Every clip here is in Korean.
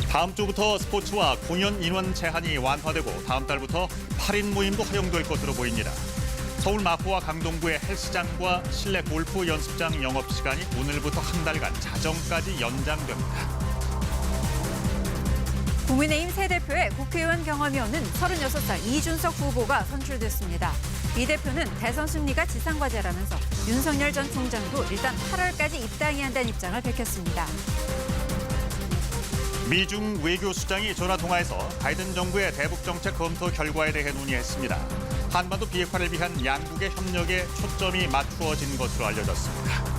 다음 주부터 스포츠와 공연 인원 제한이 완화되고 다음 달부터 8인 모임도 허용될 것으로 보입니다. 서울 마포와 강동구의 헬스장과 실내 골프 연습장 영업시간이 오늘부터 한 달간 자정까지 연장됩니다. 국민의힘 새 대표의 국회의원 경험이 없는 36살 이준석 후보가 선출됐습니다. 이 대표는 대선 승리가 지상과제라면서 윤석열 전 총장도 일단 8월까지 입당해야 한다는 입장을 밝혔습니다. 미중 외교수장이 전화통화에서 바이든 정부의 대북 정책 검토 결과에 대해 논의했습니다. 한반도 비핵화를 위한 양국의 협력에 초점이 맞추어진 것으로 알려졌습니다.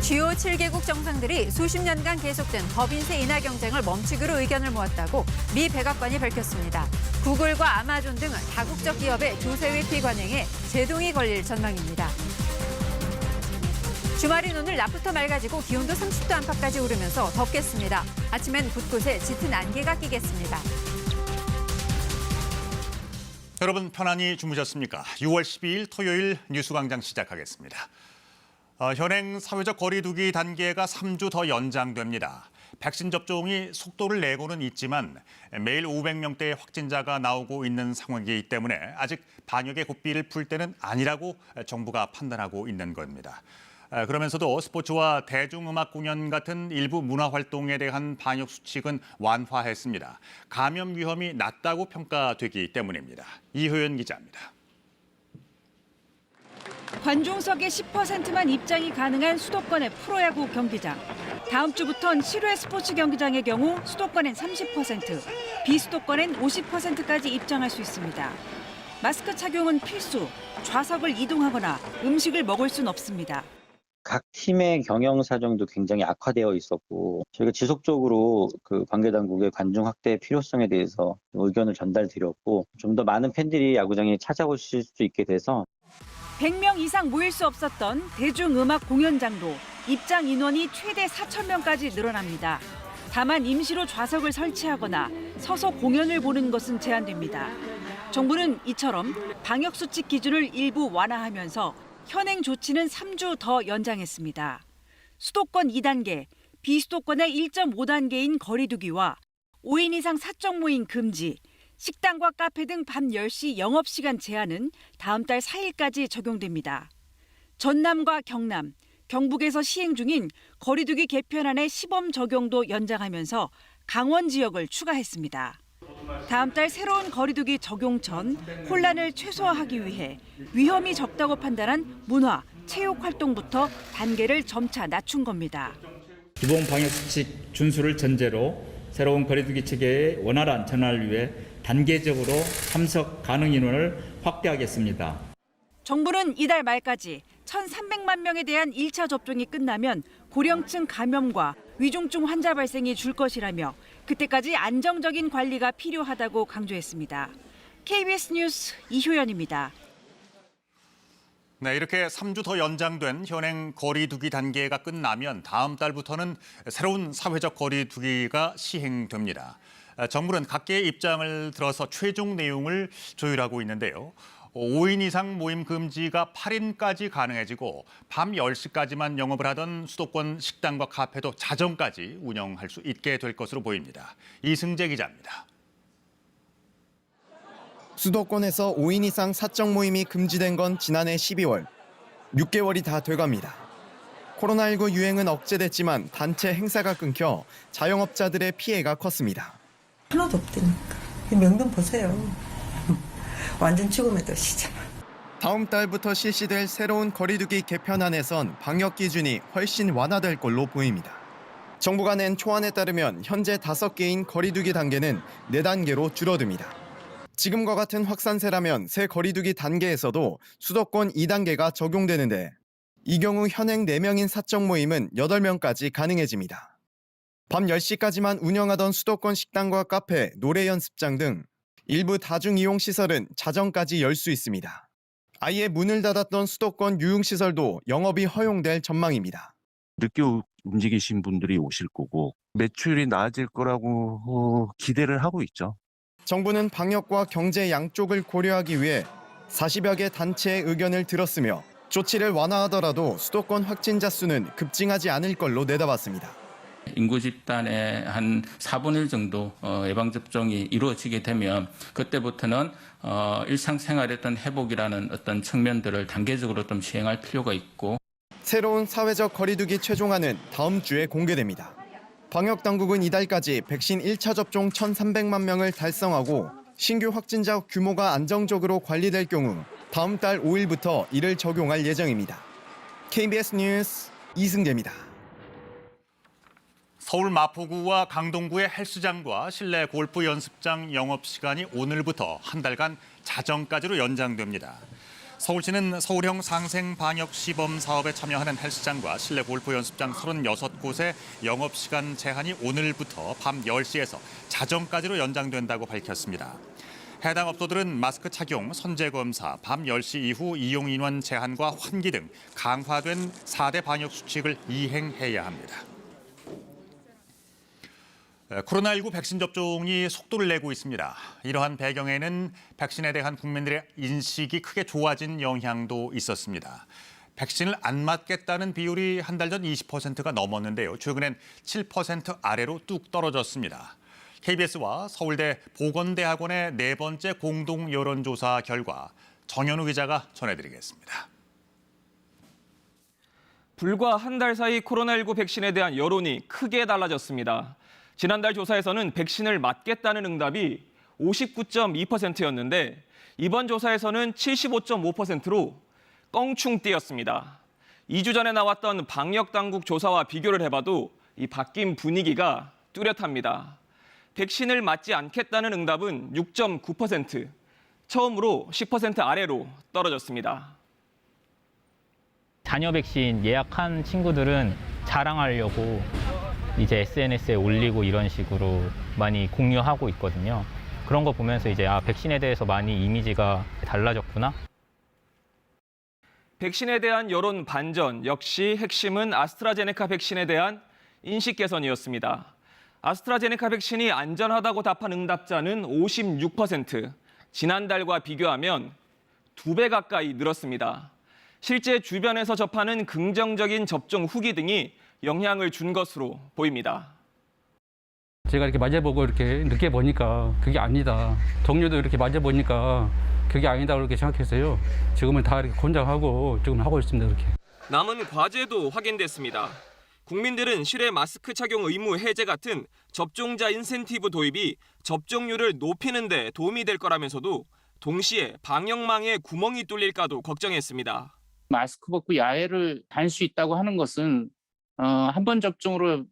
주요 7개국 정상들이 수십 년간 계속된 법인세 인하 경쟁을 멈추기로 의견을 모았다고 미 백악관이 밝혔습니다. 구글과 아마존 등 다국적 기업의 조세 회피 관행에 제동이 걸릴 전망입니다. 주말인 오늘 낮부터 맑아지고 기온도 30도 안팎까지 오르면서 덥겠습니다. 아침엔 곳곳에 짙은 안개가 끼겠습니다. 여러분 편안히 주무셨습니까? 6월 12일 토요일 뉴스광장 시작하겠습니다. 현행 사회적 거리 두기 단계가 3주 더 연장됩니다. 백신 접종이 속도를 내고는 있지만 매일 500명대의 확진자가 나오고 있는 상황이기 때문에 아직 방역의 고삐를 풀 때는 아니라고 정부가 판단하고 있는 겁니다. 그러면서도 스포츠와 대중음악 공연 같은 일부 문화활동에 대한 방역 수칙은 완화했습니다. 감염 위험이 낮다고 평가되기 때문입니다. 이효연 기자입니다. 관중석의 10%만 입장이 가능한 수도권의 프로야구 경기장. 다음 주부터는 실외 스포츠 경기장의 경우 수도권엔 30%, 비수도권엔 50%까지 입장할 수 있습니다. 마스크 착용은 필수, 좌석을 이동하거나 음식을 먹을 순 없습니다. 각 팀의 경영 사정도 굉장히 악화되어 있었고 저희가 지속적으로 관계 당국의 관중 확대의 필요성에 대해서 의견을 전달드렸고 좀 더 많은 팬들이 야구장에 찾아오실 수 있게 돼서 100명 이상 모일 수 없었던 대중음악 공연장도 입장 인원이 최대 4,000명까지 늘어납니다. 다만 임시로 좌석을 설치하거나 서서 공연을 보는 것은 제한됩니다. 정부는 이처럼 방역수칙 기준을 일부 완화하면서 현행 조치는 3주 더 연장했습니다. 수도권 2단계, 비수도권의 1.5단계인 거리 두기와 5인 이상 사적 모임 금지, 식당과 카페 등 밤 10시 영업시간 제한은 다음 달 4일까지 적용됩니다. 전남과 경남, 경북에서 시행 중인 거리두기 개편안의 시범 적용도 연장하면서 강원 지역을 추가했습니다. 다음 달 새로운 거리두기 적용 전 혼란을 최소화하기 위해 위험이 적다고 판단한 문화, 체육 활동부터 단계를 점차 낮춘 겁니다. 기본 방역수칙 준수를 전제로 새로운 거리두기 체계의 원활한 전환을 위해 단계적으로 참석 가능 인원을 확대하겠습니다. 정부는 이달 말까지 1,300만 명에 대한 1차 접종이 끝나면 고령층 감염과 위중증 환자 발생이 줄 것이라며 그때까지 안정적인 관리가 필요하다고 강조했습니다. KBS 뉴스 이효연입니다. 네, 이렇게 3주 더 연장된 현행 거리 두기 단계가 끝나면 다음 달부터는 새로운 사회적 거리 두기가 시행됩니다. 정부는 각계의 입장을 들어서 최종 내용을 조율하고 있는데요. 5인 이상 모임 금지가 8인까지 가능해지고 밤 10시까지만 영업을 하던 수도권 식당과 카페도 자정까지 운영할 수 있게 될 것으로 보입니다. 이승재 기자입니다. 수도권에서 5인 이상 사적 모임이 금지된 건 지난해 12월. 6개월이 다 돼갑니다. 코로나19 유행은 억제됐지만 단체 행사가 끊겨 자영업자들의 피해가 컸습니다. 하나도 없다니까. 명동 보세요. 완전 죽음의 도시죠. 다음 달부터 실시될 새로운 거리두기 개편안에선 방역 기준이 훨씬 완화될 걸로 보입니다. 정부가 낸 초안에 따르면 현재 5개인 거리두기 단계는 4단계로 줄어듭니다. 지금과 같은 확산세라면 새 거리두기 단계에서도 수도권 2단계가 적용되는데 이 경우 현행 4명인 사적 모임은 8명까지 가능해집니다. 밤 10시까지만 운영하던 수도권 식당과 카페, 노래 연습장 등 일부 다중이용시설은 자정까지 열 수 있습니다. 아예 문을 닫았던 수도권 유흥시설도 영업이 허용될 전망입니다. 늦게 움직이신 분들이 오실 거고 매출이 나아질 거라고 기대를 하고 있죠. 정부는 방역과 경제 양쪽을 고려하기 위해 40여 개 단체의 의견을 들었으며 조치를 완화하더라도 수도권 확진자 수는 급증하지 않을 걸로 내다봤습니다. 인구 집단의 한 4분의 1 정도 예방접종이 이루어지게 되면 그때부터는 일상생활의 어떤 회복이라는 어떤 측면들을 단계적으로 좀 시행할 필요가 있고 새로운 사회적 거리두기 최종안은 다음 주에 공개됩니다. 방역당국은 이달까지 백신 1차 접종 1,300만 명을 달성하고 신규 확진자 규모가 안정적으로 관리될 경우 다음 달 5일부터 이를 적용할 예정입니다. KBS 뉴스 이승재입니다. 서울 마포구와 강동구의 헬스장과 실내 골프 연습장 영업시간이 오늘부터 한 달간 자정까지로 연장됩니다. 서울시는 서울형 상생방역시범 사업에 참여하는 헬스장과 실내 골프 연습장 36곳의 영업시간 제한이 오늘부터 밤 10시에서 자정까지로 연장된다고 밝혔습니다. 해당 업소들은 마스크 착용, 선제검사, 밤 10시 이후 이용 인원 제한과 환기 등 강화된 4대 방역 수칙을 이행해야 합니다. 코로나19 백신 접종이 속도를 내고 있습니다. 이러한 배경에는 백신에 대한 국민들의 인식이 크게 좋아진 영향도 있었습니다. 백신을 안 맞겠다는 비율이 한 달 전 20%가 넘었는데요. 최근엔 7% 아래로 뚝 떨어졌습니다. KBS와 서울대 보건대학원의 네 번째 공동 여론조사 결과 정현우 기자가 전해드리겠습니다. 불과 한 달 사이 코로나19 백신에 대한 여론이 크게 달라졌습니다. 지난달 조사에서는 백신을 맞겠다는 응답이 59.2%였는데 이번 조사에서는 75.5%로 껑충 뛰었습니다. 2주 전에 나왔던 방역당국 조사와 비교를 해봐도 이 바뀐 분위기가 뚜렷합니다. 백신을 맞지 않겠다는 응답은 6.9%, 처음으로 10% 아래로 떨어졌습니다. 자녀 백신 예약한 친구들은 자랑하려고 이제 SNS에 올리고 이런 식으로 많이 공유하고 있거든요. 그런 거 보면서 이제 백신에 대해서 많이 이미지가 달라졌구나. 백신에 대한 여론 반전, 역시 핵심은 아스트라제네카 백신에 대한 인식 개선이었습니다. 아스트라제네카 백신이 안전하다고 답한 응답자는 56%, 지난달과 비교하면 2배 가까이 늘었습니다. 실제 주변에서 접하는 긍정적인 접종 후기 등이 영향을 준 것으로 보입니다. 제가 이렇게 맞아보고 이렇게 늦게 보니까 그게 아니다. 동료도 이렇게 맞아보니까 그게 아니다 그렇게 생각했어요. 지금은 다 이렇게 권장하고 지금 하고 있습니다. 그렇게. 남은 과제도 확인됐습니다. 국민들은 실외 마스크 착용 의무 해제 같은 접종자 인센티브 도입이 접종률을 높이는 데 도움이 될 거라면서도 동시에 방역망에 구멍이 뚫릴까도 걱정했습니다. 마스크 벗고 야외를 다닐 수 있다고 하는 것은 한 번 접종으로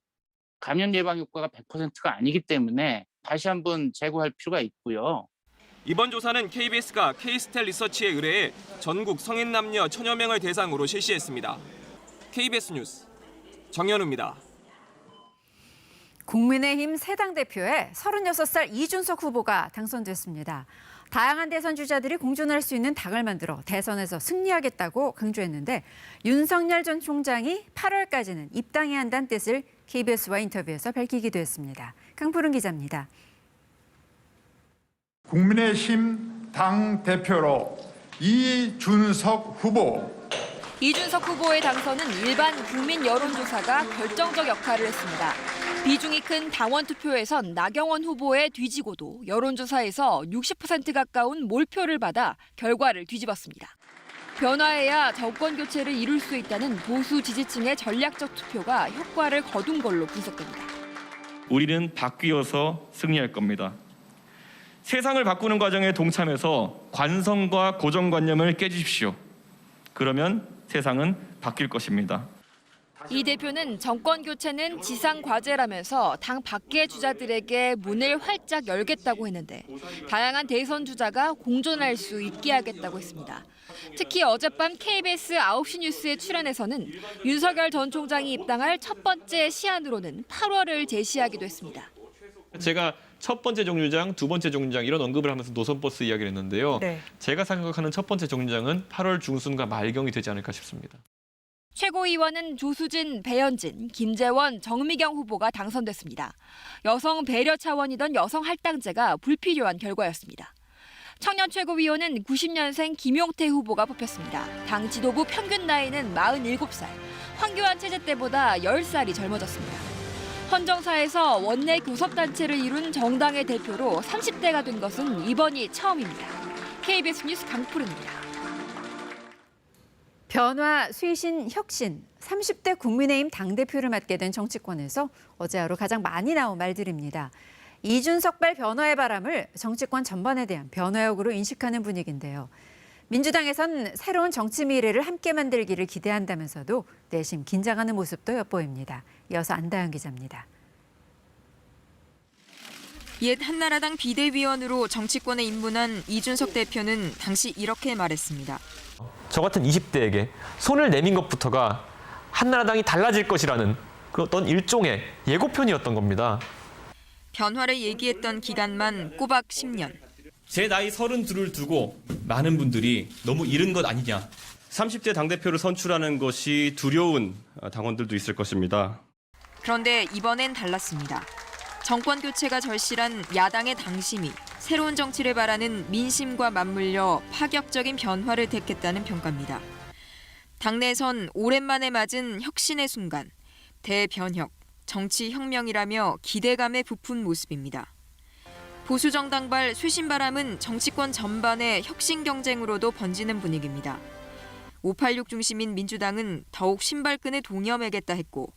감염 예방 효과가 100%가 아니기 때문에 다시 한번 재고할 필요가 있고요. 이번 조사는 KBS가 K스텔 리서치에 의뢰해 전국 성인 남녀 1,000여 명을 대상으로 실시했습니다. KBS 뉴스 정현우입니다. 국민의힘 새 당대표에 36살 이준석 후보가 당선됐습니다. 다양한 대선 주자들이 공존할 수 있는 당을 만들어 대선에서 승리하겠다고 강조했는데 윤석열 전 총장이 8월까지는 입당해야 한다는 뜻을 KBS와 인터뷰에서 밝히기도 했습니다. 강푸른 기자입니다. 국민의힘 당대표로 이준석 후보. 이준석 후보의 당선은 일반 국민 여론조사가 결정적 역할을 했습니다. 비중이 큰 당원 투표에선 나경원 후보에 뒤지고도 여론조사에서 60% 가까운 몰표를 받아 결과를 뒤집었습니다. 변화해야 정권 교체를 이룰 수 있다는 보수 지지층의 전략적 투표가 효과를 거둔 걸로 분석됩니다. 우리는 바뀌어서 승리할 겁니다. 세상을 바꾸는 과정에 동참해서 관성과 고정관념을 깨주십시오. 그러면 세상은 바뀔 것입니다. 이 대표는 정권 교체는 지상 과제라면서 당 밖의 주자들에게 문을 활짝 열겠다고 했는데 다양한 대선 주자가 공존할 수 있게 하겠다고 했습니다. 특히 어젯밤 KBS 9시 뉴스에 출연해서는 윤석열 전 총장이 입당할 첫 번째 시한으로는 8월을 제시하기도 했습니다. 제가 첫 번째 정류장, 두 번째 정류장 이런 언급을 하면서 노선버스 이야기를 했는데요. 네. 제가 생각하는 첫 번째 정류장은 8월 중순과 말경이 되지 않을까 싶습니다. 최고위원은 조수진, 배현진, 김재원, 정미경 후보가 당선됐습니다. 여성 배려 차원이던 여성 할당제가 불필요한 결과였습니다. 청년 최고위원은 90년생 김용태 후보가 뽑혔습니다. 당 지도부 평균 나이는 47살, 황교안 체제 때보다 10살이 젊어졌습니다. 헌정사에서 원내 교섭단체를 이룬 정당의 대표로 30대가 된 것은 이번이 처음입니다. KBS 뉴스 강푸른입니다. 변화, 쇄신, 혁신. 30대 국민의힘 당대표를 맡게 된 정치권에서 어제 하루 가장 많이 나온 말들입니다. 이준석발 변화의 바람을 정치권 전반에 대한 변화역으로 인식하는 분위기인데요. 민주당에선 새로운 정치 미래를 함께 만들기를 기대한다면서도 내심 긴장하는 모습도 엿보입니다. 이어서 안다현 기자입니다. 옛 한나라당 비대위원으로 정치권에 입문한 이준석 대표는 당시 이렇게 말했습니다. 저 같은 20대에게 손을 내민 것부터가 한나라당이 달라질 것이라는 그 어떤 일종의 예고편이었던 겁니다. 변화를 얘기했던 기간만 꼬박 10년. 제 나이 32를 두고 많은 분들이 너무 이른 것 아니냐. 30대 당대표를 선출하는 것이 두려운 당원들도 있을 것입니다. 그런데 이번엔 달랐습니다. 정권 교체가 절실한 야당의 당심이 새로운 정치를 바라는 민심과 맞물려 파격적인 변화를 택했다는 평가입니다. 당내에선 오랜만에 맞은 혁신의 순간, 대변혁, 정치혁명이라며 기대감에 부푼 모습입니다. 보수정당발 쇄신바람은 정치권 전반의 혁신 경쟁으로도 번지는 분위기입니다. 586 중심인 민주당은 더욱 신발끈을 동여매겠다 했고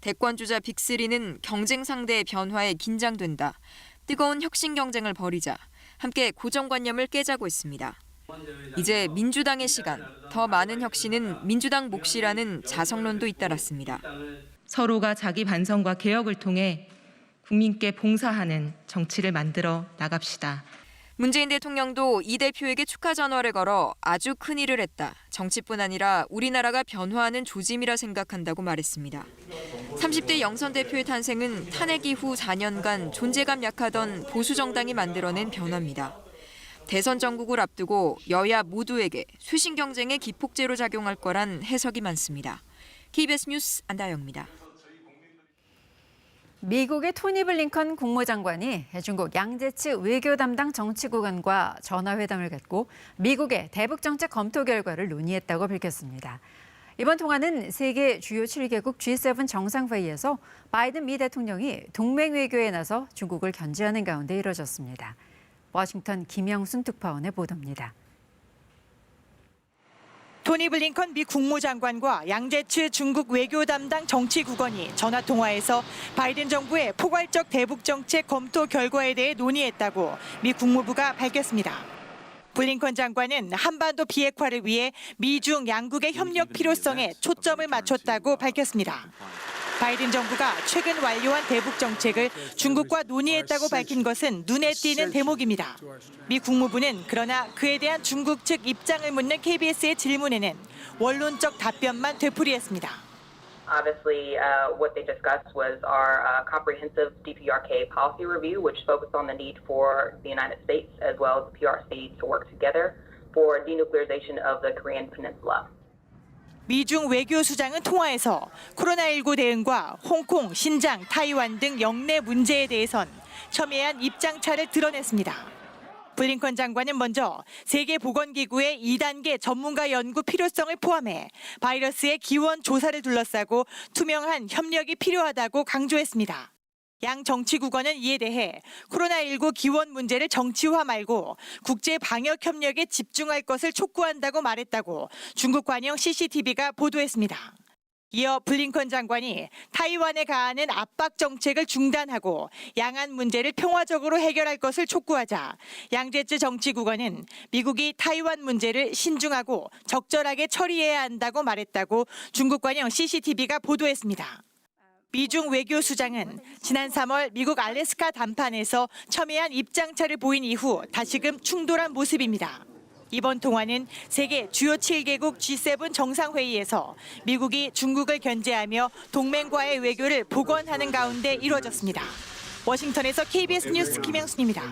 대권주자 빅3는 경쟁 상대의 변화에 긴장된다. 뜨거운 혁신 경쟁을 벌이자 함께 고정관념을 깨자고 있습니다. 이제 민주당의 시간, 더 많은 혁신은 민주당 몫이라는 자성론도 잇따랐습니다. 서로가 자기 반성과 개혁을 통해 국민께 봉사하는 정치를 만들어 나갑시다. 문재인 대통령도 이 대표에게 축하 전화를 걸어 아주 큰일을 했다. 정치뿐 아니라 우리나라가 변화하는 조짐이라 생각한다고 말했습니다. 30대 영선 대표의 탄생은 탄핵 이후 4년간 존재감 약하던 보수정당이 만들어낸 변화입니다. 대선 전국을 앞두고 여야 모두에게 쇄신 경쟁의 기폭제로 작용할 거란 해석이 많습니다. KBS 뉴스 안다영입니다. 미국의 토니 블링컨 국무장관이 중국 양제츠 외교 담당 정치국원과 전화회담을 갖고 미국의 대북 정책 검토 결과를 논의했다고 밝혔습니다. 이번 통화는 세계 주요 7개국 G7 정상회의에서 바이든 미 대통령이 동맹 외교에 나서 중국을 견제하는 가운데 이뤄졌습니다. 워싱턴 김영순 특파원의 보도입니다. 토니 블링컨 미 국무장관과 양제츠 중국 외교 담당 정치국원이 전화통화에서 바이든 정부의 포괄적 대북 정책 검토 결과에 대해 논의했다고 미 국무부가 밝혔습니다. 블링컨 장관은 한반도 비핵화를 위해 미중 양국의 협력 필요성에 초점을 맞췄다고 밝혔습니다. 바이든 정부가 최근 완료한 대북 정책을 중국과 논의했다고 밝힌 것은 눈에 띄는 대목입니다. 미 국무부는 그러나 그에 대한 중국 측 입장을 묻는 KBS의 질문에는 원론적 답변만 되풀이했습니다. Obviously, what they discussed was our comprehensive DPRK policy review, which focused on the need for the United States as well as the PRC to work together for denuclearization of the Korean Peninsula. 미중 외교수장은 통화에서 코로나19 대응과 홍콩, 신장, 타이완 등 영내 문제에 대해선 첨예한 입장차를 드러냈습니다. 블링컨 장관은 먼저 세계보건기구의 2단계 전문가 연구 필요성을 포함해 바이러스의 기원 조사를 둘러싸고 투명한 협력이 필요하다고 강조했습니다. 양 정치국원은 이에 대해 코로나19 기원 문제를 정치화 말고 국제 방역 협력에 집중할 것을 촉구한다고 말했다고 중국 관영 CCTV가 보도했습니다. 이어 블링컨 장관이 타이완에 가하는 압박 정책을 중단하고 양안 문제를 평화적으로 해결할 것을 촉구하자 양제츠 정치국원은 미국이 타이완 문제를 신중하고 적절하게 처리해야 한다고 말했다고 중국 관영 CCTV가 보도했습니다. 미중 외교수장은 지난 3월 미국 알래스카 담판에서 첨예한 입장차를 보인 이후 다시금 충돌한 모습입니다. 이번 통화는 세계 주요 7개국 G7 정상회의에서 미국이 중국을 견제하며 동맹과의 외교를 복원하는 가운데 이루어졌습니다. 워싱턴에서 KBS 뉴스 김영순입니다.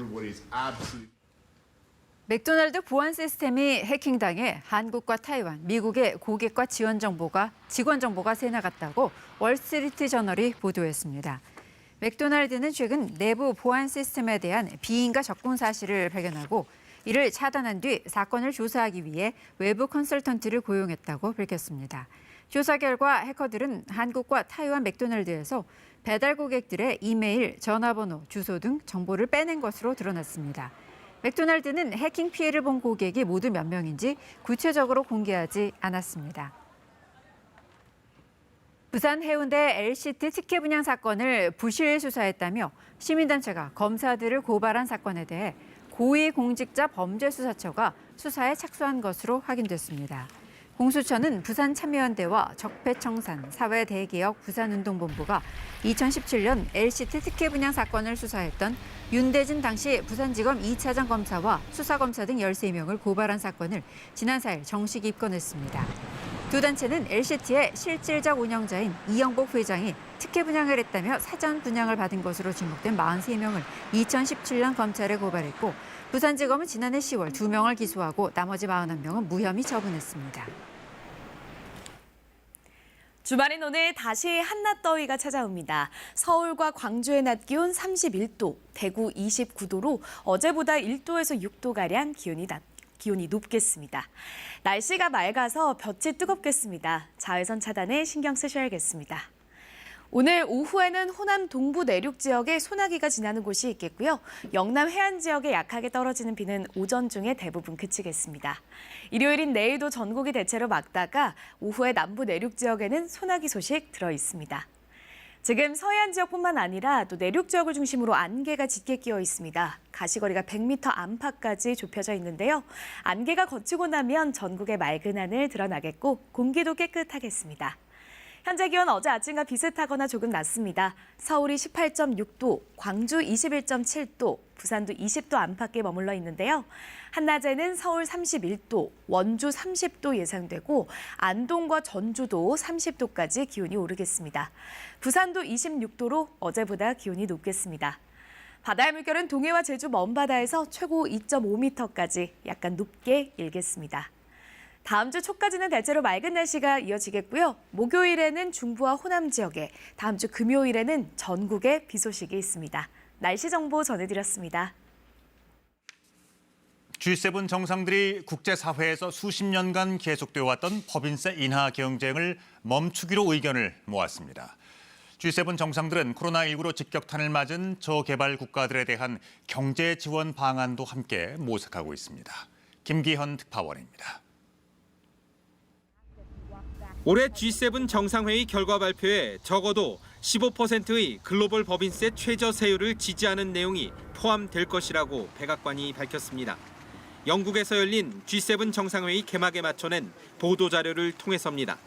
맥도날드 보안 시스템이 해킹당해 한국과 타이완, 미국의 고객과 직원 정보가 새 나갔다고 월스트리트저널이 보도했습니다. 맥도날드는 최근 내부 보안 시스템에 대한 비인가 접근 사실을 발견하고 이를 차단한 뒤 사건을 조사하기 위해 외부 컨설턴트를 고용했다고 밝혔습니다. 조사 결과 해커들은 한국과 타이완 맥도날드에서 배달 고객들의 이메일, 전화번호, 주소 등 정보를 빼낸 것으로 드러났습니다. 맥도날드는 해킹 피해를 본 고객이 모두 몇 명인지 구체적으로 공개하지 않았습니다. 부산 해운대 LCT 특혜 분양 사건을 부실 수사했다며 시민단체가 검사들을 고발한 사건에 대해 고위공직자범죄수사처가 수사에 착수한 것으로 확인됐습니다. 공수처는 부산참여연대와 적폐청산, 사회대개혁 부산운동본부가 2017년 LCT 특혜 분양 사건을 수사했던 윤대진 당시 부산지검 2차장 검사와 수사검사 등 13명을 고발한 사건을 지난 4일 정식 입건했습니다. 두 단체는 LCT의 실질적 운영자인 이영복 회장이 특혜 분양을 했다며 사전 분양을 받은 것으로 지목된 43명을 2017년 검찰에 고발했고 부산지검은 지난해 10월 2명을 기소하고 나머지 41명은 무혐의 처분했습니다. 주말인 오늘 다시 한낮 더위가 찾아옵니다. 서울과 광주의 낮 기온 31도, 대구 29도로 어제보다 1도에서 6도가량 기온이 높겠습니다. 날씨가 맑아서 볕이 뜨겁겠습니다. 자외선 차단에 신경 쓰셔야겠습니다. 오늘 오후에는 호남 동부 내륙 지역에 소나기가 지나는 곳이 있겠고요. 영남 해안 지역에 약하게 떨어지는 비는 오전 중에 대부분 그치겠습니다. 일요일인 내일도 전국이 대체로 맑다가 오후에 남부 내륙 지역에는 소나기 소식 들어 있습니다. 지금 서해안 지역뿐만 아니라 또 내륙 지역을 중심으로 안개가 짙게 끼어 있습니다. 가시거리가 100m 안팎까지 좁혀져 있는데요. 안개가 걷히고 나면 전국의 맑은 하늘 드러나겠고 공기도 깨끗하겠습니다. 현재 기온 어제 아침과 비슷하거나 조금 낮습니다. 서울이 18.6도, 광주 21.7도, 부산도 20도 안팎에 머물러 있는데요. 한낮에는 서울 31도, 원주 30도 예상되고 안동과 전주도 30도까지 기온이 오르겠습니다. 부산도 26도로 어제보다 기온이 높겠습니다. 바다의 물결은 동해와 제주 먼바다에서 최고 2.5m까지 약간 높게 일겠습니다. 다음 주 초까지는 대체로 맑은 날씨가 이어지겠고요. 목요일에는 중부와 호남 지역에, 다음 주 금요일에는 전국에 비 소식이 있습니다. 날씨 정보 전해드렸습니다. G7 정상들이 국제사회에서 수십 년간 계속되어 왔던 법인세 인하 경쟁을 멈추기로 의견을 모았습니다. G7 정상들은 코로나19로 직격탄을 맞은 저개발 국가들에 대한 경제 지원 방안도 함께 모색하고 있습니다. 김기현 특파원입니다. 올해 G7 정상회의 결과 발표에 적어도 15%의 글로벌 법인세 최저 세율을 지지하는 내용이 포함될 것이라고 백악관이 밝혔습니다. 영국에서 열린 G7 정상회의 개막에 맞춰낸 보도자료를 통해서입니다.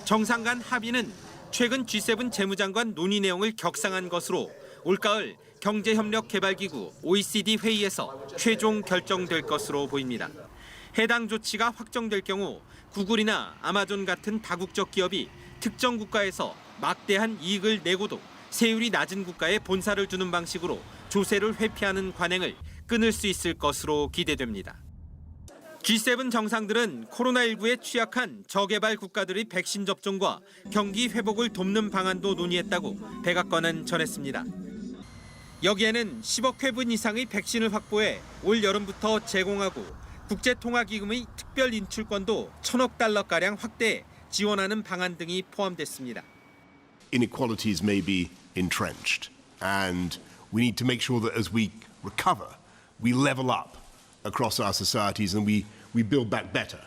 정상 간 합의는 최근 G7 재무장관 논의 내용을 격상한 것으로 올가을 경제협력개발기구 OECD 회의에서 최종 결정될 것으로 보입니다. 해당 조치가 확정될 경우 구글이나 아마존 같은 다국적 기업이 특정 국가에서 막대한 이익을 내고도 세율이 낮은 국가에 본사를 두는 방식으로 조세를 회피하는 관행을 끊을 수 있을 것으로 기대됩니다. G7 정상들은 코로나19에 취약한 저개발 국가들의 백신 접종과 경기 회복을 돕는 방안도 논의했다고 백악관은 전했습니다. 여기에는 10억 회분 이상의 백신을 확보해 올 여름부터 제공하고 국제통화기금의 특별 인출권도 1,000억 달러가량 확대해 지원하는 방안 등이 포함됐습니다. Inequalities may be entrenched, and we need to make sure that as we recover, we level up across our societies and we build back better.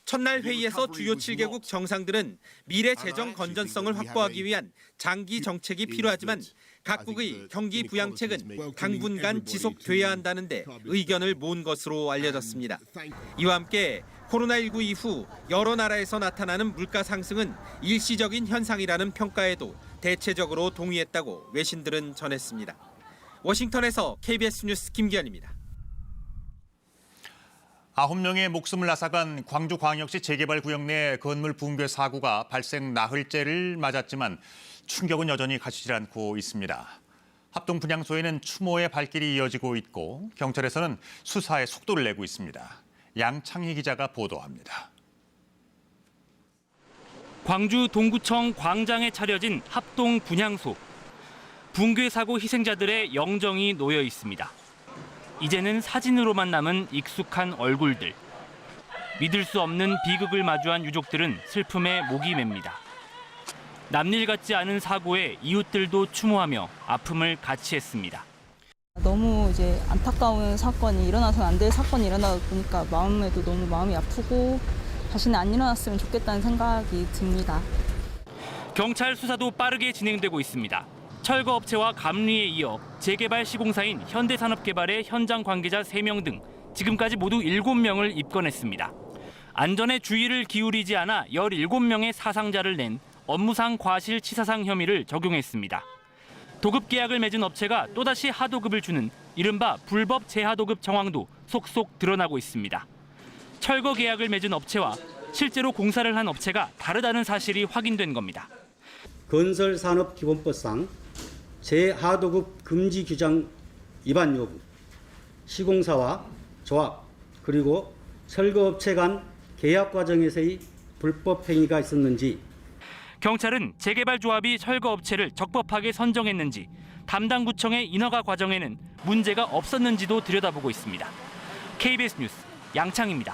첫날 회의에서 주요 7개국 정상들은 미래 재정 건전성을 확보하기 위한 장기 정책이 필요하지만 각국의 경기 부양책은 당분간 지속돼야 한다는데 의견을 모은 것으로 알려졌습니다. 이와 함께 코로나19 이후 여러 나라에서 나타나는 물가 상승은 일시적인 현상이라는 평가에도 대체적으로 동의했다고 외신들은 전했습니다. 워싱턴에서 KBS 뉴스 김기현입니다. 9명의 목숨을 앗아간 광주광역시 재개발구역 내 건물 붕괴 사고가 발생 나흘째를 맞았지만 충격은 여전히 가시질 않고 있습니다. 합동분향소에는 추모의 발길이 이어지고 있고 경찰에서는 수사에 속도를 내고 있습니다. 양창희 기자가 보도합니다. 광주 동구청 광장에 차려진 합동분향소. 붕괴 사고 희생자들의 영정이 놓여 있습니다. 이제는 사진으로만 남은 익숙한 얼굴들. 믿을 수 없는 비극을 마주한 유족들은 슬픔에 목이 맵니다. 남일 같지 않은 사고에 이웃들도 추모하며 아픔을 같이 했습니다. 너무 이제 안타까운 사건이 일어나서는 안 될 사건이 일어나다 보니까 마음에도 너무 마음이 아프고 다시는 안 일어났으면 좋겠다는 생각이 듭니다. 경찰 수사도 빠르게 진행되고 있습니다. 철거업체와 감리에 이어 재개발 시공사인 현대산업개발의 현장 관계자 3명 등 지금까지 모두 7명을 입건했습니다. 안전에 주의를 기울이지 않아 17명의 사상자를 낸 업무상 과실치사상 혐의를 적용했습니다. 도급 계약을 맺은 업체가 또다시 하도급을 주는 이른바 불법 재하도급 정황도 속속 드러나고 있습니다. 철거 계약을 맺은 업체와 실제로 공사를 한 업체가 다르다는 사실이 확인된 겁니다. 건설산업기본법상 재하도급 금지 규정 위반 여부, 시공사와 조합, 그리고 철거업체 간 계약 과정에서의 불법 행위가 있었는지, 경찰은 재개발 조합이 철거업체를 적법하게 선정했는지, 담당 구청의 인허가 과정에는 문제가 없었는지도 들여다보고 있습니다. KBS 뉴스 양창입니다.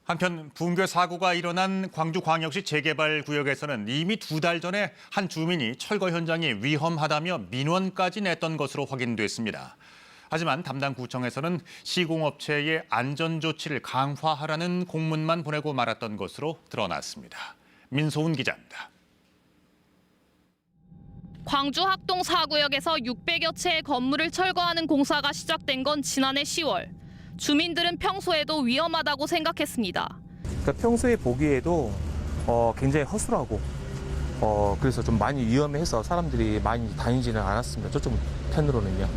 한편 붕괴 사고가 일어난 광주광역시 재개발 구역에서는 이미 2달 전에 한 주민이 철거 현장이 위험하다며 민원까지 냈던 것으로 확인됐습니다. 하지만 담당 구청에서는 시공업체의 안전조치를 강화하라는 공문만 보내고 말았던 것으로 드러났습니다. 민소은 기자입니다. 광주 학동 4구역에서 600여 채의 건물을 철거하는 공사가 시작된 건 지난해 10월. 주민들은 평소에도 위험하다고 생각했습니다. 그러니까 평소에 보기에도 굉장히 허술하고 그래서 좀 많이 위험해서 사람들이 많이 다니지는 않았습니다. 저쪽 편으로는요.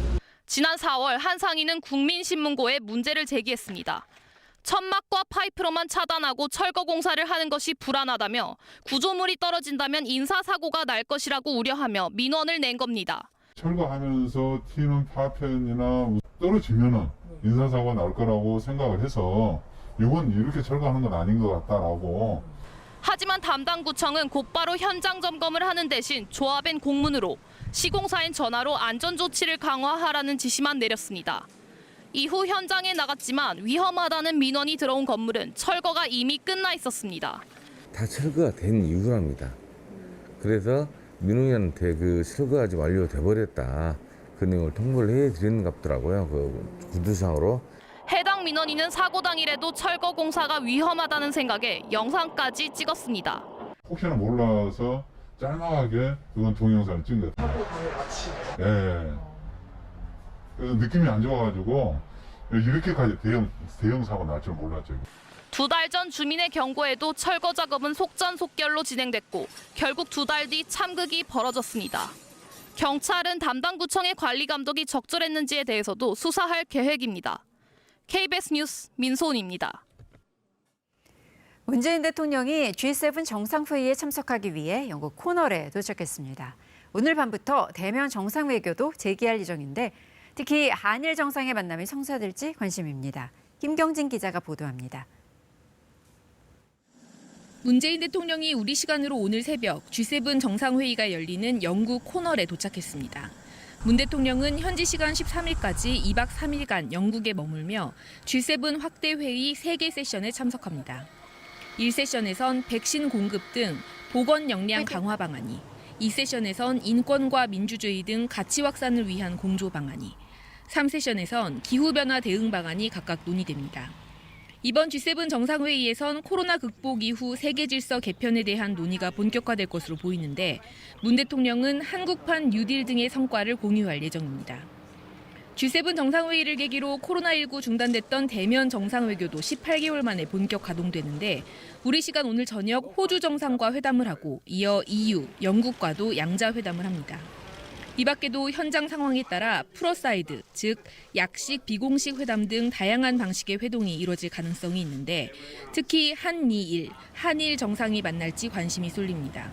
지난 4월 한 상인은 국민신문고에 문제를 제기했습니다. 천막과 파이프로만 차단하고 철거 공사를 하는 것이 불안하다며 구조물이 떨어진다면 인사사고가 날 것이라고 우려하며 민원을 낸 겁니다. 철거하면서 튀는 파편이나 떨어지면은 인사사고가 날 거라고 생각을 해서 이건 이렇게 철거하는 건 아닌 것 같다라고. 하지만 담당 구청은 곧바로 현장 점검을 하는 대신 조합엔 공문으로 시공사인 전화로 안전조치를 강화하라는 지시만 내렸습니다. 이후 현장에 나갔지만 위험하다는 민원이 들어온 건물은 철거가 이미 끝나 있었습니다. 다 철거가 된 이유랍니다. 그래서 민원인한테 그 철거가 좀 완료돼 버렸다. 그 내용을 통보를 해드리는 것 같더라고요. 그 구두상으로. 해당 민원인은 사고 당일에도 철거 공사가 위험하다는 생각에 영상까지 찍었습니다. 혹시나 몰라서 짤막하게 그건 동영상을 찍은 것 같아요. 예. 그래서 느낌이 안 좋아가지고 이렇게까지 대형 사고 날 줄 몰랐죠. 2달 전 주민의 경고에도 철거 작업은 속전속결로 진행됐고 결국 2달 뒤 참극이 벌어졌습니다. 경찰은 담당 구청의 관리 감독이 적절했는지에 대해서도 수사할 계획입니다. KBS 뉴스 민소은입니다. 문재인 대통령이 G7 정상회의에 참석하기 위해 영국 코널에 도착했습니다. 오늘 밤부터 대면 정상외교도 재개할 예정인데 특히 한일 정상의 만남이 성사될지 관심입니다. 김경진 기자가 보도합니다. 문재인 대통령이 우리 시간으로 오늘 새벽 G7 정상회의가 열리는 영국 코널에 도착했습니다. 문 대통령은 현지 시간 13일까지 2박 3일간 영국에 머물며 G7 확대 회의 3개 세션에 참석합니다. 1세션에선 백신 공급 등 보건 역량 강화 방안이, 2세션에선 인권과 민주주의 등 가치 확산을 위한 공조 방안이, 3세션에선 기후변화 대응 방안이 각각 논의됩니다. 이번 G7 정상회의에선 코로나 극복 이후 세계 질서 개편에 대한 논의가 본격화될 것으로 보이는데 문 대통령은 한국판 뉴딜 등의 성과를 공유할 예정입니다. G7 정상회의를 계기로 코로나19 중단됐던 대면 정상외교도 18개월 만에 본격 가동되는데 우리 시간 오늘 저녁 호주 정상과 회담을 하고 이어 EU, 영국과도 양자회담을 합니다. 이 밖에도 현장 상황에 따라 프로사이드, 즉 약식, 비공식 회담 등 다양한 방식의 회동이 이뤄질 가능성이 있는데 특히 한미일, 한일 정상이 만날지 관심이 쏠립니다.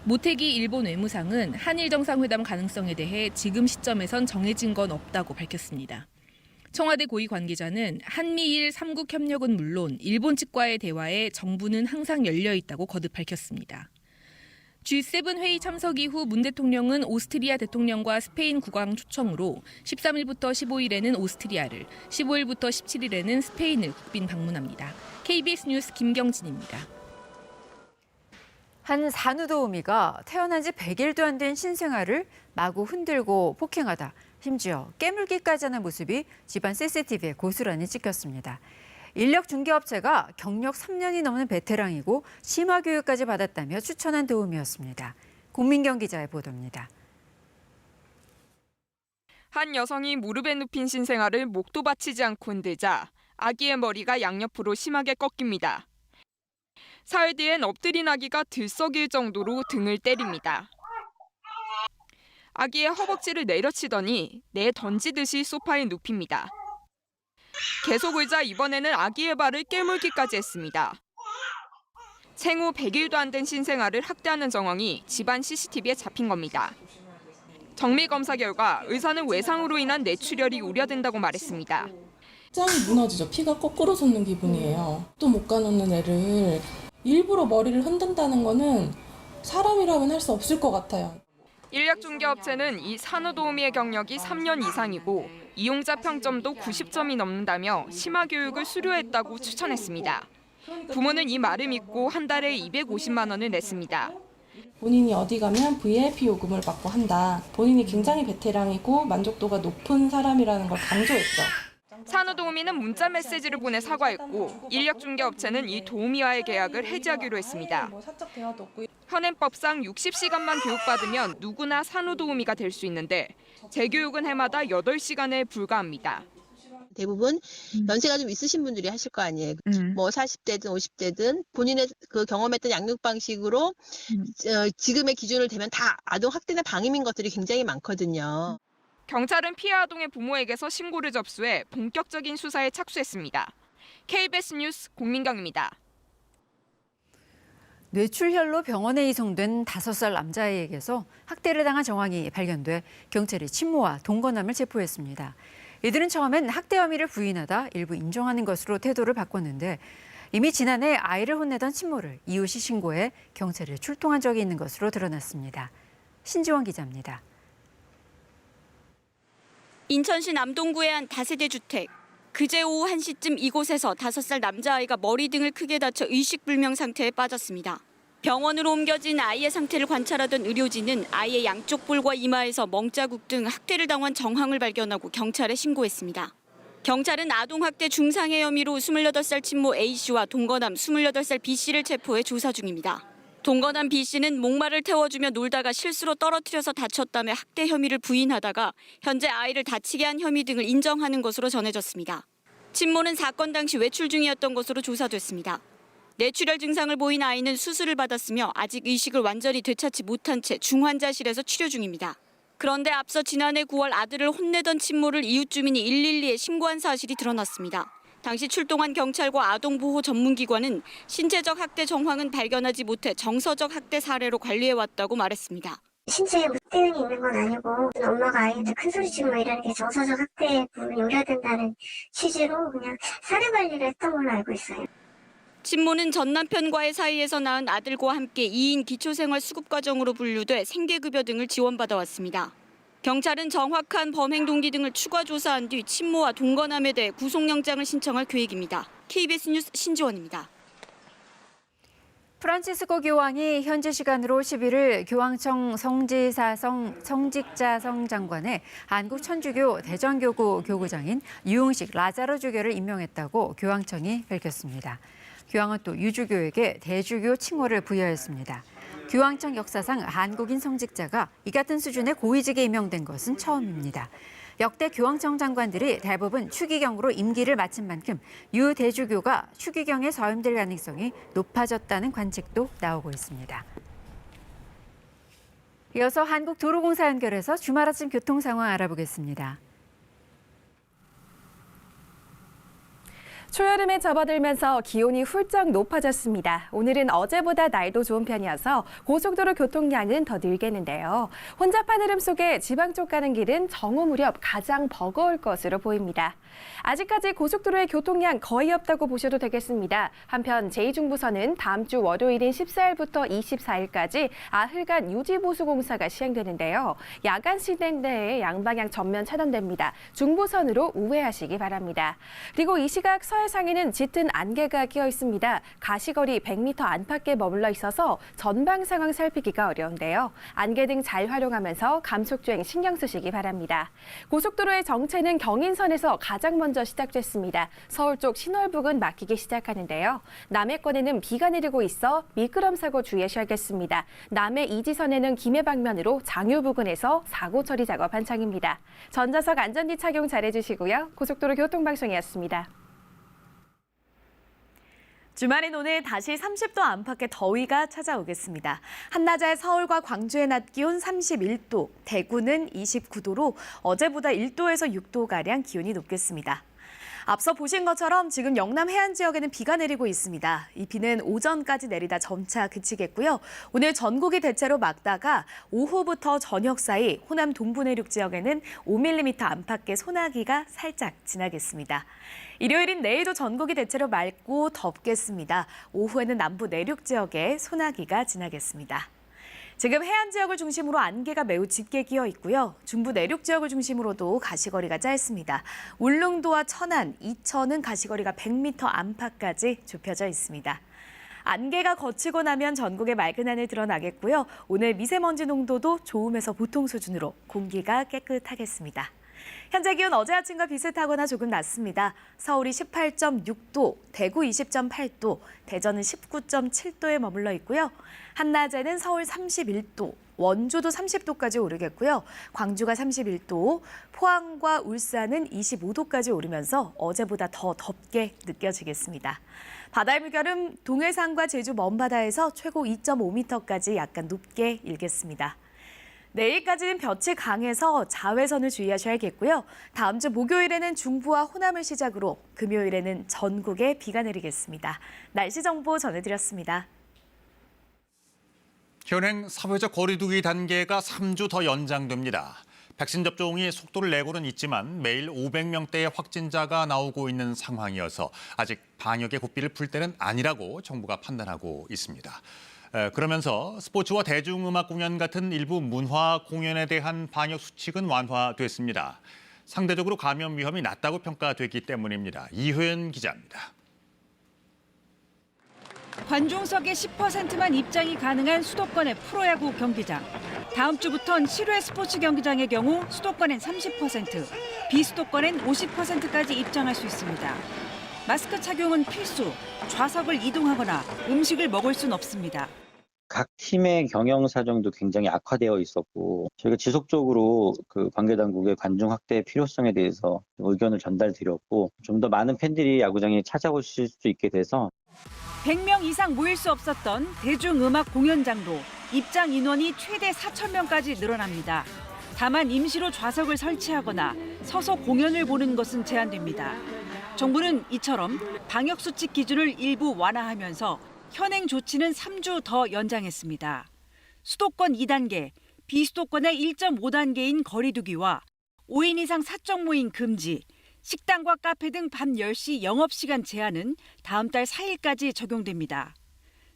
모태기 일본 외무상은 한일 정상회담 가능성에 대해 지금 시점에선 정해진 건 없다고 밝혔습니다. 청와대 고위 관계자는 한미일 3국 협력은 물론 일본 측과의 대화에 정부는 항상 열려 있다고 거듭 밝혔습니다. G7 회의 참석 이후 문 대통령은 오스트리아 대통령과 스페인 국왕 초청으로 13일부터 15일에는 오스트리아를, 15일부터 17일에는 스페인을 국빈 방문합니다. KBS 뉴스 김경진입니다. 한 산후도우미가 태어난 지 100일도 안 된 신생아를 마구 흔들고 폭행하다 심지어 깨물기까지 하는 모습이 집안 CCTV에 고스란히 찍혔습니다. 인력 중개업체가 경력 3년이 넘는 베테랑이고 심화 교육까지 받았다며 추천한 도우미였습니다. 공민경 기자의 보도입니다. 한 여성이 무릎에 눕힌 신생아를 목도 받치지 않고 흔들자 아기의 머리가 양옆으로 심하게 꺾입니다. 사흘 뒤엔 엎드린 아기가 들썩일 정도로 등을 때립니다. 아기의 허벅지를 내려치더니 내던지듯이 소파에 눕힙니다. 계속 울자 이번에는 아기의 발을 깨물기까지 했습니다. 생후 100일도 안 된 신생아를 학대하는 정황이 집안 CCTV에 잡힌 겁니다. 정밀 검사 결과 의사는 외상으로 인한 뇌출혈이 우려된다고 말했습니다. 짱이 무너지죠. 피가 거꾸로 솟는 기분이에요. 또 못 가놓는 애를 일부러 머리를 흔든다는 거는 사람이라면 할 수 없을 것 같아요. 인력 중개업체는 이 산후도우미의 경력이 3년 이상이고 이용자 평점도 90점이 넘는다며 심화 교육을 수료했다고 추천했습니다. 부모는 이 말을 믿고 한 달에 250만 원을 냈습니다. 본인이 어디 가면 VIP 요금을 받고 한다. 본인이 굉장히 베테랑이고 만족도가 높은 사람이라는 걸 강조했죠. 산후도우미는 문자 메시지를 보내 사과했고 인력 중개업체는 이 도우미와의 계약을 해지하기로 했습니다. 현행법상 60시간만 교육받으면 누구나 산후도우미가 될 수 있는데 재교육은 해마다 8시간에 불과합니다. 대부분 연세가 좀 있으신 분들이 하실 거 아니에요. 뭐 40대든 50대든 본인의 그 경험했던 양육 방식으로 지금의 기준을 대면 다 아동 학대나 방임인 것들이 굉장히 많거든요. 경찰은 피해 아동의 부모에게서 신고를 접수해 본격적인 수사에 착수했습니다. KBS 뉴스 공민경입니다. 뇌출혈로 병원에 이송된 5살 남자아이에게서 학대를 당한 정황이 발견돼 경찰이 친모와 동거남을 체포했습니다. 이들은 처음엔 학대 혐의를 부인하다 일부 인정하는 것으로 태도를 바꿨는데 이미 지난해 아이를 혼내던 친모를 이웃이 신고해 경찰에 출동한 적이 있는 것으로 드러났습니다. 신지원 기자입니다. 인천시 남동구의 한 다세대 주택. 그제 오후 1시쯤 이곳에서 5살 남자아이가 머리 등을 크게 다쳐 의식불명 상태에 빠졌습니다. 병원으로 옮겨진 아이의 상태를 관찰하던 의료진은 아이의 양쪽 볼과 이마에서 멍자국 등 학대를 당한 정황을 발견하고 경찰에 신고했습니다. 경찰은 아동학대 중상해 혐의로 28살 친모 A씨와 동거남 28살 B씨를 체포해 조사 중입니다. 동거남 B씨는 목말을 태워주며 놀다가 실수로 떨어뜨려서 다쳤다며 학대 혐의를 부인하다가 현재 아이를 다치게 한 혐의 등을 인정하는 것으로 전해졌습니다. 친모는 사건 당시 외출 중이었던 것으로 조사됐습니다. 뇌출혈 증상을 보인 아이는 수술을 받았으며 아직 의식을 완전히 되찾지 못한 채 중환자실에서 치료 중입니다. 그런데 앞서 지난해 9월 아들을 혼내던 친모를 이웃 주민이 112에 신고한 사실이 드러났습니다. 당시 출동한 경찰과 아동보호 전문기관은 신체적 학대 정황은 발견하지 못해 정서적 학대 사례로 관리해왔다고 말했습니다. 신체에 때문이 있는 건 아니고 엄마가 아이한테 큰 소리 치고 이러는 게 정서적 학대에 부분이 우려된다는 취지로 그냥 사례 관리를 했던 걸로 알고 있어요. 친모는 전 남편과의 사이에서 낳은 아들과 함께 2인 기초생활 수급과정으로 분류돼 생계급여 등을 지원받아왔습니다. 경찰은 정확한 범행 동기 등을 추가 조사한 뒤 친모와 동거남에 대해 구속영장을 신청할 계획입니다. KBS 뉴스 신지원입니다. 프란치스코 교황이 현지 시간으로 11일 교황청 성직자성 장관에 한국 천주교 대전교구 교구장인 유흥식 라자로 주교를 임명했다고 교황청이 밝혔습니다. 교황은 또 유주교에게 대주교 칭호를 부여했습니다. 교황청 역사상 한국인 성직자가 이 같은 수준의 고위직에 임명된 것은 처음입니다. 역대 교황청 장관들이 대부분 추기경으로 임기를 마친 만큼 유 대주교가 추기경에 서임될 가능성이 높아졌다는 관측도 나오고 있습니다. 이어서 한국도로공사 연결해서 주말 아침 교통 상황 알아보겠습니다. 초여름에 접어들면서 기온이 훌쩍 높아졌습니다. 오늘은 어제보다 날도 좋은 편이어서 고속도로 교통량은 더 늘겠는데요. 혼잡한 흐름 속에 지방 쪽 가는 길은 정오 무렵 가장 버거울 것으로 보입니다. 아직까지 고속도로의 교통량 거의 없다고 보셔도 되겠습니다. 한편 제2중부선은 다음 주 월요일인 14일부터 24일까지 아흘간 유지보수 공사가 시행되는데요. 야간 시내 내에 양방향 전면 차단됩니다. 중부선으로 우회하시기 바랍니다. 그리고 이 시각 서해상에는 짙은 안개가 끼어 있습니다. 가시거리 100m 안팎에 머물러 있어서 전방 상황 살피기가 어려운데요. 안개 등 잘 활용하면서 감속주행 신경 쓰시기 바랍니다. 고속도로의 정체는 경인선에서 가장 먼저 시작됐습니다. 서울 쪽 신월 부근 막히기 시작하는데요. 남해권에는 비가 내리고 있어 미끄럼 사고 주의하셔야겠습니다. 남해 이지선에는 김해 방면으로 장유 부근에서 사고 처리 작업 한창입니다. 전자석 안전띠 착용 잘해주시고요. 고속도로 교통방송이었습니다. 주말인 오늘 다시 30도 안팎의 더위가 찾아오겠습니다. 한낮에 서울과 광주의 낮 기온 31도, 대구는 29도로 어제보다 1도에서 6도가량 기온이 높겠습니다. 앞서 보신 것처럼 지금 영남 해안 지역에는 비가 내리고 있습니다. 이 비는 오전까지 내리다 점차 그치겠고요. 오늘 전국이 대체로 맑다가 오후부터 저녁 사이 호남 동부 내륙 지역에는 5mm 안팎의 소나기가 살짝 지나겠습니다. 일요일인 내일도 전국이 대체로 맑고 덥겠습니다. 오후에는 남부 내륙 지역에 소나기가 지나겠습니다. 지금 해안 지역을 중심으로 안개가 매우 짙게 끼어 있고요. 중부 내륙 지역을 중심으로도 가시거리가 짧습니다. 울릉도와 천안, 이천은 가시거리가 100m 안팎까지 좁혀져 있습니다. 안개가 거치고 나면 전국에 맑은 하늘 드러나겠고요. 오늘 미세먼지 농도도 좋음에서 보통 수준으로 공기가 깨끗하겠습니다. 현재 기온 어제 아침과 비슷하거나 조금 낮습니다. 서울이 18.6도, 대구 20.8도, 대전은 19.7도에 머물러 있고요. 한낮에는 서울 31도, 원주도 30도까지 오르겠고요. 광주가 31도, 포항과 울산은 25도까지 오르면서 어제보다 더 덥게 느껴지겠습니다. 바다의 물결은 동해상과 제주 먼바다에서 최고 2.5m까지 약간 높게 일겠습니다. 내일까지는 볕이 강해서 자외선을 주의하셔야겠고요. 다음 주 목요일에는 중부와 호남을 시작으로 금요일에는 전국에 비가 내리겠습니다. 날씨 정보 전해드렸습니다. 현행 사회적 거리두기 단계가 3주 더 연장됩니다. 백신 접종이 속도를 내고는 있지만 매일 500명대의 확진자가 나오고 있는 상황이어서 아직 방역의 고삐를 풀 때는 아니라고 정부가 판단하고 있습니다. 그러면서 스포츠와 대중음악 공연 같은 일부 문화 공연에 대한 방역 수칙은 완화됐습니다. 상대적으로 감염 위험이 낮다고 평가됐기 때문입니다. 이효연 기자입니다. 관중석의 10%만 입장이 가능한 수도권의 프로야구 경기장. 다음 주부터는 실외 스포츠 경기장의 경우 수도권엔 30%, 비수도권엔 50%까지 입장할 수 있습니다. 마스크 착용은 필수, 좌석을 이동하거나 음식을 먹을 순 없습니다. 각 팀의 경영 사정도 굉장히 악화되어 있었고 저희가 지속적으로 그 관계당국의 관중 확대의 필요성에 대해서 의견을 전달드렸고 좀 더 많은 팬들이 야구장에 찾아오실 수 있게 돼서 100명 이상 모일 수 없었던 대중음악 공연장도 입장 인원이 최대 4,000명까지 늘어납니다. 다만 임시로 좌석을 설치하거나 서서 공연을 보는 것은 제한됩니다. 정부는 이처럼 방역수칙 기준을 일부 완화하면서 현행 조치는 3주 더 연장했습니다. 수도권 2단계, 비수도권의 1.5단계인 거리두기와 5인 이상 사적 모임 금지, 식당과 카페 등 밤 10시 영업시간 제한은 다음 달 4일까지 적용됩니다.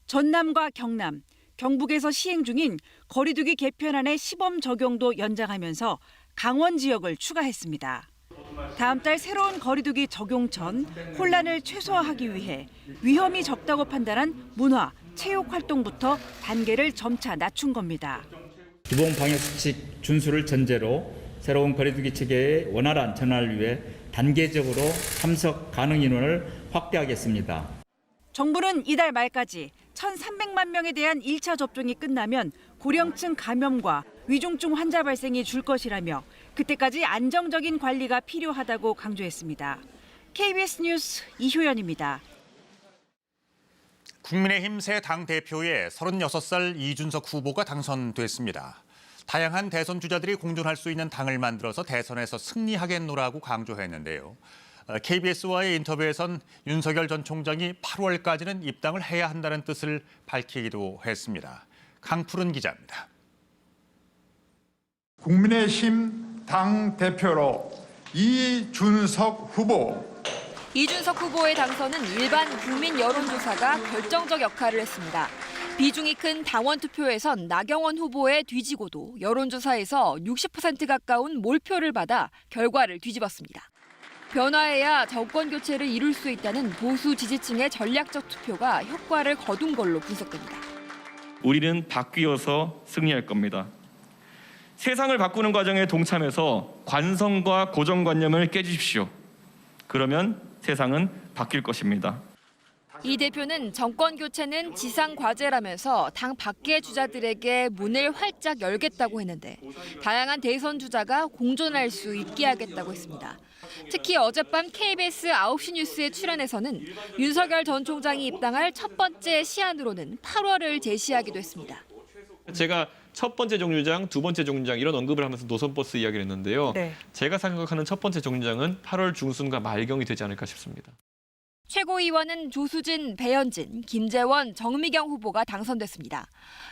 전남과 경남, 경북에서 시행 중인 거리두기 개편안의 시범 적용도 연장하면서 강원 지역을 추가했습니다. 다음 달 새로운 거리두기 적용 전 혼란을 최소화하기 위해 위험이 적다고 판단한 문화, 체육 활동부터 단계를 점차 낮춘 겁니다. 기본 방역수칙 준수를 전제로 새로운 거리두기 체계의 원활한 전환을 위해 단계적으로 참석 가능 인원을 확대하겠습니다. 정부는 이달 말까지 1,300만 명에 대한 1차 접종이 끝나면 고령층 감염과 위중증 환자 발생이 줄 것이라며 그때까지 안정적인 관리가 필요하다고 강조했습니다. KBS 뉴스 이효연입니다. 국민의힘 새 당대표에 36살 이준석 후보가 당선됐습니다. 다양한 대선 주자들이 공존할 수 있는 당을 만들어서 대선에서 승리하겠노라고 강조했는데요. KBS와의 인터뷰에선 윤석열 전 총장이 8월까지는 입당을 해야 한다는 뜻을 밝히기도 했습니다. 강푸른 기자입니다. 국민의힘 당대표로 이준석 후보. 이준석 후보의 당선은 일반 국민 여론조사가 결정적 역할을 했습니다. 비중이 큰 당원 투표에선 나경원 후보에 뒤지고도 여론조사에서 60% 가까운 몰표를 받아 결과를 뒤집었습니다. 변화해야 정권 교체를 이룰 수 있다는 보수 지지층의 전략적 투표가 효과를 거둔 걸로 분석됩니다. 우리는 바뀌어서 승리할 겁니다. 세상을 바꾸는 과정에 동참해서 관성과 고정관념을 깨주십시오. 그러면 세상은 바뀔 것입니다. 이 대표는 정권 교체는 지상 과제라면서 당 밖의 주자들에게 문을 활짝 열겠다고 했는데 다양한 대선 주자가 공존할 수 있게 하겠다고 했습니다. 특히 어젯밤 KBS 9시 뉴스에 출연해서는 윤석열 전 총장이 입당할 첫 번째 시한으로는 8월을 제시하기도 했습니다. 제가 첫 번째 정류장, 두 번째 정류장 이런 언급을 하면서 노선버스 이야기를 했는데요. 제가 생각하는 첫 번째 정류장은 8월 중순과 말경이 되지 않을까 싶습니다. 최고위원은 조수진, 배현진, 김재원, 정미경 후보가 당선됐습니다.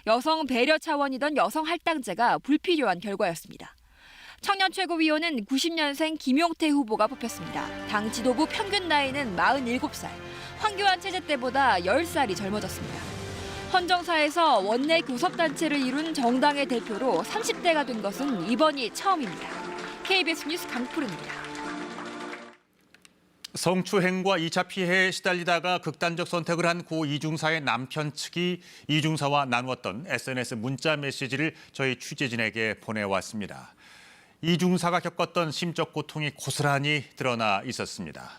여성 배려 차원이던 여성 할당제가 불필요한 결과였습니다. 청년 최고위원은 90년생 김용태 후보가 뽑혔습니다. 당 지도부 평균 나이는 47살, 황교안 체제 때보다 10살이 젊어졌습니다. 헌정사에서 원내 교섭단체를 이룬 정당의 대표로 30대가 된 것은 이번이 처음입니다. KBS 뉴스 강푸른입니다. 성추행과 2차 피해에 시달리다가 극단적 선택을 한 고 이중사의 남편 측이 이중사와 나누었던 SNS 문자 메시지를 저희 취재진에게 보내왔습니다. 이중사가 겪었던 심적 고통이 고스란히 드러나 있었습니다.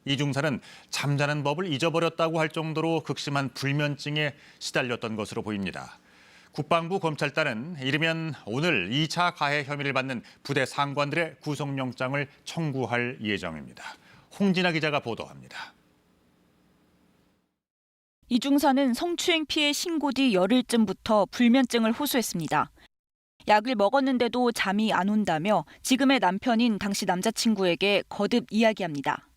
이중사는 잠자는 법을 잊어버렸다고 할 정도로 극심한 불면증에 시달렸던 것으로 보입니다. 국방부 검찰단은 이르면 오늘 2차 가해 혐의를 받는 부대 상관들의 구속영장을 청구할 예정입니다. 홍진아 기자가 보도합니다. 이중사는 성추행 피해 신고 뒤 열흘쯤부터 불면증을 호소했습니다. 약을 먹었는데도 잠이 안 온다며 지금의 남편인 당시 남자친구에게 거듭 이야기합니다.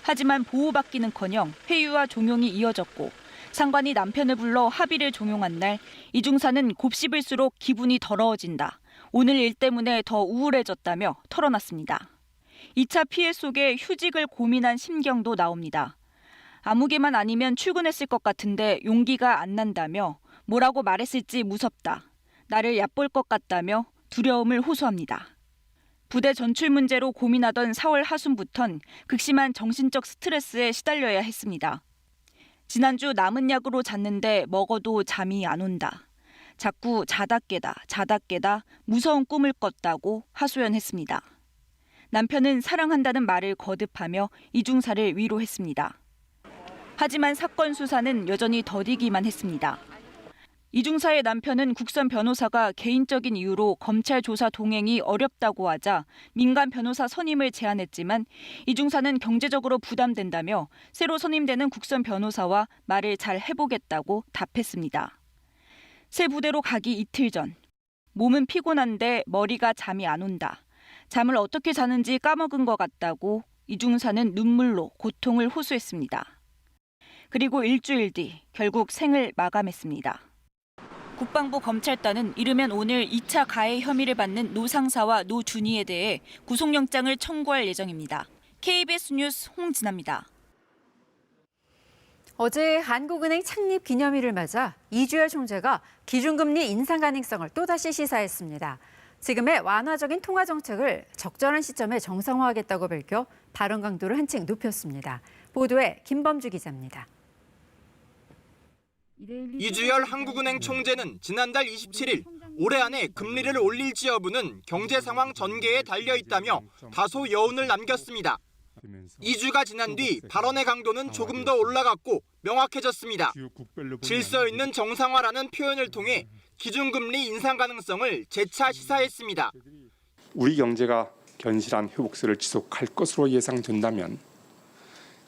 하지만 보호받기는커녕 회유와 종용이 이어졌고 상관이 남편을 불러 합의를 종용한 날 이중사는 곱씹을수록 기분이 더러워진다. 오늘 일 때문에 더 우울해졌다며 털어놨습니다. 2차 피해 속에 휴직을 고민한 심경도 나옵니다. 아무개만 아니면 출근했을 것 같은데 용기가 안 난다며 뭐라고 말했을지 무섭다. 나를 얕볼 것 같다며 두려움을 호소합니다. 부대 전출 문제로 고민하던 4월 하순부턴 극심한 정신적 스트레스에 시달려야 했습니다. 지난주 남은 약으로 잤는데 먹어도 잠이 안 온다. 자꾸 자다 깨다 무서운 꿈을 꿨다고 하소연했습니다. 남편은 사랑한다는 말을 거듭하며 이중사를 위로했습니다. 하지만 사건 수사는 여전히 더디기만 했습니다. 이중사의 남편은 국선 변호사가 개인적인 이유로 검찰 조사 동행이 어렵다고 하자 민간 변호사 선임을 제안했지만 이중사는 경제적으로 부담된다며 새로 선임되는 국선 변호사와 말을 잘 해보겠다고 답했습니다. 새 부대로 가기 이틀 전, 몸은 피곤한데 머리가 잠이 안 온다. 잠을 어떻게 자는지 까먹은 것 같다고 이중사는 눈물로 고통을 호소했습니다. 그리고 일주일 뒤 결국 생을 마감했습니다. 국방부 검찰단은 이르면 오늘 2차 가해 혐의를 받는 노 상사와 노 준이에 대해 구속영장을 청구할 예정입니다. KBS 뉴스 홍진아입니다. 어제 한국은행 창립 기념일을 맞아 이주열 총재가 기준금리 인상 가능성을 또다시 시사했습니다. 지금의 완화적인 통화 정책을 적절한 시점에 정상화하겠다고 밝혀 발언 강도를 한층 높였습니다. 보도에 김범주 기자입니다. 이주열 한국은행 총재는 지난달 27일 올해 안에 금리를 올릴지 여부는 경제 상황 전개에 달려 있다며 다소 여운을 남겼습니다. 2주가 지난 뒤 발언의 강도는 조금 더 올라갔고 명확해졌습니다. 질서 있는 정상화라는 표현을 통해 기준금리 인상 가능성을 재차 시사했습니다. 우리 경제가 견실한 회복세를 지속할 것으로 예상된다면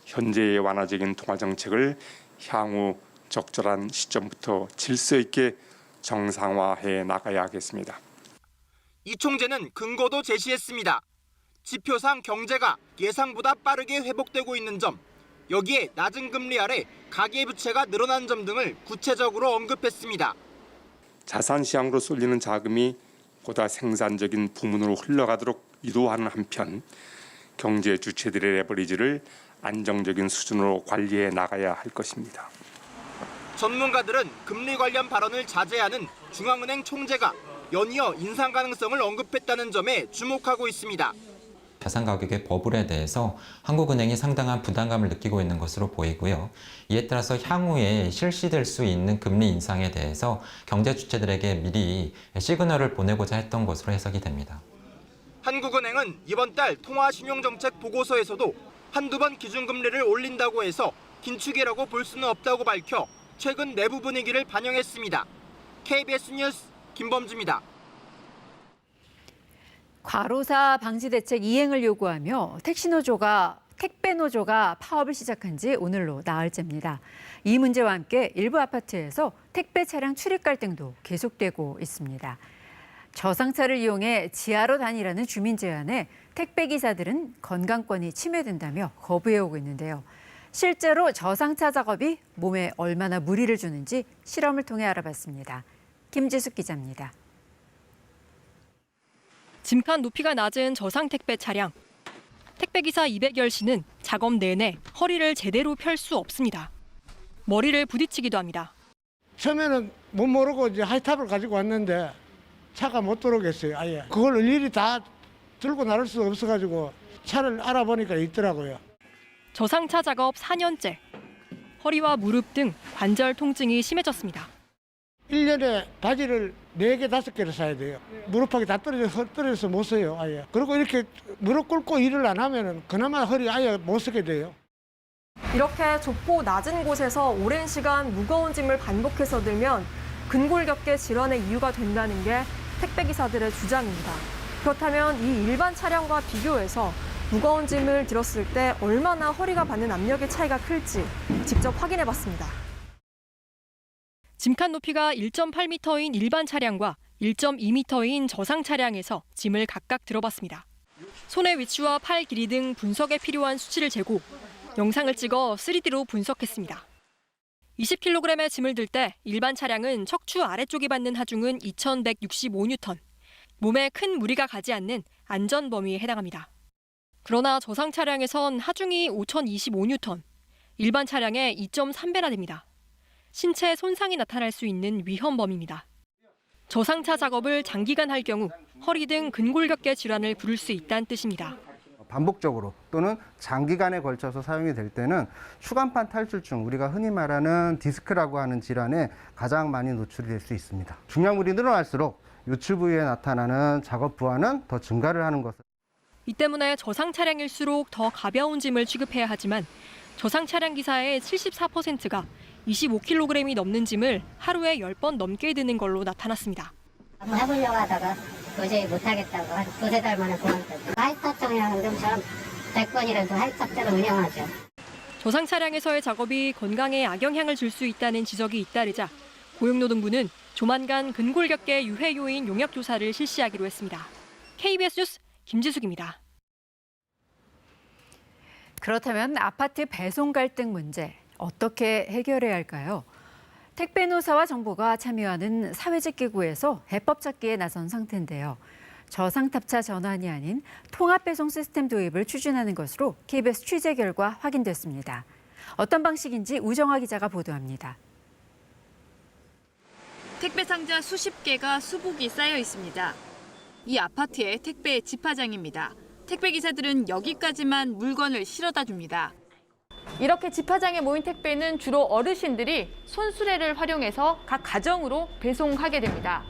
현재의 완화적인 통화 정책을 향후 적절한 시점부터 질서 있게 정상화해 나가야 하겠습니다. 이 총재는 근거도 제시했습니다. 지표상 경제가 예상보다 빠르게 회복되고 있는 점, 여기에 낮은 금리 아래 가계부채가 늘어난 점 등을 구체적으로 언급했습니다. 자산시장으로 쏠리는 자금이 보다 생산적인 부문으로 흘러가도록 유도하는 한편 경제 주체들의 레버리지를 안정적인 수준으로 관리해 나가야 할 것입니다. 전문가들은 금리 관련 발언을 자제하는 중앙은행 총재가 연이어 인상 가능성을 언급했다는 점에 주목하고 있습니다. 자산 가격의 버블에 대해서 한국은행이 상당한 부담감을 느끼고 있는 것으로 보이고요. 이에 따라서 향후에 실시될 수 있는 금리 인상에 대해서 경제 주체들에게 미리 시그널을 보내고자 했던 것으로 해석이 됩니다. 한국은행은 이번 달 통화신용정책 보고서에서도 한두 번 기준금리를 올린다고 해서 긴축이라고 볼 수는 없다고 밝혀 최근 내부 분위기를 반영했습니다. KBS 뉴스 김범주입니다. 과로사 방지 대책 이행을 요구하며 택배노조가 파업을 시작한 지 오늘로 나흘째입니다. 이 문제와 함께 일부 아파트에서 택배 차량 출입 갈등도 계속되고 있습니다. 저상차를 이용해 지하로 다니라는 주민 제안에 택배 기사들은 건강권이 침해된다며 거부해오고 있는데요. 실제로 저상차 작업이 몸에 얼마나 무리를 주는지 실험을 통해 알아봤습니다. 김지숙 기자입니다. 짐칸 높이가 낮은 저상 택배 차량. 택배기사 200여 씨는 작업 내내 허리를 제대로 펼 수 없습니다. 머리를 부딪히기도 합니다. 처음에는 못 모르고 이제 하이탑을 가지고 왔는데 차가 못 들어오겠어요, 아예. 그걸 일일이 다 들고 나를 수 없어가지고 차를 알아보니까 있더라고요. 저상차 작업 4년째. 허리와 무릎 등 관절 통증이 심해졌습니다. 1년에 바지를 4개, 5개를 사야 돼요. 무릎팍이 다 떨어져서 못 써요, 아예. 그리고 이렇게 무릎 꿇고 일을 안 하면은 그나마 허리 아예 못 쓰게 돼요. 이렇게 좁고 낮은 곳에서 오랜 시간 무거운 짐을 반복해서 들면 근골격계 질환의 이유가 된다는 게 택배기사들의 주장입니다. 그렇다면 이 일반 차량과 비교해서 무거운 짐을 들었을 때 얼마나 허리가 받는 압력의 차이가 클지 직접 확인해봤습니다. 짐칸 높이가 1.8m인 일반 차량과 1.2m인 저상 차량에서 짐을 각각 들어봤습니다. 손의 위치와 팔 길이 등 분석에 필요한 수치를 재고 영상을 찍어 3D로 분석했습니다. 20kg의 짐을 들 때 일반 차량은 척추 아래쪽이 받는 하중은 2165N, 몸에 큰 무리가 가지 않는 안전 범위에 해당합니다. 그러나 저상 차량에선 하중이 5025N, 일반 차량의 2.3배나 됩니다. 신체 손상이 나타날 수 있는 위험 범위입니다. 저상차 작업을 장기간 할 경우 허리 등 근골격계 질환을 부를 수 있다는 뜻입니다. 반복적으로 또는 장기간에 걸쳐서 사용이 될 때는 추간판 탈출증, 우리가 흔히 말하는 디스크라고 하는 질환에 가장 많이 노출이 될 수 있습니다. 중량물이 늘어날수록 요출 부위에 나타나는 작업 부하는 더 증가를 하는 것을. 이 때문에 저상 차량일수록 더 가벼운 짐을 취급해야 하지만 저상 차량 기사의 74%가 25kg이 넘는 짐을 하루에 10번 넘게 드는 걸로 나타났습니다. 한번 해보려고 하다가 도저히 못하겠다고 한 2-3달 만에 그만뒀어요. 하이탑장이랑 운동처럼 100번이라도 하이탑대로 운영하죠. 저상 차량에서의 작업이 건강에 악영향을 줄 수 있다는 지적이 잇따르자 고용노동부는 조만간 근골격계 유해 요인 용역 조사를 실시하기로 했습니다. KBS 뉴스 김지숙입니다. 그렇다면 아파트 배송 갈등 문제 어떻게 해결해야 할까요? 택배노사와 정부가 참여하는 사회적 기구에서 해법 찾기에 나선 상태인데요. 저상탑차 전환이 아닌 통합배송 시스템 도입을 추진하는 것으로 KBS 취재 결과 확인됐습니다. 어떤 방식인지 우정화 기자가 보도합니다. 택배 상자 수십 개가 수북이 쌓여 있습니다. 이 아파트의 택배 집화장입니다. 택배 기사들은 여기까지만 물건을 실어다 줍니다. 이렇게 집화장에 모인 택배는 주로 어르신들이 손수레를 활용해서 각 가정으로 배송하게 됩니다.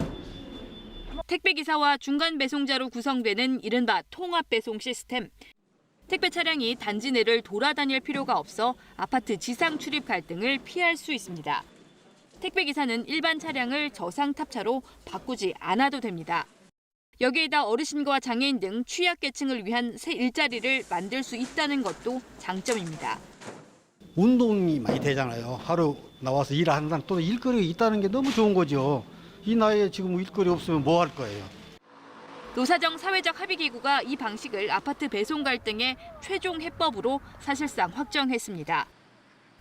택배 기사와 중간 배송자로 구성되는 이른바 통합 배송 시스템. 택배 차량이 단지 내를 돌아다닐 필요가 없어 아파트 지상 출입 갈등을 피할 수 있습니다. 택배 기사는 일반 차량을 저상탑차로 바꾸지 않아도 됩니다. 여기에다 어르신과 장애인 등 취약계층을 위한 새 일자리를 만들 수 있다는 것도 장점입니다. 운동이 많이 되잖아요. 하루 나와서 일하는 또 일거리가 있다는 게 너무 좋은 거죠. 이 나이에 지금 일거리 없으면 뭐 할 거예요? 노사정 사회적 합의기구가 이 방식을 아파트 배송 갈등의 최종 해법으로 사실상 확정했습니다.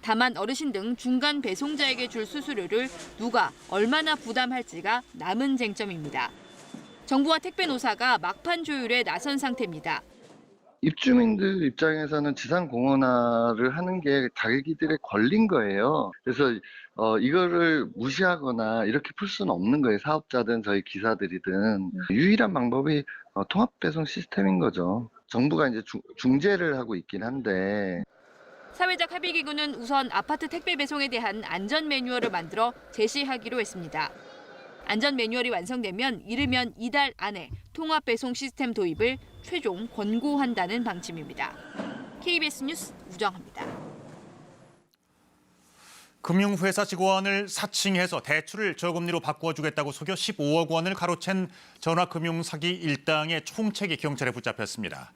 다만 어르신 등 중간 배송자에게 줄 수수료를 누가 얼마나 부담할지가 남은 쟁점입니다. 정부와 택배노사가 막판 조율에 나선 상태입니다. 입주민들 입장에서는 지상 공원화를 하는 게 자기들의 권리인 거예요. 그래서 이거를 무시하거나 이렇게 풀 수는 없는 거예요. 사업자든 저희 기사들이든. 유일한 방법이 통합 배송 시스템인 거죠. 정부가 이제 중재를 하고 있긴 한데. 사회적 합의기구는 우선 아파트 택배 배송에 대한 안전 매뉴얼을 만들어 제시하기로 했습니다. 안전 매뉴얼이 완성되면 이르면 이달 안에 통합 배송 시스템 도입을 최종 권고한다는 방침입니다. KBS 뉴스 우정합니다. 금융회사 직원을 사칭해서 대출을 저금리로 바꿔주겠다고 속여 15억 원을 가로챈 전화금융사기 일당의 총책이 경찰에 붙잡혔습니다.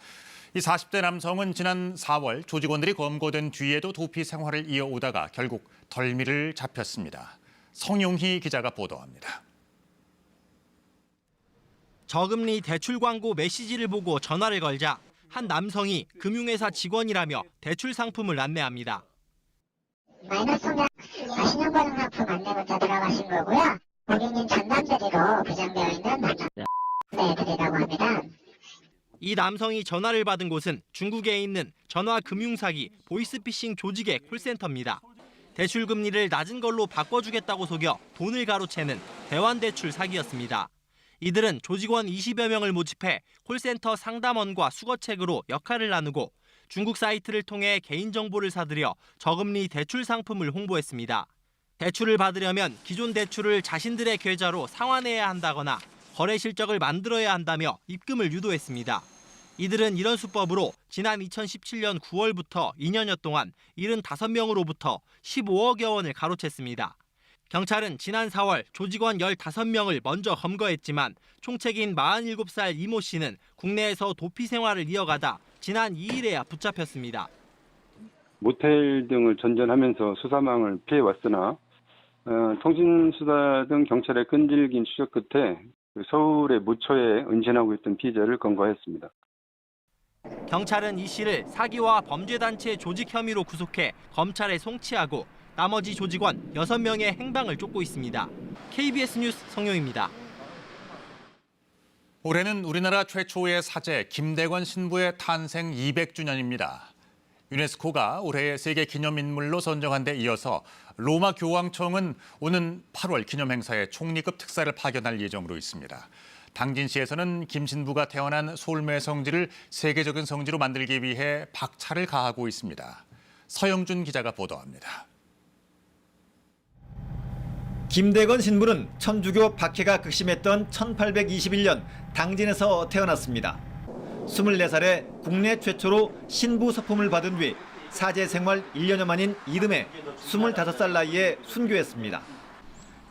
이 40대 남성은 지난 4월 조직원들이 검거된 뒤에도 도피 생활을 이어오다가 결국 덜미를 잡혔습니다. 성용희 기자가 보도합니다. 저금리 대출 광고 메시지를 보고 전화를 걸자 한 남성이 금융회사 직원이라며 대출 상품을 안내합니다. 마이너스 성장 신용보증 상품 안내문자 들어가신 거고요. 고객님 전담대리로 배정되어 있는 만남해드리라고 합니다. 이 남성이 전화를 받은 곳은 중국에 있는 전화금융사기 보이스피싱 조직의 콜센터입니다. 대출 금리를 낮은 걸로 바꿔주겠다고 속여 돈을 가로채는 대환대출 사기였습니다. 이들은 조직원 20여 명을 모집해 콜센터 상담원과 수거책으로 역할을 나누고 중국 사이트를 통해 개인정보를 사들여 저금리 대출 상품을 홍보했습니다. 대출을 받으려면 기존 대출을 자신들의 계좌로 상환해야 한다거나 거래 실적을 만들어야 한다며 입금을 유도했습니다. 이들은 이런 수법으로 지난 2017년 9월부터 2년여 동안 75명으로부터 15억여 원을 가로챘습니다. 경찰은 지난 4월 조직원 15명을 먼저 검거했지만 총책인 47살 이모 씨는 국내에서 도피 생활을 이어가다 지난 2일에야 붙잡혔습니다. 모텔 등을 전전하면서 수사망을 피해왔으나 통신수사 등 경찰의 끈질긴 추적 끝에 서울의 무처에 은신하고 있던 피해자를 검거했습니다. 경찰은 이 씨를 사기와 범죄단체 조직 혐의로 구속해 검찰에 송치하고 나머지 조직원 6명의 행방을 쫓고 있습니다. KBS 뉴스 성용입니다. 올해는 우리나라 최초의 사제 김대건 신부의 탄생 200주년입니다. 유네스코가 올해의 세계 기념인물로 선정한 데 이어서 로마 교황청은 오는 8월 기념 행사에 총리급 특사를 파견할 예정으로 있습니다. 당진시에서는 김 신부가 태어난 솔메 성지를 세계적인 성지로 만들기 위해 박차를 가하고 있습니다. 서영준 기자가 보도합니다. 김대건 신부는 천주교 박해가 극심했던 1821년 당진에서 태어났습니다. 24살에 국내 최초로 신부 서품을 받은 뒤 사제 생활 1년여 만인 이듬해 25살 나이에 순교했습니다.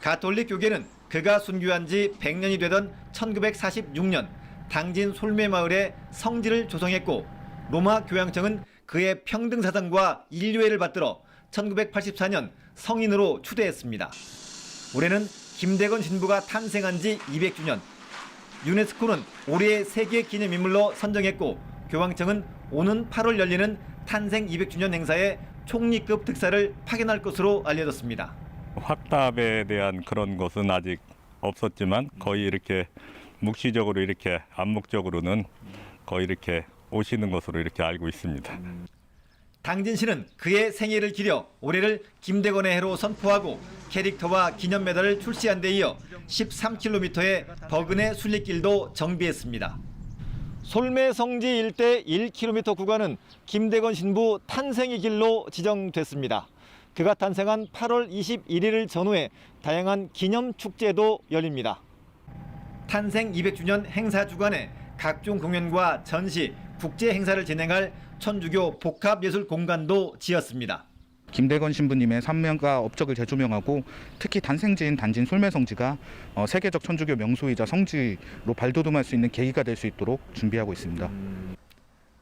가톨릭 교계는 그가 순교한 지 100년이 되던 1946년 당진 솔메 마을에 성지를 조성했고 로마 교황청은 그의 평등 사상과 인류애를 받들어 1984년 성인으로 추대했습니다. 올해는 김대건 신부가 탄생한 지 200주년. 유네스코는 올해의 세계 기념인물로 선정했고 교황청은 오는 8월 열리는 탄생 200주년 행사에 총리급 특사를 파견할 것으로 알려졌습니다. 확답에 대한 그런 것은 아직 없었지만 거의 이렇게 묵시적으로 이렇게 암묵적으로는 거의 이렇게 오시는 것으로 이렇게 알고 있습니다. 당진시는 그의 생애를 기려 올해를 김대건의 해로 선포하고 캐릭터와 기념 메달을 출시한 데 이어 13km의 버그네 순례길도 정비했습니다. 솔메 성지 일대 1km 구간은 김대건 신부 탄생의 길로 지정됐습니다. 그가 탄생한 8월 21일을 전후해 다양한 기념 축제도 열립니다. 탄생 200주년 행사 주간에 각종 공연과 전시, 국제 행사를 진행할 천주교 복합예술 공간도 지었습니다. 김대건 신부님의 삶과 업적을 재조명하고 특히 탄생지인 단진 솔메성지가 세계적 천주교 명소이자 성지로 발돋움할 수 있는 계기가 될 수 있도록 준비하고 있습니다.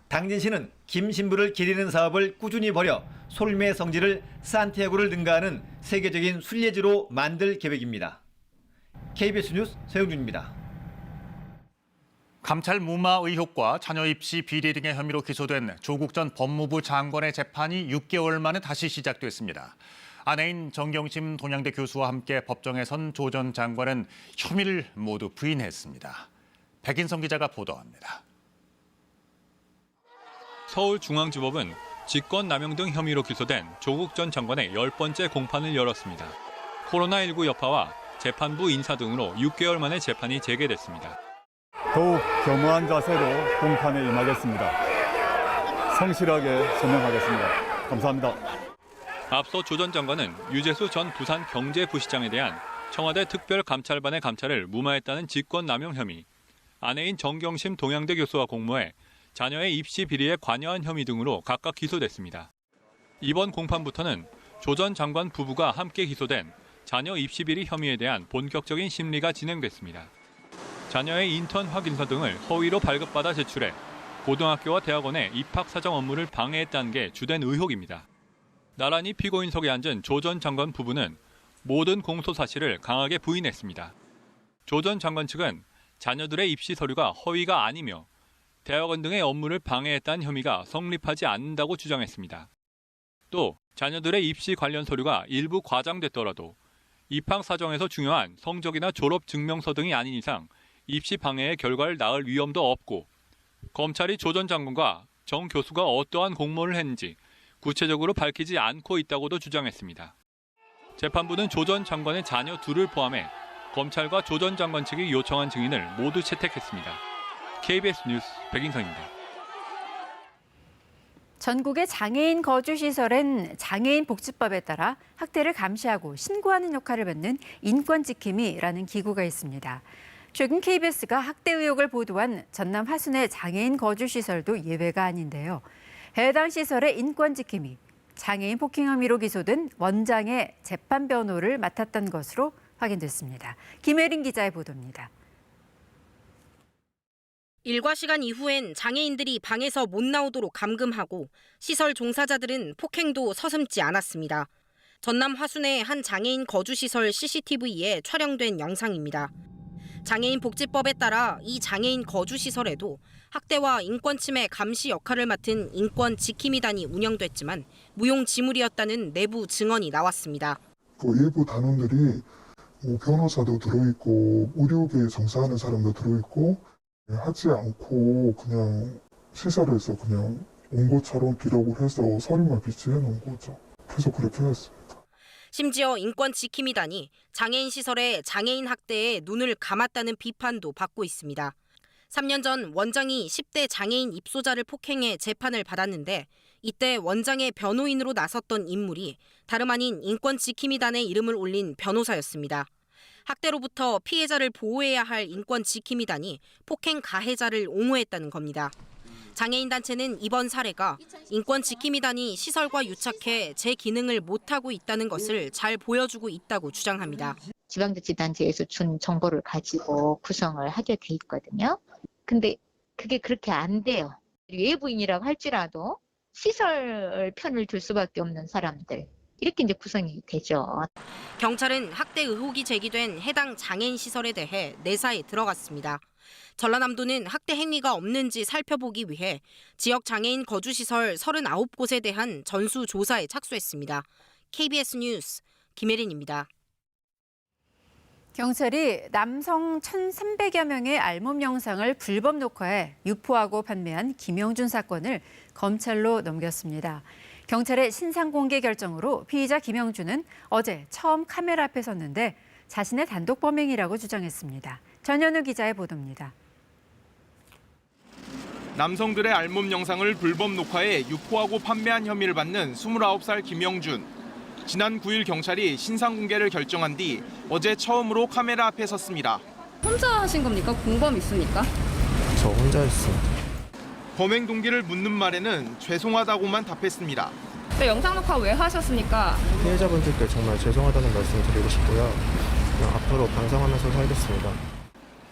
당진시는 김 신부를 기리는 사업을 꾸준히 벌여 솔메 성지를 산티아고를 능가하는 세계적인 순례지로 만들 계획입니다. KBS 뉴스 서영준입니다. 감찰 무마 의혹과 자녀 입시 비리 등의 혐의로 기소된 조국 전 법무부 장관의 재판이 6개월 만에 다시 시작됐습니다. 아내인 정경심 동양대 교수와 함께 법정에 선 조 전 장관은 혐의를 모두 부인했습니다. 백인성 기자가 보도합니다. 서울중앙지법은 직권남용 등 혐의로 기소된 조국 전 장관의 10번째 공판을 열었습니다. 코로나19 여파와 재판부 인사 등으로 6개월 만에 재판이 재개됐습니다. 더욱 겸허한 자세로 공판에 임하겠습니다. 성실하게 설명하겠습니다. 감사합니다. 앞서 조 전 장관은 유재수 전 부산경제부시장에 대한 청와대 특별감찰반의 감찰을 무마했다는 직권남용 혐의, 아내인 정경심 동양대 교수와 공모해 자녀의 입시 비리에 관여한 혐의 등으로 각각 기소됐습니다. 이번 공판부터는 조 전 장관 부부가 함께 기소된 자녀 입시 비리 혐의에 대한 본격적인 심리가 진행됐습니다. 자녀의 인턴 확인서 등을 허위로 발급받아 제출해 고등학교와 대학원의 입학 사정 업무를 방해했다는 게 주된 의혹입니다. 나란히 피고인석에 앉은 조 전 장관 부부는 모든 공소 사실을 강하게 부인했습니다. 조 전 장관 측은 자녀들의 입시 서류가 허위가 아니며 대학원 등의 업무를 방해했다는 혐의가 성립하지 않는다고 주장했습니다. 또 자녀들의 입시 관련 서류가 일부 과장됐더라도 입학 사정에서 중요한 성적이나 졸업 증명서 등이 아닌 이상 입시 방해의 결과를 낳을 위험도 없고 검찰이 조 전 장관과 정 교수가 어떠한 공모를 했는지 구체적으로 밝히지 않고 있다고도 주장했습니다. 재판부는 조 전 장관의 자녀 둘을 포함해 검찰과 조 전 장관 측이 요청한 증인을 모두 채택했습니다. KBS 뉴스 백인성입니다. 전국의 장애인 거주시설엔 장애인 복지법에 따라 학대를 감시하고 신고하는 역할을 맡는 인권지킴이라는 기구가 있습니다. 최근 KBS가 학대 의혹을 보도한 전남 화순의 장애인 거주시설도 예외가 아닌데요. 해당 시설의 인권지킴이, 장애인 폭행 혐의로 기소된 원장의 재판 변호를 맡았던 것으로 확인됐습니다. 김혜린 기자의 보도입니다. 일과 시간 이후엔 장애인들이 방에서 못 나오도록 감금하고 시설 종사자들은 폭행도 서슴지 않았습니다. 전남 화순의 한 장애인 거주시설 CCTV에 촬영된 영상입니다. 장애인 복지법에 따라 이 장애인 거주시설에도 학대와 인권침해 감시 역할을 맡은 인권지킴이단이 운영됐지만 무용지물이었다는 내부 증언이 나왔습니다. 일부 단원들이 변호사도 들어있고 의료계에 종사하는 사람도 들어있고 하지 않고 그냥 시설에서 그냥 온 것처럼 기록을 해서 서류만 비치해 놓은 거죠. 그래서 그렇게 했습니다. 심지어 인권지킴이단이 장애인 시설의 장애인 학대에 눈을 감았다는 비판도 받고 있습니다. 3년 전 원장이 10대 장애인 입소자를 폭행해 재판을 받았는데 이때 원장의 변호인으로 나섰던 인물이 다름 아닌 인권지킴이단의 이름을 올린 변호사였습니다. 학대로부터 피해자를 보호해야 할 인권지킴이단이 폭행 가해자를 옹호했다는 겁니다. 장애인 단체는 이번 사례가 인권지킴이단이 시설과 유착해 제 기능을 못하고 있다는 것을 잘 보여주고 있다고 주장합니다. 지방자치단체에서 준 정보를 가지고 구성을 하게 돼 있거든요. 근데 그게 그렇게 안 돼요. 외부인이라고 할지라도 시설 편을 들 수밖에 없는 사람들. 이렇게 이제 구성이 되죠. 경찰은 학대 의혹이 제기된 해당 장애인 시설에 대해 내사에 들어갔습니다. 전라남도는 학대 행위가 없는지 살펴보기 위해 지역 장애인 거주시설 39곳에 대한 전수조사에 착수했습니다. KBS 뉴스 김혜린입니다. 경찰이 남성 1,300여 명의 알몸 영상을 불법 녹화해 유포하고 판매한 김영준 사건을 검찰로 넘겼습니다. 경찰의 신상 공개 결정으로 피의자 김영준은 어제 처음 카메라 앞에 섰는데 자신의 단독 범행이라고 주장했습니다. 전현우 기자의 보도입니다. 남성들의 알몸 영상을 불법 녹화해 유포하고 판매한 혐의를 받는 29살 김영준. 지난 9일 경찰이 신상 공개를 결정한 뒤 어제 처음으로 카메라 앞에 섰습니다. 혼자 하신 겁니까? 공범 있습니까? 저 혼자 했어요. 범행 동기를 묻는 말에는 죄송하다고만 답했습니다. 영상 녹화 왜 하셨습니까? 피해자분들께 정말 죄송하다는 말씀 드리고 싶고요. 그냥 앞으로 반성하면서 살겠습니다.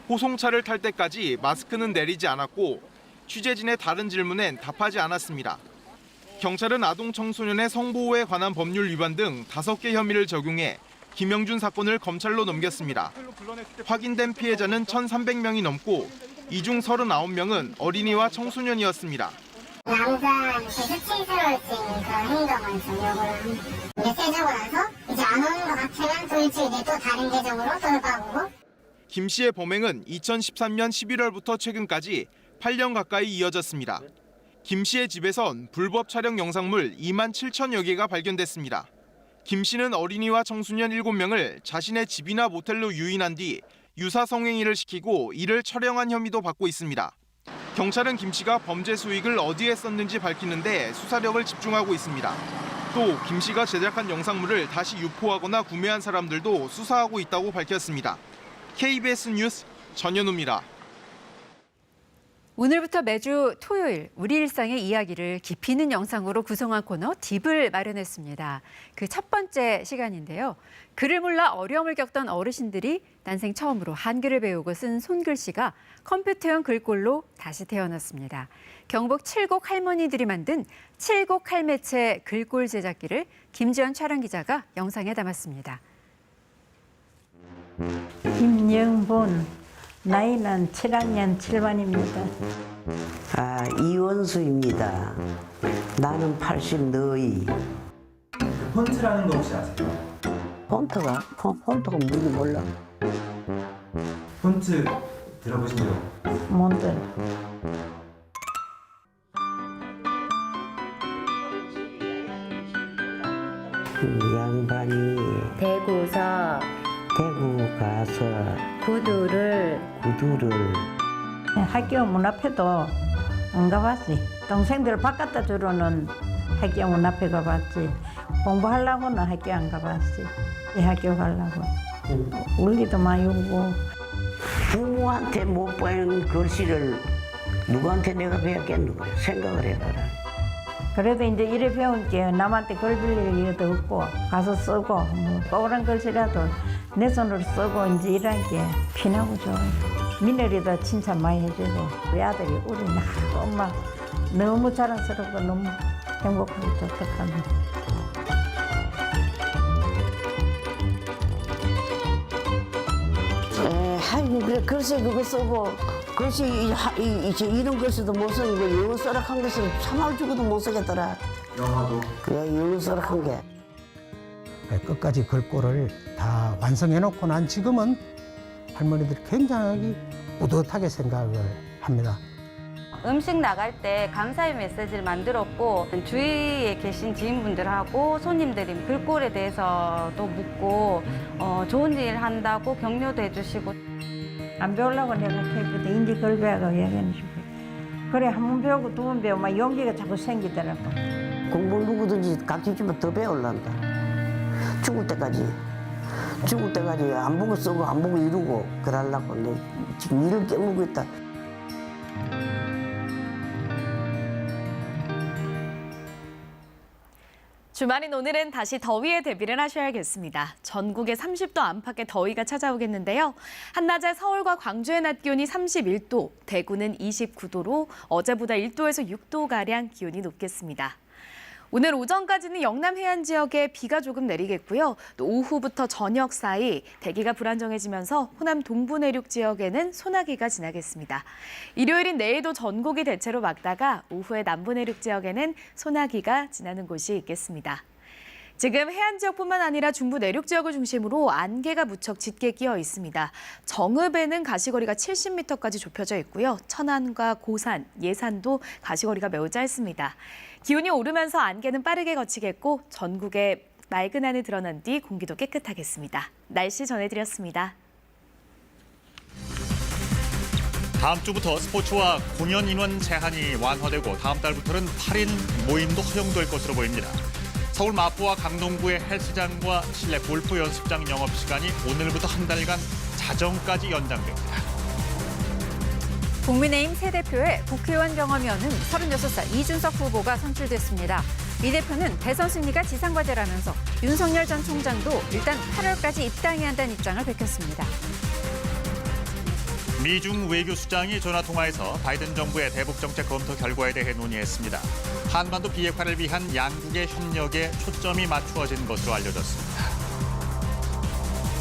호송차를 탈 때까지 마스크는 내리지 않았고 취재진의 다른 질문엔 답하지 않았습니다. 경찰은 아동 청소년의 성보호에 관한 법률 위반 등 5개 혐의를 적용해 김영준 사건을 검찰로 넘겼습니다. 확인된 피해자는 1,300명이 넘고 이 중 39명은 어린이와 청소년이었습니다. 남자 제스친스러울 수 있는 그런 행동을 좀 요구를 합니다. 메시지고 나서 이제 안 오는 것 같으면 또 일주일에 또 다른 계정으로 돌아오고. 김 씨의 범행은 2013년 11월부터 최근까지 8년 가까이 이어졌습니다. 김 씨의 집에선 불법 촬영 영상물 2만 7천여 개가 발견됐습니다. 김 씨는 어린이와 청소년 7명을 자신의 집이나 모텔로 유인한 뒤 유사 성행위를 시키고 이를 촬영한 혐의도 받고 있습니다. 경찰은 김 씨가 범죄 수익을 어디에 썼는지 밝히는데 수사력을 집중하고 있습니다. 또 김 씨가 제작한 영상물을 다시 유포하거나 구매한 사람들도 수사하고 있다고 밝혔습니다. KBS 뉴스 전현우입니다. 오늘부터 매주 토요일 우리 일상의 이야기를 깊이 있는 영상으로 구성한 코너 딥을 마련했습니다. 그 첫 번째 시간인데요. 글을 몰라 어려움을 겪던 어르신들이 난생 처음으로 한글을 배우고 쓴 손글씨가 컴퓨터형 글꼴로 다시 태어났습니다. 경북 칠곡 할머니들이 만든 칠곡 할매체 글꼴 제작기를 김지연 촬영 기자가 영상에 담았습니다. 김영본, 나이는 7학년 7반입니다. 이원수입니다. 나는 80 너희. 폰트라는 거 혹시 아세요? 폰트가 뭔지 몰라. 폰트 들어보신 적? 뭔데? 양반이 대구서 대구 가서 구두를 학교 문 앞에도 안 가봤지. 동생들 바깥에 주로는 학교 문 앞에 가봤지. 공부하려고는 학교 안 가봤지. 이 학교 가려고. 울기도 많이 울고. 부모한테 못 배운 글씨를 누구한테 내가 배웠겠는 거야. 생각을 해봐라. 그래도 이제 이래 배운 게 남한테 글 빌릴 일도 없고 가서 쓰고 뭐 뽀란 글씨라도 내 손으로 쓰고 이제 이런 게 피나고 좋아요. 며느리도 칭찬 많이 해주고 우리 아들이 우리 엄마 너무 자랑스럽고 너무 행복하고 좋다합니다. 아이고 그래 글쎄 그거 쓰고 글씨 이런 글씨도 못 쓰는 거 영어 써락한 것을 참아 주고도 못 쓰겠더라. 영어도? 그래 영어 써락한 게. 끝까지 글꼴을 다 완성해놓고 난 지금은 할머니들이 굉장히 뿌듯하게 생각을 합니다. 음식 나갈 때 감사의 메시지를 만들었고 주위에 계신 지인분들하고 손님들이 글꼴에 대해서도 묻고 좋은 일 한다고 격려도 해주시고. 안 배우려고 내가 했거든. 인지 글 배우고 얘기하는 싶어요. 그래 한 번 배우고 두 번 배우면 용기가 자꾸 생기더라고. 공부 누구든지 가르치면 더 배우려한다. 죽을 때까지 안 보고 쓰고 안 보고 이루고 그러려고 내 지금 일을 깨물고 있다. 주말인 오늘은 다시 더위에 대비를 하셔야겠습니다. 전국에 30도 안팎의 더위가 찾아오겠는데요. 한낮에 서울과 광주의 낮 기온이 31도, 대구는 29도로 어제보다 1도에서 6도가량 기온이 높겠습니다. 오늘 오전까지는 영남 해안 지역에 비가 조금 내리겠고요. 또 오후부터 저녁 사이 대기가 불안정해지면서 호남 동부 내륙 지역에는 소나기가 지나겠습니다. 일요일인 내일도 전국이 대체로 맑다가 오후에 남부 내륙 지역에는 소나기가 지나는 곳이 있겠습니다. 지금 해안 지역뿐만 아니라 중부 내륙 지역을 중심으로 안개가 무척 짙게 끼어 있습니다. 정읍에는 가시거리가 70m까지 좁혀져 있고요. 천안과 고산, 예산도 가시거리가 매우 짧습니다. 기온이 오르면서 안개는 빠르게 걷히겠고 전국에 맑은 하늘 드러난 뒤 공기도 깨끗하겠습니다. 날씨 전해드렸습니다. 다음 주부터 스포츠와 공연 인원 제한이 완화되고 다음 달부터는 8인 모임도 허용될 것으로 보입니다. 서울 마포와 강동구의 헬스장과 실내 골프 연습장 영업시간이 오늘부터 한 달간 자정까지 연장됩니다. 국민의힘 새 대표의 국회의원 경험이 없는 36살 이준석 후보가 선출됐습니다. 이 대표는 대선 승리가 지상과제라면서 윤석열 전 총장도 일단 8월까지 입당해야 한다는 입장을 밝혔습니다. 미중 외교수장이 전화통화에서 바이든 정부의 대북정책 검토 결과에 대해 논의했습니다. 한반도 비핵화를 위한 양국의 협력에 초점이 맞추어진 것으로 알려졌습니다.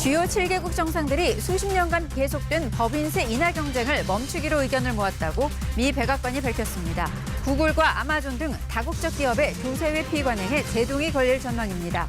주요 7개국 정상들이 수십 년간 계속된 법인세 인하 경쟁을 멈추기로 의견을 모았다고 미 백악관이 밝혔습니다. 구글과 아마존 등 다국적 기업의 조세 회피 관행에 제동이 걸릴 전망입니다.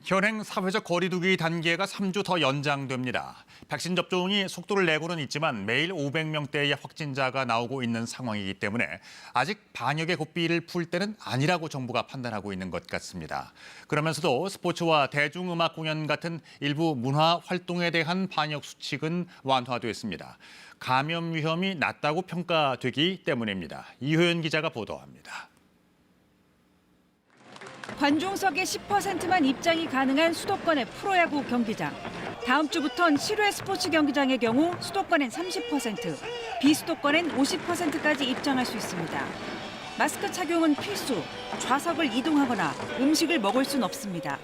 현행 사회적 거리 두기 단계가 3주 더 연장됩니다. 백신 접종이 속도를 내고는 있지만 매일 500명대의 확진자가 나오고 있는 상황이기 때문에 아직 방역의 고삐를 풀 때는 아니라고 정부가 판단하고 있는 것 같습니다. 그러면서도 스포츠와 대중음악 공연 같은 일부 문화 활동에 대한 방역 수칙은 완화됐습니다. 감염 위험이 낮다고 평가되기 때문입니다. 이효연 기자가 보도합니다. 관중석의 10%만 입장이 가능한 수도권의 프로야구 경기장. 다음 주부터는 실외 스포츠 경기장의 경우 수도권엔 30%, 비수도권엔 50%까지 입장할 수 있습니다. 마스크 착용은 필수, 좌석을 이동하거나 음식을 먹을 순 없습니다.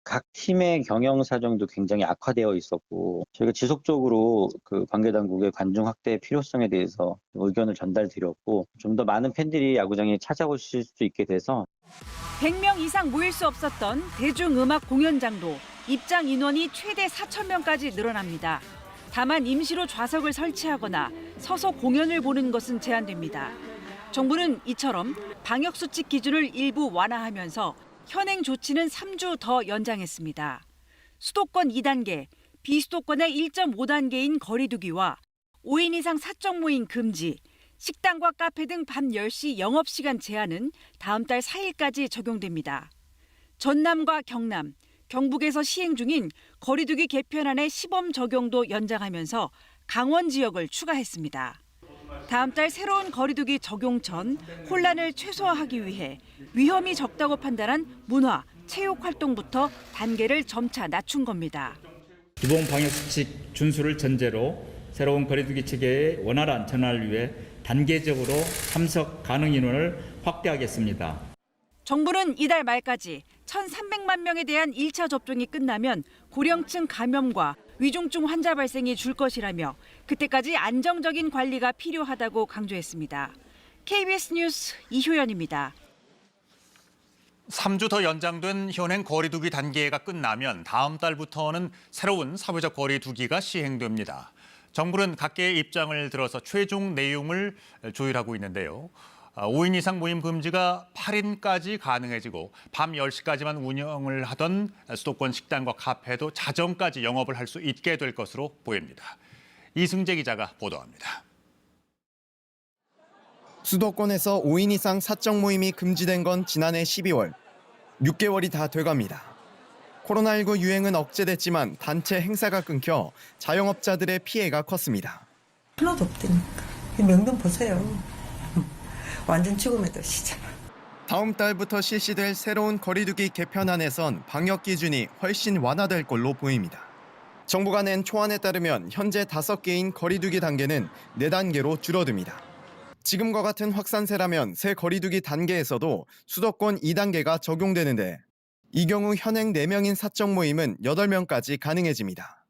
각 팀의 경영 사정도 굉장히 악화되어 있었고 저희가 지속적으로 그 관계당국의 관중 확대의 필요성에 대해서 의견을 전달드렸고 좀 더 많은 팬들이 야구장에 찾아오실 수 있게 돼서 100명 이상 모일 수 없었던 대중음악 공연장도 입장 인원이 최대 4,000명까지 늘어납니다. 다만 임시로 좌석을 설치하거나 서서 공연을 보는 것은 제한됩니다. 정부는 이처럼 방역수칙 기준을 일부 완화하면서 현행 조치는 3주 더 연장했습니다. 수도권 2단계, 비수도권의 1.5단계인 거리 두기와 5인 이상 사적 모임 금지, 식당과 카페 등 밤 10시 영업시간 제한은 다음 달 4일까지 적용됩니다. 전남과 경남, 경북에서 시행 중인 거리 두기 개편안의 시범 적용도 연장하면서 강원 지역을 추가했습니다. 다음 달 새로운 거리 두기 적용 전 혼란을 최소화하기 위해 위험이 적다고 판단한 문화, 체육 활동부터 단계를 점차 낮춘 겁니다. 기본 방역수칙 준수를 전제로 새로운 거리두기 체계의 원활한 전환을 위해 단계적으로 참석 가능 인원을 확대하겠습니다. 정부는 이달 말까지 1,300만 명에 대한 1차 접종이 끝나면 고령층 감염과 위중증 환자 발생이 줄 것이라며 그때까지 안정적인 관리가 필요하다고 강조했습니다. KBS 뉴스 이효연입니다. 3주 더 연장된 현행 거리 두기 단계가 끝나면 다음 달부터는 새로운 사회적 거리 두기가 시행됩니다. 정부는 각계의 입장을 들어서 최종 내용을 조율하고 있는데요. 5인 이상 모임 금지가 8인까지 가능해지고 밤 10시까지만 운영을 하던 수도권 식당과 카페도 자정까지 영업을 할 수 있게 될 것으로 보입니다. 이승재 기자가 보도합니다. 수도권에서 5인 이상 사적 모임이 금지된 건 지난해 12월. 6개월이 다 돼갑니다. 코로나19 유행은 억제됐지만 단체 행사가 끊겨 자영업자들의 피해가 컸습니다. 하나도 없다니까. 명동 보세요. 완전 죽음의 도시잖아. 다음 달부터 실시될 새로운 거리두기 개편안에선 방역 기준이 훨씬 완화될 걸로 보입니다. 정부가 낸 초안에 따르면 현재 5개인 거리두기 단계는 4단계로 줄어듭니다. 지금과 같은 확산세라면 새 거리두기 단계에서도 수도권 2단계가 적용되는데 이 경우 현행 4명인 사적 모임은 8명까지 가능해집니다.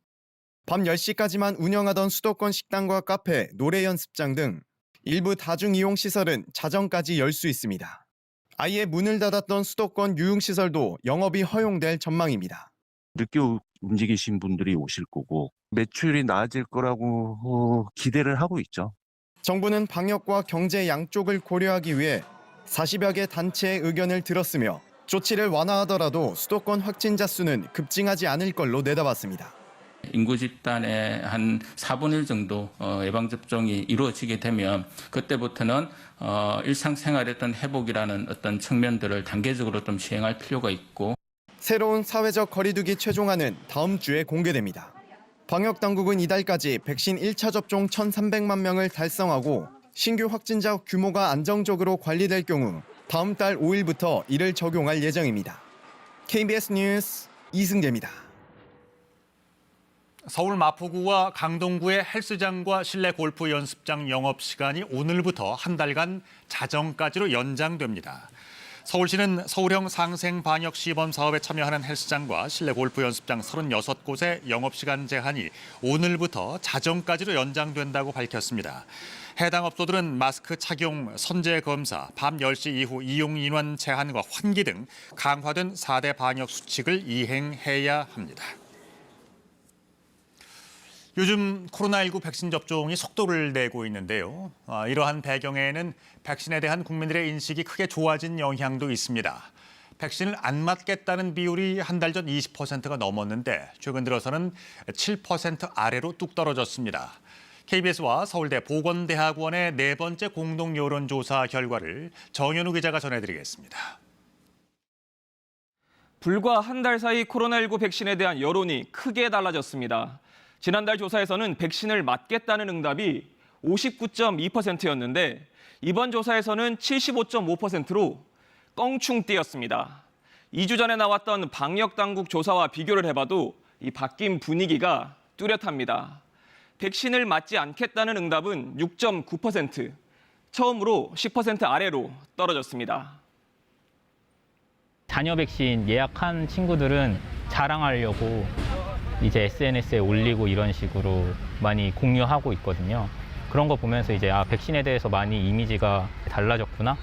밤 10시까지만 운영하던 수도권 식당과 카페, 노래 연습장 등 일부 다중이용시설은 자정까지 열 수 있습니다. 아예 문을 닫았던 수도권 유흥시설도 영업이 허용될 전망입니다. 늦게 움직이신 분들이 오실 거고 매출이 나아질 거라고 기대를 하고 있죠. 정부는 방역과 경제 양쪽을 고려하기 위해 40여 개 단체의 의견을 들었으며 조치를 완화하더라도 수도권 확진자 수는 급증하지 않을 걸로 내다봤습니다. 인구 집단의 한 4분의 1 정도 예방접종이 이루어지게 되면 그때부터는 일상생활의 어떤 회복이라는 어떤 측면들을 단계적으로 좀 시행할 필요가 있고 새로운 사회적 거리두기 최종안은 다음 주에 공개됩니다. 방역당국은 이달까지 백신 1차 접종 1,300만 명을 달성하고 신규 확진자 규모가 안정적으로 관리될 경우 다음 달 5일부터 이를 적용할 예정입니다. KBS 뉴스 이승재입니다. 서울 마포구와 강동구의 헬스장과 실내 골프 연습장 영업시간이 오늘부터 한 달간 자정까지로 연장됩니다. 서울시는 서울형 상생 방역 시범 사업에 참여하는 헬스장과 실내 골프 연습장 36곳의 영업시간 제한이 오늘부터 자정까지로 연장된다고 밝혔습니다. 해당 업소들은 마스크 착용, 선제 검사, 밤 10시 이후 이용 인원 제한과 환기 등 강화된 4대 방역 수칙을 이행해야 합니다. 요즘 코로나19 백신 접종이 속도를 내고 있는데요. 이러한 배경에는 백신에 대한 국민들의 인식이 크게 좋아진 영향도 있습니다. 백신을 안 맞겠다는 비율이 한 달 전 20%가 넘었는데 최근 들어서는 7% 아래로 뚝 떨어졌습니다. KBS와 서울대 보건대학원의 네 번째 공동 여론조사 결과를 정현우 기자가 전해드리겠습니다. 불과 한 달 사이 코로나19 백신에 대한 여론이 크게 달라졌습니다. 지난달 조사에서는 백신을 맞겠다는 응답이 59.2%였는데 이번 조사에서는 75.5%로 껑충 뛰었습니다. 2주 전에 나왔던 방역당국 조사와 비교를 해봐도 이 바뀐 분위기가 뚜렷합니다. 백신을 맞지 않겠다는 응답은 6.9%, 처음으로 10% 아래로 떨어졌습니다. 자녀 백신 예약한 친구들은 자랑하려고 이제 SNS에 올리고 이런 식으로 많이 공유하고 있거든요. 그런 거 보면서 이제 백신에 대해서 많이 이미지가 달라졌구나.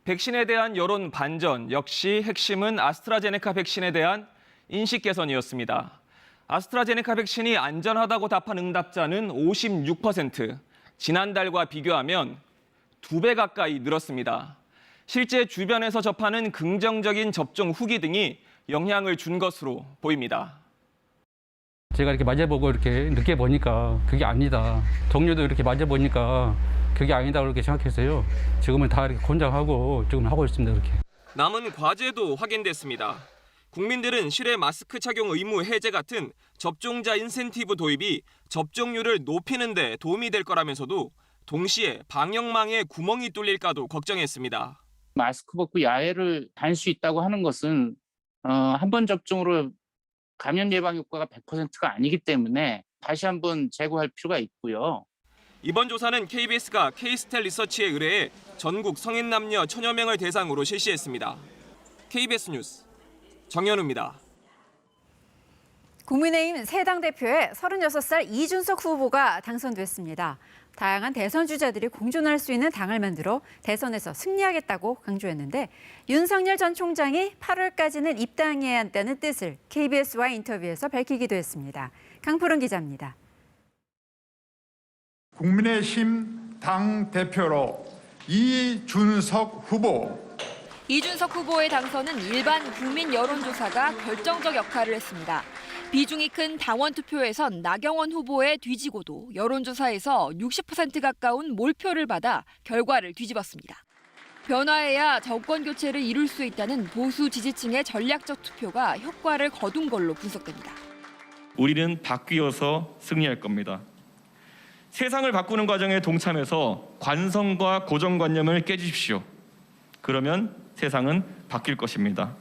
백신에 대한 여론 반전, 역시 핵심은 아스트라제네카 백신에 대한 인식 개선이었습니다. 아스트라제네카 백신이 안전하다고 답한 응답자는 56%, 지난달과 비교하면 2배 가까이 늘었습니다. 실제 주변에서 접하는 긍정적인 접종 후기 등이 영향을 준 것으로 보입니다. 제가 이렇게 맞아보고 이렇게 느껴보니까 그게 아니다. 동료도 이렇게 맞아보니까 그게 아니다 그렇게 생각했어요. 지금은 다 이렇게 권장하고 지금 하고 있습니다. 이렇게. 남은 과제도 확인됐습니다. 국민들은 실외 마스크 착용 의무 해제 같은 접종자 인센티브 도입이 접종률을 높이는 데 도움이 될 거라면서도 동시에 방역망에 구멍이 뚫릴까도 걱정했습니다. 마스크 벗고 야외를 다닐 수 있다고 하는 것은 한 번 접종으로 감염 예방 효과가 100%가 아니기 때문에 다시 한번 재고할 필요가 있고요. 이번 조사는 KBS가 K스텔 리서치에 의뢰해 전국 성인 남녀 1000여 명을 대상으로 실시했습니다. KBS 뉴스 정현우입니다. 국민의힘 새 당대표에 36살 이준석 후보가 당선됐습니다. 다양한 대선 주자들이 공존할 수 있는 당을 만들어 대선에서 승리하겠다고 강조했는데 윤석열 전 총장이 8월까지는 입당해야 한다는 뜻을 KBS와 인터뷰에서 밝히기도 했습니다. 강푸른 기자입니다. 국민의힘 당대표로 이준석 후보. 이준석 후보의 당선은 일반 국민 여론조사가 결정적 역할을 했습니다. 비중이 큰 당원 투표에선 나경원 후보에 뒤지고도 여론조사에서 60% 가까운 몰표를 받아 결과를 뒤집었습니다. 변화해야 정권 교체를 이룰 수 있다는 보수 지지층의 전략적 투표가 효과를 거둔 걸로 분석됩니다. 우리는 바뀌어서 승리할 겁니다. 세상을 바꾸는 과정에 동참해서 관성과 고정관념을 깨주십시오. 그러면 세상은 바뀔 것입니다.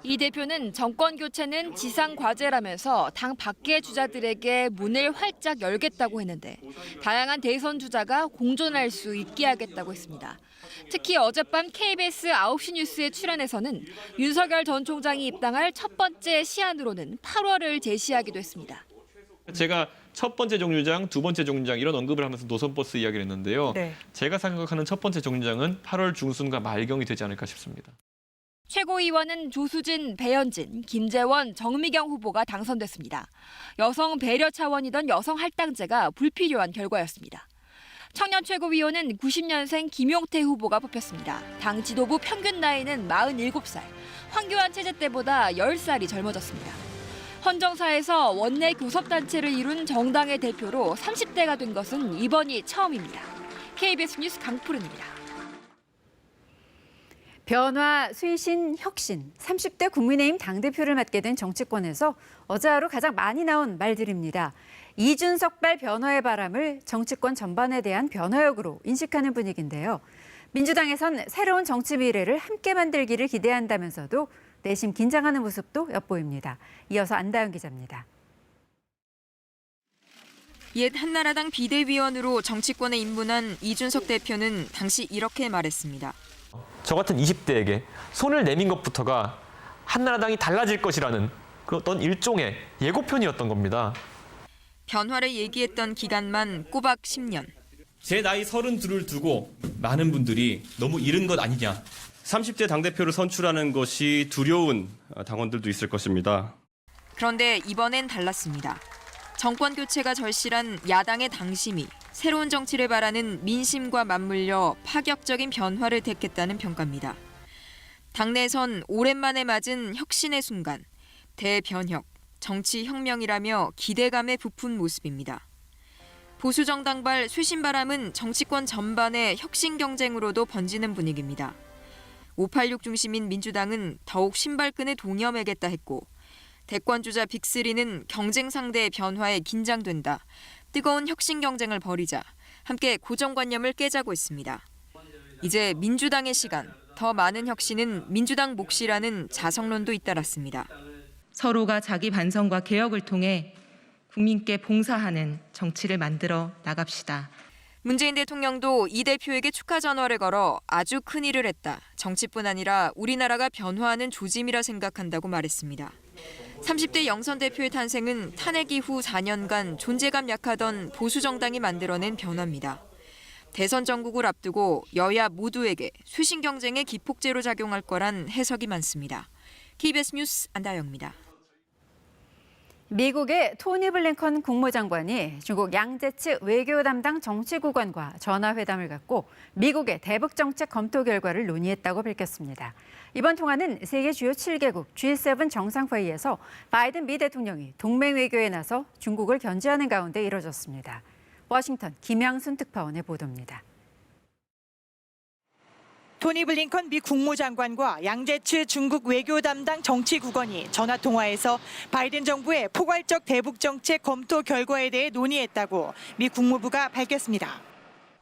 이 대표는 정권 교체는 지상 과제라면서 당 밖의 주자들에게 문을 활짝 열겠다고 했는데 다양한 대선 주자가 공존할 수 있게 하겠다고 했습니다. 특히 어젯밤 KBS 9시 뉴스에 출연해서는 윤석열 전 총장이 입당할 첫 번째 시한으로는 8월을 제시하기도 했습니다. 제가 첫 번째 정류장, 두 번째 정류장 이런 언급을 하면서 노선버스 이야기를 했는데요. 네. 제가 생각하는 첫 번째 정류장은 8월 중순과 말경이 되지 않을까 싶습니다. 최고위원은 조수진, 배현진, 김재원, 정미경 후보가 당선됐습니다. 여성 배려 차원이던 여성 할당제가 불필요한 결과였습니다. 청년 최고위원은 90년생 김용태 후보가 뽑혔습니다. 당 지도부 평균 나이는 47살, 황교안 체제 때보다 10살이 젊어졌습니다. 헌정사에서 원내 교섭단체를 이룬 정당의 대표로 30대가 된 것은 이번이 처음입니다. KBS 뉴스 강푸른입니다. 변화, 쇄신, 혁신, 30대 국민의힘 당대표를 맡게 된 정치권에서 어제 하루 가장 많이 나온 말들입니다. 이준석발 변화의 바람을 정치권 전반에 대한 변화역으로 인식하는 분위기인데요. 민주당에선 새로운 정치 미래를 함께 만들기를 기대한다면서도 내심 긴장하는 모습도 엿보입니다. 이어서 안다은 기자입니다. 옛 한나라당 비대위원으로 정치권에 입문한 이준석 대표는 당시 이렇게 말했습니다. 저 같은 20대에게 손을 내민 것부터가 한나라당이 달라질 것이라는 그 어떤 일종의 예고편이었던 겁니다. 변화를 얘기했던 기간만 꼬박 10년. 제 나이 32를 두고 많은 분들이 너무 이른 것 아니냐. 30대 당대표를 선출하는 것이 두려운 당원들도 있을 것입니다. 그런데 이번엔 달랐습니다. 정권 교체가 절실한 야당의 당심이 새로운 정치를 바라는 민심과 맞물려 파격적인 변화를 택했다는 평가입니다. 당내에선 오랜만에 맞은 혁신의 순간, 대변혁, 정치혁명이라며 기대감에 부푼 모습입니다. 보수정당발 쇄신바람은 정치권 전반의 혁신 경쟁으로도 번지는 분위기입니다. 586 중심인 민주당은 더욱 신발끈을 동여매겠다 했고 대권주자 빅3는 경쟁 상대의 변화에 긴장된다. 뜨거운 혁신 경쟁을 벌이자 함께 고정관념을 깨자고 있습니다. 이제 민주당의 시간, 더 많은 혁신은 민주당 몫이라는 자성론도 잇따랐습니다. 서로가 자기 반성과 개혁을 통해 국민께 봉사하는 정치를 만들어 나갑시다. 문재인 대통령도 이 대표에게 축하 전화를 걸어 아주 큰일을 했다. 정치뿐 아니라 우리나라가 변화하는 조짐이라 생각한다고 말했습니다. 30대 영선 대표의 탄생은 탄핵 이후 4년간 존재감 약하던 보수정당이 만들어낸 변화입니다. 대선 전국을 앞두고 여야 모두에게 쇄신 경쟁의 기폭제로 작용할 거란 해석이 많습니다. KBS 뉴스 안다영입니다. 미국의 토니 블링컨 국무장관이 중국 양제츠 외교 담당 정치국원과 전화회담을 갖고 미국의 대북 정책 검토 결과를 논의했다고 밝혔습니다. 이번 통화는 세계 주요 7개국 G7 정상회의에서 바이든 미 대통령이 동맹 외교에 나서 중국을 견제하는 가운데 이뤄졌습니다. 워싱턴 김양순 특파원의 보도입니다. 토니 블링컨 미 국무장관과 양제츠 중국 외교 담당 정치국원이 전화통화에서 바이든 정부의 포괄적 대북 정책 검토 결과에 대해 논의했다고 미 국무부가 밝혔습니다.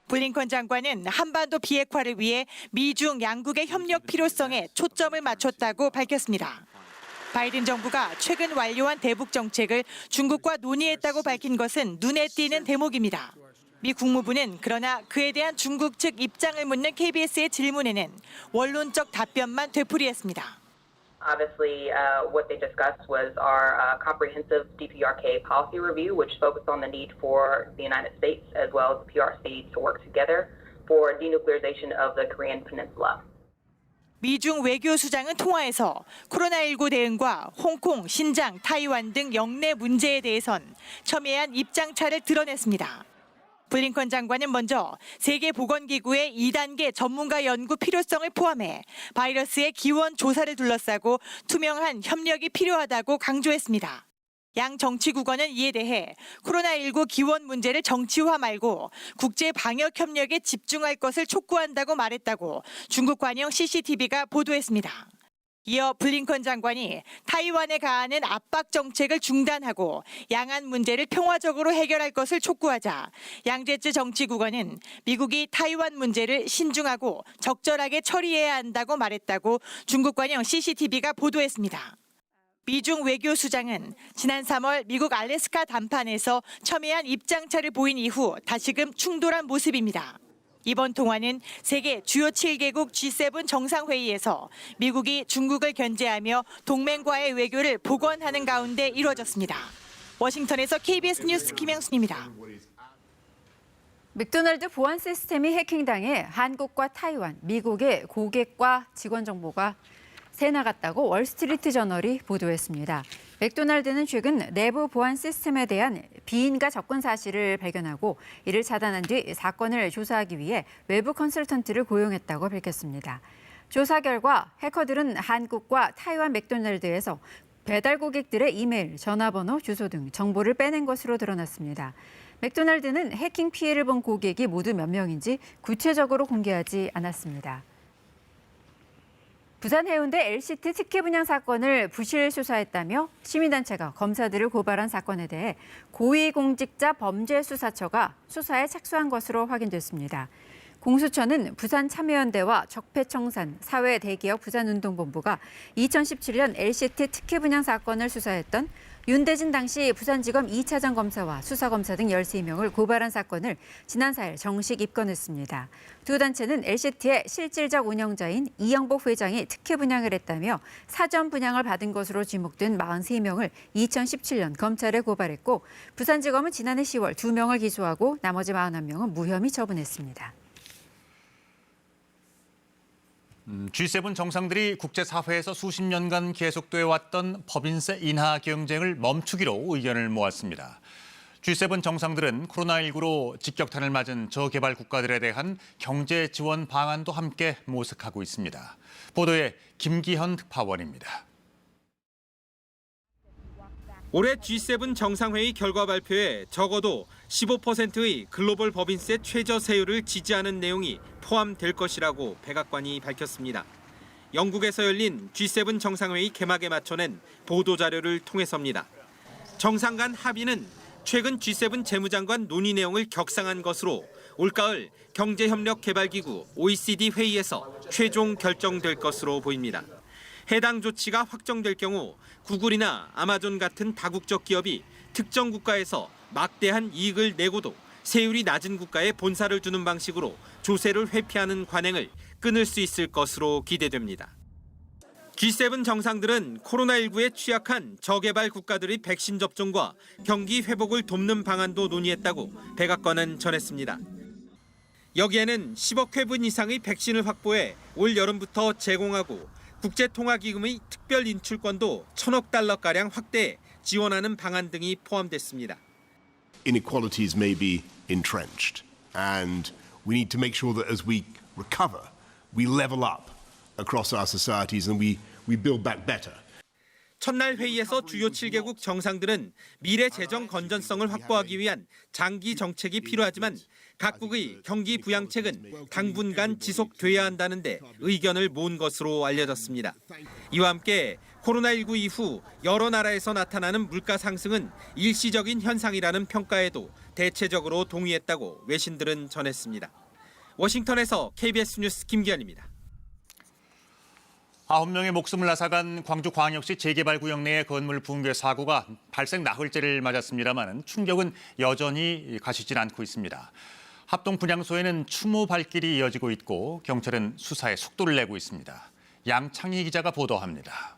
블링컨 장관은 한반도 비핵화를 위해 미중 양국의 협력 필요성에 초점을 맞췄다고 밝혔습니다. 바이든 정부가 최근 완료한 대북 정책을 중국과 논의했다고 밝힌 것은 눈에 띄는 대목입니다. 미 국무부는 그러나 그에 대한 중국 측 입장을 묻는 KBS의 질문에는 원론적 답변만 되풀이했습니다. Obviously, what they discussed was our comprehensive DPRK policy review, which focused on the need for the United States as well as the PRC to work together for denuclearization of the Korean Peninsula. 미중 외교수장은 통화에서 코로나19 대응과 홍콩, 신장, 타이완 등 영내 문제에 대해선 첨예한 입장차를 드러냈습니다. 블링컨 장관은 먼저 세계보건기구의 2단계 전문가 연구 필요성을 포함해 바이러스의 기원 조사를 둘러싸고 투명한 협력이 필요하다고 강조했습니다. 양 정치국원은 이에 대해 코로나19 기원 문제를 정치화 말고 국제 방역 협력에 집중할 것을 촉구한다고 말했다고 중국 관영 CCTV가 보도했습니다. 이어 블링컨 장관이 타이완에 가하는 압박 정책을 중단하고 양안 문제를 평화적으로 해결할 것을 촉구하자 양제츠 정치국원은 미국이 타이완 문제를 신중하고 적절하게 처리해야 한다고 말했다고 중국 관영 CCTV가 보도했습니다. 미중 외교수장은 지난 3월 미국 알래스카 담판에서 첨예한 입장차를 보인 이후 다시금 충돌한 모습입니다. 이번 통화는 세계 주요 7개국 G7 정상회의에서 미국이 중국을 견제하며 동맹과의 외교를 복원하는 가운데 이루어졌습니다. 워싱턴에서 KBS 뉴스 김양순입니다. 맥도날드 보안 시스템이 해킹당해 한국과 타이완, 미국의 고객과 직원 정보가 새나갔다고 월스트리트저널이 보도했습니다. 맥도날드는 최근 내부 보안 시스템에 대한 비인가 접근 사실을 발견하고 이를 차단한 뒤 사건을 조사하기 위해 외부 컨설턴트를 고용했다고 밝혔습니다. 조사 결과 해커들은 한국과 타이완 맥도날드에서 배달 고객들의 이메일, 전화번호, 주소 등 정보를 빼낸 것으로 드러났습니다. 맥도날드는 해킹 피해를 본 고객이 모두 몇 명인지 구체적으로 공개하지 않았습니다. 부산 해운대 LCT 특혜 분양 사건을 부실 수사했다며 시민단체가 검사들을 고발한 사건에 대해 고위공직자 범죄수사처가 수사에 착수한 것으로 확인됐습니다. 공수처는 부산참여연대와 적폐청산, 사회대기업 부산운동본부가 2017년 LCT 특혜 분양 사건을 수사했던 윤대진 당시 부산지검 2차장 검사와 수사검사 등 13명을 고발한 사건을 지난 4일 정식 입건했습니다. 두 단체는 LCT의 실질적 운영자인 이영복 회장이 특혜 분양을 했다며 사전 분양을 받은 것으로 지목된 43명을 2017년 검찰에 고발했고 부산지검은 지난해 10월 2명을 기소하고 나머지 41명은 무혐의 처분했습니다. G7 정상들이 국제사회에서 수십 년간 계속돼 왔던 법인세 인하 경쟁을 멈추기로 의견을 모았습니다. G7 정상들은 코로나19로 직격탄을 맞은 저개발 국가들에 대한 경제 지원 방안도 함께 모색하고 있습니다. 보도에 김기현 특파원입니다. 올해 G7 정상회의 결과 발표에 적어도 15%의 글로벌 법인세 최저 세율을 지지하는 내용이 포함될 것이라고 백악관이 밝혔습니다. 영국에서 열린 G7 정상회의 개막에 맞춰낸 보도자료를 통해서입니다. 정상 간 합의는 최근 G7 재무장관 논의 내용을 격상한 것으로 올가을 경제협력개발기구 OECD 회의에서 최종 결정될 것으로 보입니다. 해당 조치가 확정될 경우 구글이나 아마존 같은 다국적 기업이 특정 국가에서 막대한 이익을 내고도 세율이 낮은 국가에 본사를 두는 방식으로 조세를 회피하는 관행을 끊을 수 있을 것으로 기대됩니다. G7 정상들은 코로나19에 취약한 저개발 국가들의 백신 접종과 경기 회복을 돕는 방안도 논의했다고 백악관은 전했습니다. 여기에는 10억 회분 이상의 백신을 확보해 올 여름부터 제공하고 국제통화기금의 특별 인출권도 1,000억 달러가량 확대해 지원하는 방안 등이 포함됐습니다. Inequalities may be entrenched, and we need to make sure that as we recover, we level up across our societies and we build back better. 첫날 회의에서 주요 7개국 정상들은 미래 재정 건전성을 확보하기 위한 장기 정책이 필요하지만 각국의 경기 부양책은 당분간 지속돼야 한다는데 의견을 모은 것으로 알려졌습니다. 이와 함께 코로나19 이후 여러 나라에서 나타나는 물가 상승은 일시적인 현상이라는 평가에도 대체적으로 동의했다고 외신들은 전했습니다. 워싱턴에서 KBS 뉴스 김기현입니다. 9명의 목숨을 앗아간 광주광역시 재개발구역 내의 건물 붕괴 사고가 발생 나흘째를 맞았습니다만 충격은 여전히 가시질 않고 있습니다. 합동 분향소에는 추모 발길이 이어지고 있고 경찰은 수사에 속도를 내고 있습니다. 양창희 기자가 보도합니다.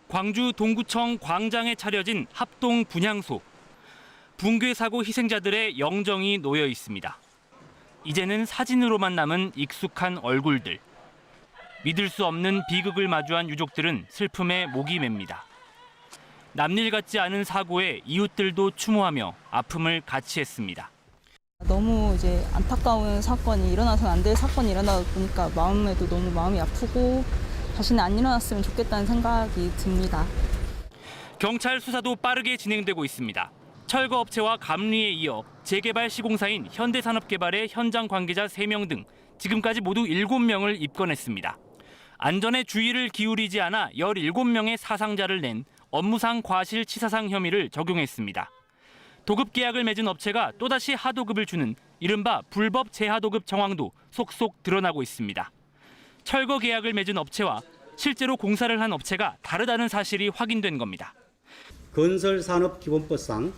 광주 동구청 광장에 차려진 합동 분향소. 붕괴 사고 희생자들의 영정이 놓여 있습니다. 이제는 사진으로만 남은 익숙한 얼굴들. 믿을 수 없는 비극을 마주한 유족들은 슬픔에 목이 맵니다. 남일 같지 않은 사고에 이웃들도 추모하며 아픔을 같이 했습니다. 너무 이제 안타까운 사건이 일어나서는 안 될 사건이 일어나다 보니까 마음에도 너무 마음이 아프고 다시는 안 일어났으면 좋겠다는 생각이 듭니다. 경찰 수사도 빠르게 진행되고 있습니다. 철거업체와 감리에 이어 재개발 시공사인 현대산업개발의 현장 관계자 3명 등 지금까지 모두 7명을 입건했습니다. 안전에 주의를 기울이지 않아 17명의 사상자를 낸 업무상 과실치사상 혐의를 적용했습니다. 도급 계약을 맺은 업체가 또다시 하도급을 주는 이른바 불법 재하도급 정황도 속속 드러나고 있습니다. 철거 계약을 맺은 업체와 실제로 공사를 한 업체가 다르다는 사실이 확인된 겁니다. 건설산업기본법상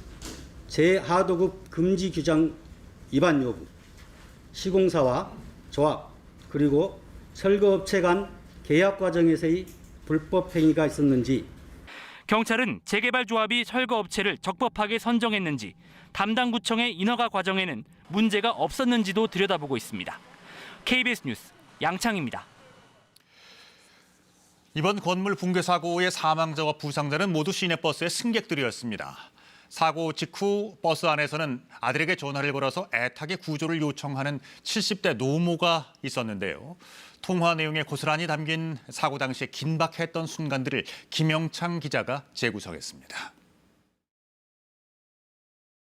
재하도급 금지 규정 위반 여부, 시공사와 조합, 그리고 철거업체 간 계약 과정에서의 불법 행위가 있었는지, 경찰은 재개발 조합이 철거업체를 적법하게 선정했는지, 담당 구청의 인허가 과정에는 문제가 없었는지도 들여다보고 있습니다. KBS 뉴스 양창입니다. 이번 건물 붕괴 사고의 사망자와 부상자는 모두 시내버스의 승객들이었습니다. 사고 직후 버스 안에서는 아들에게 전화를 걸어서 애타게 구조를 요청하는 70대 노모가 있었는데요. 통화 내용에 고스란히 담긴 사고 당시에 긴박했던 순간들을 김영창 기자가 재구성했습니다.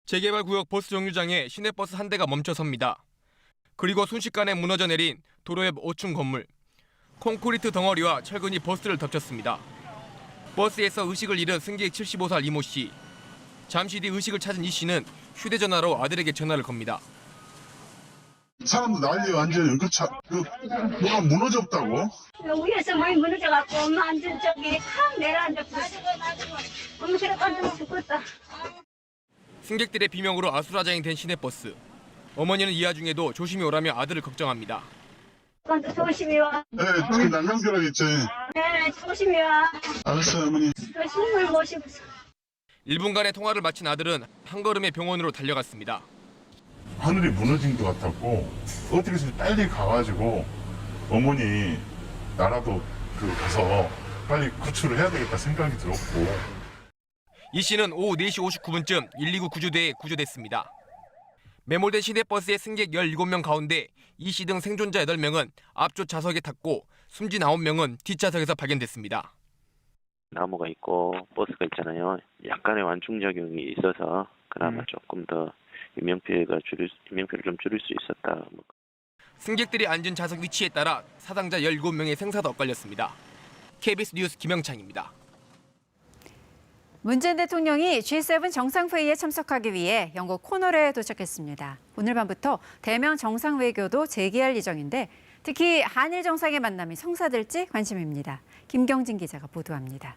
재개발구역 버스 정류장에 시내버스 한 대가 멈춰섭니다. 그리고 순식간에 무너져 내린 도로 옆 5층 건물. 콘크리트 덩어리와 철근이 버스를 덮쳤습니다. 버스에서 의식을 잃은 승객 75살 이모 씨. 잠시 뒤 의식을 찾은 이 씨는 휴대전화로 아들에게 전화를 겁니다. 사람도 난리 완전히 뭐가 무너졌다고? 위에서 많이 무너져갖고 엄마 앉은 저기 탁 내려앉았어. 엄마 그래 앉으면 죽겠다. 승객들의 비명으로 아수라장이 된 시내버스. 어머니는 이 와중에도 조심히 오라며 아들을 걱정합니다. 조심히 와. 네, 저기 난강변하겠지. 네, 조심히 와. 알았어요, 어머니. 조심히 모시고. 1분간의 통화를 마친 아들은 한 걸음에 병원으로 달려갔습니다. 하늘이 무너진 것 같았고 어떻게든 빨리 가가지고 어머니 나라도 가서 빨리 구출을 해야 되겠다 생각이 들었고. 이 씨는 오후 4시 59분쯤 129 구조대에 구조됐습니다. 매몰된 시내버스의 승객 17명 가운데 이 씨 등 생존자 8명은 앞쪽 좌석에 탔고 숨진 9명은 뒷좌석에서 발견됐습니다. 나무가 있고 버스가 있잖아요. 약간의 완충작용이 있어서 그나마 조금 더 인명피해를 좀 줄일 수 있었다. 승객들이 앉은 좌석 위치에 따라 사상자 17명의 생사도 엇갈렸습니다. KBS 뉴스 김영창입니다. 문재인 대통령이 G7 정상회의에 참석하기 위해 영국 코널에 도착했습니다. 오늘 밤부터 대면 정상외교도 재개할 예정인데 특히 한일 정상의 만남이 성사될지 관심입니다. 김경진 기자가 보도합니다.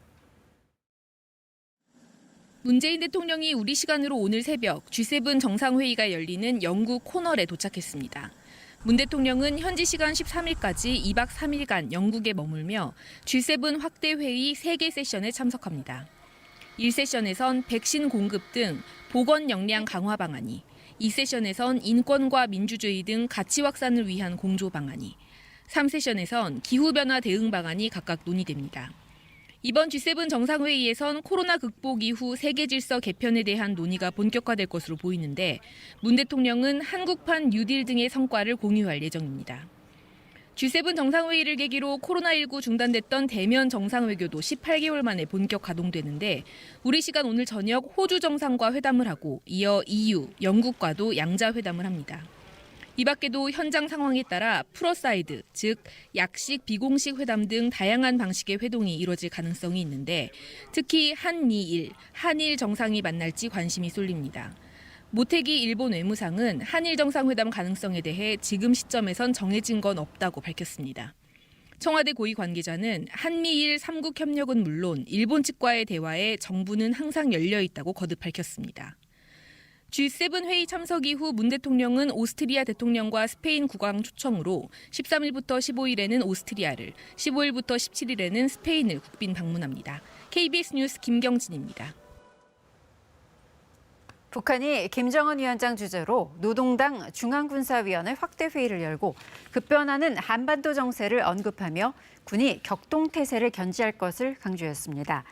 문재인 대통령이 우리 시간으로 오늘 새벽 G7 정상회의가 열리는 영국 코널에 도착했습니다. 문 대통령은 현지 시간 13일까지 2박 3일간 영국에 머물며 G7 확대 회의 3개 세션에 참석합니다. 1세션에선 백신 공급 등 보건 역량 강화 방안이, 2세션에선 인권과 민주주의 등 가치 확산을 위한 공조 방안이, 3세션에선 기후변화 대응 방안이 각각 논의됩니다. 이번 G7 정상회의에선 코로나 극복 이후 세계 질서 개편에 대한 논의가 본격화될 것으로 보이는데 문 대통령은 한국판 뉴딜 등의 성과를 공유할 예정입니다. G7 정상회의를 계기로 코로나19 중단됐던 대면 정상외교도 18개월 만에 본격 가동되는데 우리 시간 오늘 저녁 호주 정상과 회담을 하고 이어 EU, 영국과도 양자회담을 합니다. 이 밖에도 현장 상황에 따라 프로사이드, 즉 약식, 비공식 회담 등 다양한 방식의 회동이 이뤄질 가능성이 있는데 특히 한미일, 한일 정상이 만날지 관심이 쏠립니다. 모태기 일본 외무상은 한일 정상회담 가능성에 대해 지금 시점에선 정해진 건 없다고 밝혔습니다. 청와대 고위 관계자는 한미일 3국 협력은 물론 일본 측과의 대화에 정부는 항상 열려 있다고 거듭 밝혔습니다. G7 회의 참석 이후 문 대통령은 오스트리아 대통령과 스페인 국왕 초청으로 13일부터 15일에는 오스트리아를, 15일부터 17일에는 스페인을 국빈 방문합니다. KBS 뉴스 김경진입니다. 북한이 김정은 위원장 주재로 노동당 중앙군사위원회 확대 회의를 열고 급변하는 한반도 정세를 언급하며 군이 격동태세를 견지할 것을 강조했습니다.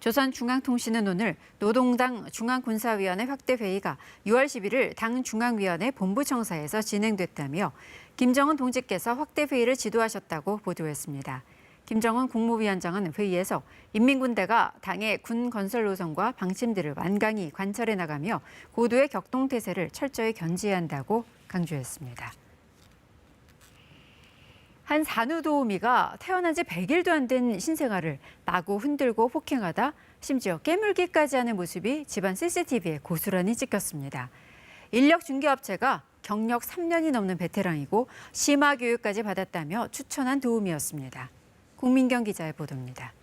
조선중앙통신은 오늘 노동당 중앙군사위원회 확대 회의가 6월 11일 당 중앙위원회 본부청사에서 진행됐다며 김정은 동지께서 확대 회의를 지도하셨다고 보도했습니다. 김정은 국무위원장은 회의에서 인민군대가 당의 군 건설 노선과 방침들을 완강히 관철해 나가며 고도의 격동태세를 철저히 견지해야 한다고 강조했습니다. 한 산후도우미가 태어난 지 100일도 안 된 신생아를 마구 흔들고 폭행하다 심지어 깨물기까지 하는 모습이 집안 CCTV에 고스란히 찍혔습니다. 인력 중개업체가 경력 3년이 넘는 베테랑이고 심화 교육까지 받았다며 추천한 도우미였습니다. 국민경 기자의 보도입니다.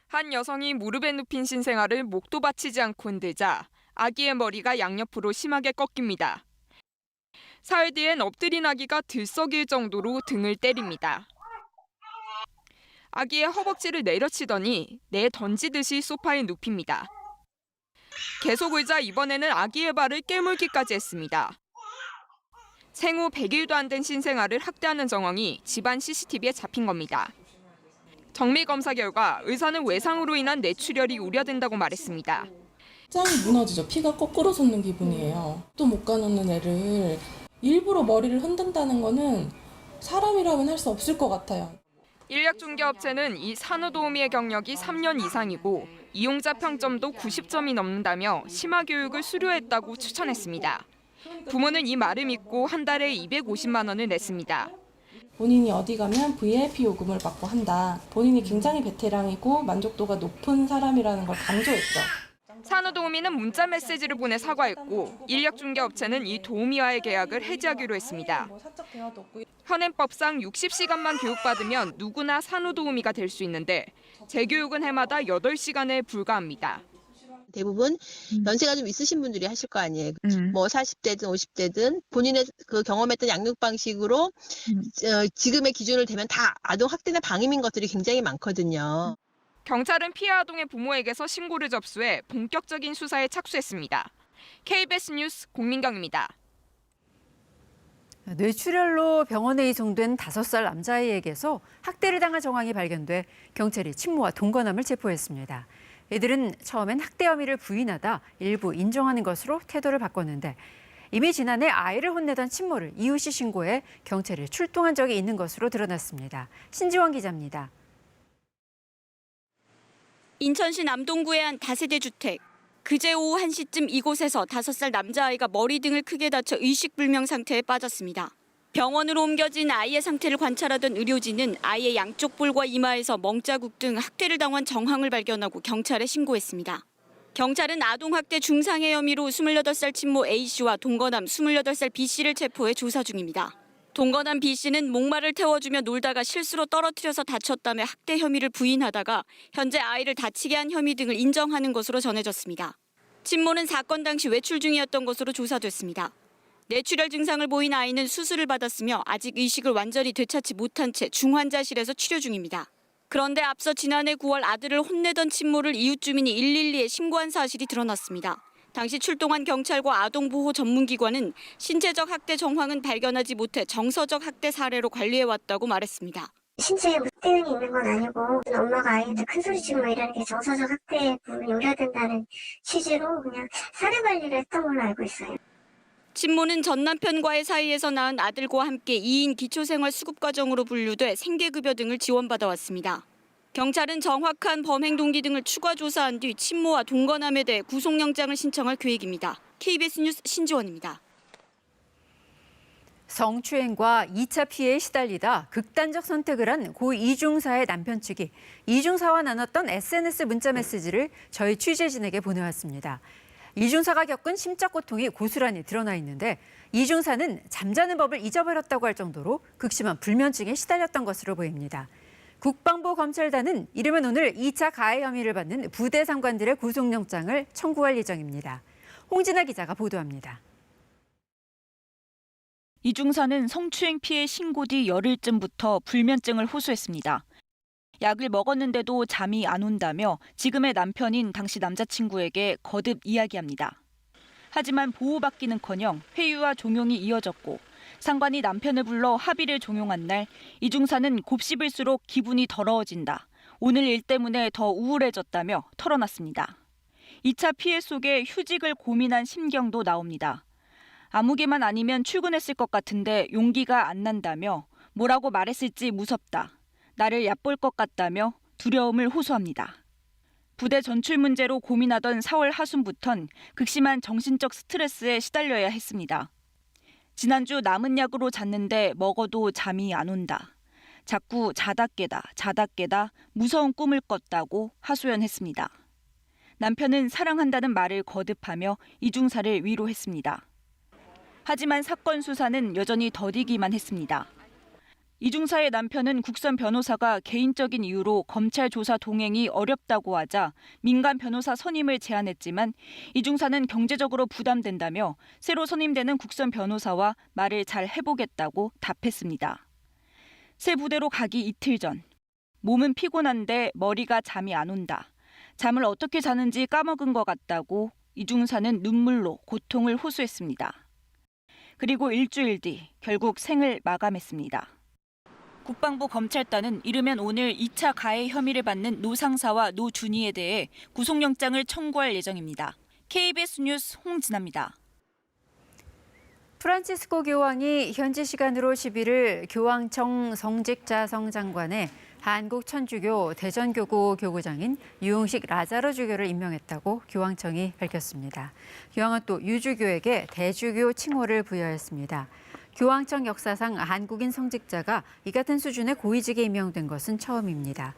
한 여성이 무릎에 눕힌 신생아를 목도 받치지 않고 흔들자 아기의 머리가 양옆으로 심하게 꺾입니다. 사흘 뒤엔 엎드린 아기가 들썩일 정도로 등을 때립니다. 아기의 허벅지를 내려치더니 내던지듯이 소파에 눕힙니다. 계속 울자 이번에는 아기의 발을 깨물기까지 했습니다. 생후 100일도 안 된 신생아를 학대하는 정황이 집안 CCTV에 잡힌 겁니다. 정밀 검사 결과 의사는 외상으로 인한 뇌출혈이 우려된다고 말했습니다. 짱이 무너지죠. 피가 거꾸로 솟는 기분이에요. 또 못 가놓는 애를 일부러 머리를 흔든다는 거는 사람이라면 할 수 없을 것 같아요. 인력 중개업체는 이 산후도우미의 경력이 3년 이상이고 이용자 평점도 90점이 넘는다며 심화 교육을 수료했다고 추천했습니다. 부모는 이 말을 믿고 한 달에 250만 원을 냈습니다. 본인이 어디 가면 VIP 요금을 받고 한다. 본인이 굉장히 베테랑이고 만족도가 높은 사람이라는 걸 강조했죠. 산후도우미는 문자 메시지를 보내 사과했고 인력중개업체는 이 도우미와의 계약을 해지하기로 했습니다. 현행법상 60시간만 교육받으면 누구나 산후도우미가 될 수 있는데 재교육은 해마다 8시간에 불과합니다. 대부분 연세가 좀 있으신 분들이 하실 거 아니에요. 뭐 40대든 50대든 본인의 그 경험했던 양육 방식으로 지금의 기준을 대면 다 아동 학대나 방임인 것들이 굉장히 많거든요. 경찰은 피해 아동의 부모에게서 신고를 접수해 본격적인 수사에 착수했습니다. KBS 뉴스 공민경입니다. 뇌출혈로 병원에 이송된 5살 남자아이에게서 학대를 당한 정황이 발견돼 경찰이 친모와 동거남을 체포했습니다. 이들은 처음엔 학대 혐의를 부인하다 일부 인정하는 것으로 태도를 바꿨는데 이미 지난해 아이를 혼내던 친모를 이웃이 신고해 경찰이 출동한 적이 있는 것으로 드러났습니다. 신지원 기자입니다. 인천시 남동구의 한 다세대 주택. 그제 오후 1시쯤 이곳에서 5살 남자아이가 머리 등을 크게 다쳐 의식불명 상태에 빠졌습니다. 병원으로 옮겨진 아이의 상태를 관찰하던 의료진은 아이의 양쪽 볼과 이마에서 멍자국 등 학대를 당한 정황을 발견하고 경찰에 신고했습니다. 경찰은 아동학대 중상해 혐의로 28살 친모 A씨와 동거남 28살 B씨를 체포해 조사 중입니다. 동거남 B씨는 목말을 태워주며 놀다가 실수로 떨어뜨려서 다쳤다며 학대 혐의를 부인하다가 현재 아이를 다치게 한 혐의 등을 인정하는 것으로 전해졌습니다. 친모는 사건 당시 외출 중이었던 것으로 조사됐습니다. 뇌출혈 증상을 보인 아이는 수술을 받았으며 아직 의식을 완전히 되찾지 못한 채 중환자실에서 치료 중입니다. 그런데 앞서 지난해 9월 아들을 혼내던 친모를 이웃 주민이 112에 신고한 사실이 드러났습니다. 당시 출동한 경찰과 아동보호 전문기관은 신체적 학대 정황은 발견하지 못해 정서적 학대 사례로 관리해왔다고 말했습니다. 신체에 무대응이 있는 건 아니고 엄마가 아이한테 큰 소리 치고 이러는 게 정서적 학대에 부분이 우려된다는 취지로 그냥 사례 관리를 했던 걸로 알고 있어요. 친모는 전 남편과의 사이에서 낳은 아들과 함께 2인 기초생활수급과정으로 분류돼 생계급여 등을 지원받아왔습니다. 경찰은 정확한 범행 동기 등을 추가 조사한 뒤 친모와 동거남에 대해 구속영장을 신청할 계획입니다. KBS 뉴스 신지원입니다. 성추행과 2차 피해에 시달리다 극단적 선택을 한 고 이중사의 남편 측이 이중사와 나눴던 SNS 문자 메시지를 저희 취재진에게 보내왔습니다. 이중사가 겪은 심적 고통이 고스란히 드러나 있는데 이중사는 잠자는 법을 잊어버렸다고 할 정도로 극심한 불면증에 시달렸던 것으로 보입니다. 국방부 검찰단은 이르면 오늘 2차 가해 혐의를 받는 부대 상관들의 구속영장을 청구할 예정입니다. 홍진아 기자가 보도합니다. 이중사는 성추행 피해 신고 뒤 열흘쯤부터 불면증을 호소했습니다. 약을 먹었는데도 잠이 안 온다며 지금의 남편인 당시 남자친구에게 거듭 이야기합니다. 하지만 보호받기는커녕 회유와 종용이 이어졌고 상관이 남편을 불러 합의를 종용한 날 이중사는 곱씹을수록 기분이 더러워진다. 오늘 일 때문에 더 우울해졌다며 털어놨습니다. 2차 피해 속에 휴직을 고민한 심경도 나옵니다. 아무개만 아니면 출근했을 것 같은데 용기가 안 난다며 뭐라고 말했을지 무섭다. 나를 얕볼 것 같다며 두려움을 호소합니다. 부대 전출 문제로 고민하던 4월 하순부턴 극심한 정신적 스트레스에 시달려야 했습니다. 지난주 남은 약으로 잤는데 먹어도 잠이 안 온다. 자꾸 자다 깨다 무서운 꿈을 꿨다고 하소연했습니다. 남편은 사랑한다는 말을 거듭하며 이중사를 위로했습니다. 하지만 사건 수사는 여전히 더디기만 했습니다. 이중사의 남편은 국선 변호사가 개인적인 이유로 검찰 조사 동행이 어렵다고 하자 민간 변호사 선임을 제안했지만 이중사는 경제적으로 부담된다며 새로 선임되는 국선 변호사와 말을 잘 해보겠다고 답했습니다. 새 부대로 가기 이틀 전, 몸은 피곤한데 머리가 잠이 안 온다. 잠을 어떻게 자는지 까먹은 것 같다고 이중사는 눈물로 고통을 호소했습니다. 그리고 일주일 뒤 결국 생을 마감했습니다. 국방부 검찰단은 이르면 오늘 2차 가해 혐의를 받는 노 상사와 노 준이에 대해 구속영장을 청구할 예정입니다. KBS 뉴스 홍진아입니다. 프란치스코 교황이 현지 시간으로 11일 교황청 성직자성 장관에 한국 천주교 대전교구 교구장인 유흥식 라자로 주교를 임명했다고 교황청이 밝혔습니다. 교황은 또 유주교에게 대주교 칭호를 부여했습니다. 교황청 역사상 한국인 성직자가 이 같은 수준의 고위직에 임명된 것은 처음입니다.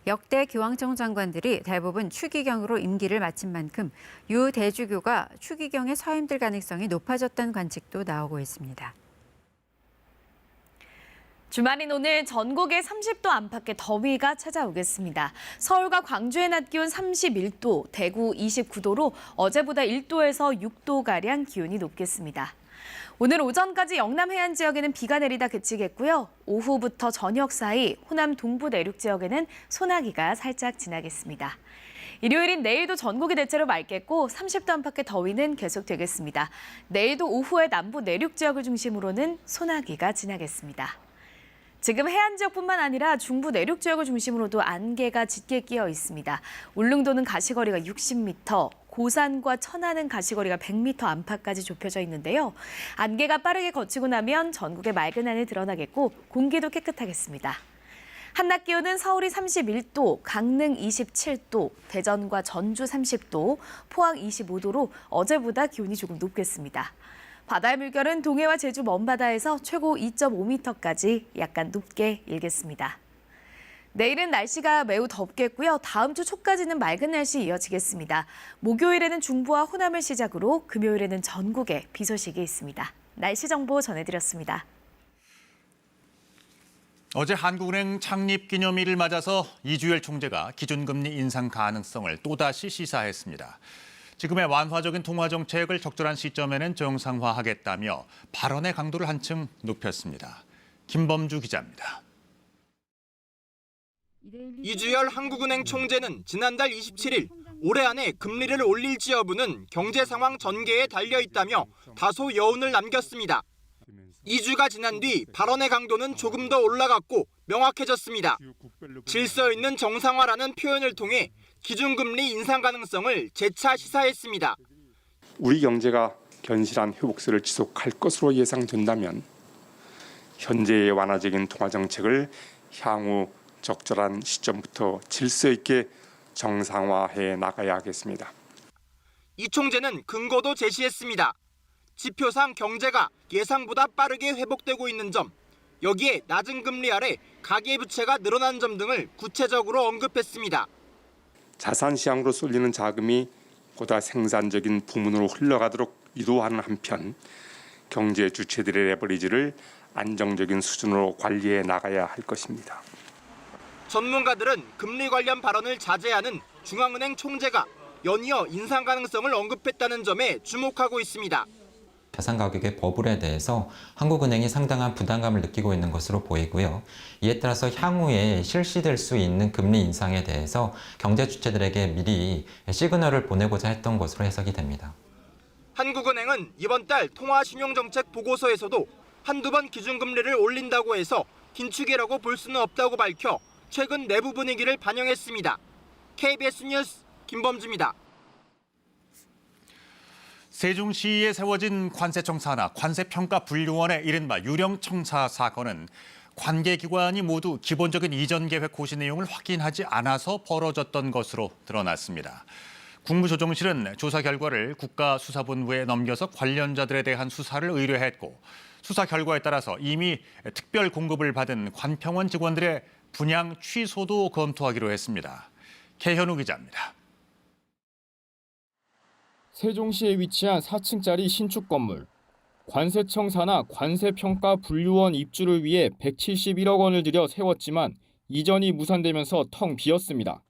역대 교황청 장관들이 대부분 추기경으로 임기를 마친 만큼 유 대주교가 추기경에 서임될 가능성이 높아졌다는 관측도 나오고 있습니다. 주말인 오늘 전국에 30도 안팎의 더위가 찾아오겠습니다. 서울과 광주의 낮 기온 31도, 대구 29도로 어제보다 1도에서 6도가량 기온이 높겠습니다. 오늘 오전까지 영남 해안 지역에는 비가 내리다 그치겠고요. 오후부터 저녁 사이 호남 동부 내륙 지역에는 소나기가 살짝 지나겠습니다. 일요일인 내일도 전국이 대체로 맑겠고 30도 안팎의 더위는 계속되겠습니다. 내일도 오후에 남부 내륙 지역을 중심으로는 소나기가 지나겠습니다. 지금 해안 지역뿐만 아니라 중부 내륙 지역을 중심으로도 안개가 짙게 끼어 있습니다. 울릉도는 가시거리가 60m, 고산과 천안은 가시거리가 100m 안팎까지 좁혀져 있는데요. 안개가 빠르게 거치고 나면 전국에 맑은 하늘 드러나겠고 공기도 깨끗하겠습니다. 한낮 기온은 서울이 31도, 강릉 27도, 대전과 전주 30도, 포항 25도로 어제보다 기온이 조금 높겠습니다. 바다의 물결은 동해와 제주 먼바다에서 최고 2.5m까지 약간 높게 일겠습니다. 내일은 날씨가 매우 덥겠고요. 다음 주 초까지는 맑은 날씨 이어지겠습니다. 목요일에는 중부와 호남을 시작으로 금요일에는 전국에 비 소식이 있습니다. 날씨 정보 전해드렸습니다. 어제 한국은행 창립 기념일을 맞아서 이주열 총재가 기준금리 인상 가능성을 또다시 시사했습니다. 지금의 완화적인 통화 정책을 적절한 시점에는 정상화하겠다며 발언의 강도를 한층 높였습니다. 김범주 기자입니다. 이주열 한국은행 총재는 지난달 27일 올해 안에 금리를 올릴지 여부는 경제 상황 전개에 달려 있다며 다소 여운을 남겼습니다. 2주가 지난 뒤 발언의 강도는 조금 더 올라갔고 명확해졌습니다. 질서 있는 정상화라는 표현을 통해 기준금리 인상 가능성을 재차 시사했습니다. 우리 경제가 견실한 회복세를 지속할 것으로 예상된다면 현재의 완화적인 통화 정책을 향후 적절한 시점부터 질서 있게 정상화해 나가야 하겠습니다. 이 총재는 근거도 제시했습니다. 지표상 경제가 예상보다 빠르게 회복되고 있는 점, 여기에 낮은 금리 아래 가계부채가 늘어난 점 등을 구체적으로 언급했습니다. 자산시장으로 쏠리는 자금이 보다 생산적인 부문으로 흘러가도록 유도하는 한편 경제 주체들의 레버리지를 안정적인 수준으로 관리해 나가야 할 것입니다. 전문가들은 금리 관련 발언을 자제하는 중앙은행 총재가 연이어 인상 가능성을 언급했다는 점에 주목하고 있습니다. 자산 가격의 버블에 대해서 한국은행이 상당한 부담감을 느끼고 있는 것으로 보이고요. 이에 따라서 향후에 실시될 수 있는 금리 인상에 대해서 경제 주체들에게 미리 시그널을 보내고자 했던 것으로 해석이 됩니다. 한국은행은 이번 달 통화신용정책 보고서에서도 한두 번 기준금리를 올린다고 해서 긴축이라고 볼 수는 없다고 밝혀 최근 내부 분위기를 반영했습니다. KBS 뉴스 김범주입니다. 세종시에 세워진 관세청사나 관세평가분류원의 이른바 유령청사 사건은 관계기관이 모두 기본적인 이전 계획 고시 내용을 확인하지 않아서 벌어졌던 것으로 드러났습니다. 국무조정실은 조사 결과를 국가수사본부에 넘겨서 관련자들에 대한 수사를 의뢰했고 수사 결과에 따라서 이미 특별 공급을 받은 관평원 직원들의 분양 취소도 검토하기로 했습니다. 개현우 기자입니다. 세종시에 위치한 4층짜리 신축 건물. 관세청 산하 관세평가분류원 입주를 위해 171억 원을 들여 세웠지만 이전이 무산되면서 텅 비었습니다.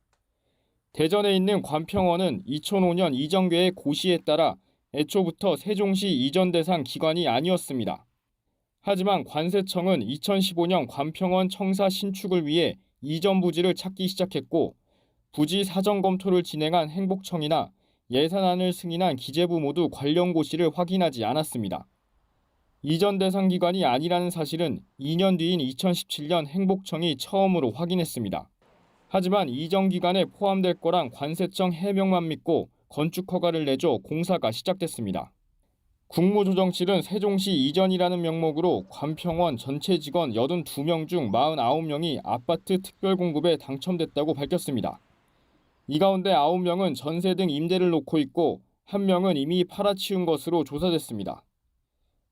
대전에 있는 관평원은 2005년 이전 계획 고시에 따라 애초부터 세종시 이전 대상 기관이 아니었습니다. 하지만 관세청은 2015년 관평원 청사 신축을 위해 이전 부지를 찾기 시작했고 부지 사전 검토를 진행한 행복청이나 예산안을 승인한 기재부 모두 관련 고시를 확인하지 않았습니다. 이전 대상 기관이 아니라는 사실은 2년 뒤인 2017년 행복청이 처음으로 확인했습니다. 하지만 이전 기간에 포함될 거란 관세청 해명만 믿고 건축 허가를 내줘 공사가 시작됐습니다. 국무조정실은 세종시 이전이라는 명목으로 관평원 전체 직원 82명 중 49명이 아파트 특별공급에 당첨됐다고 밝혔습니다. 이 가운데 9명은 전세 등 임대를 놓고 있고 1명은 이미 팔아치운 것으로 조사됐습니다.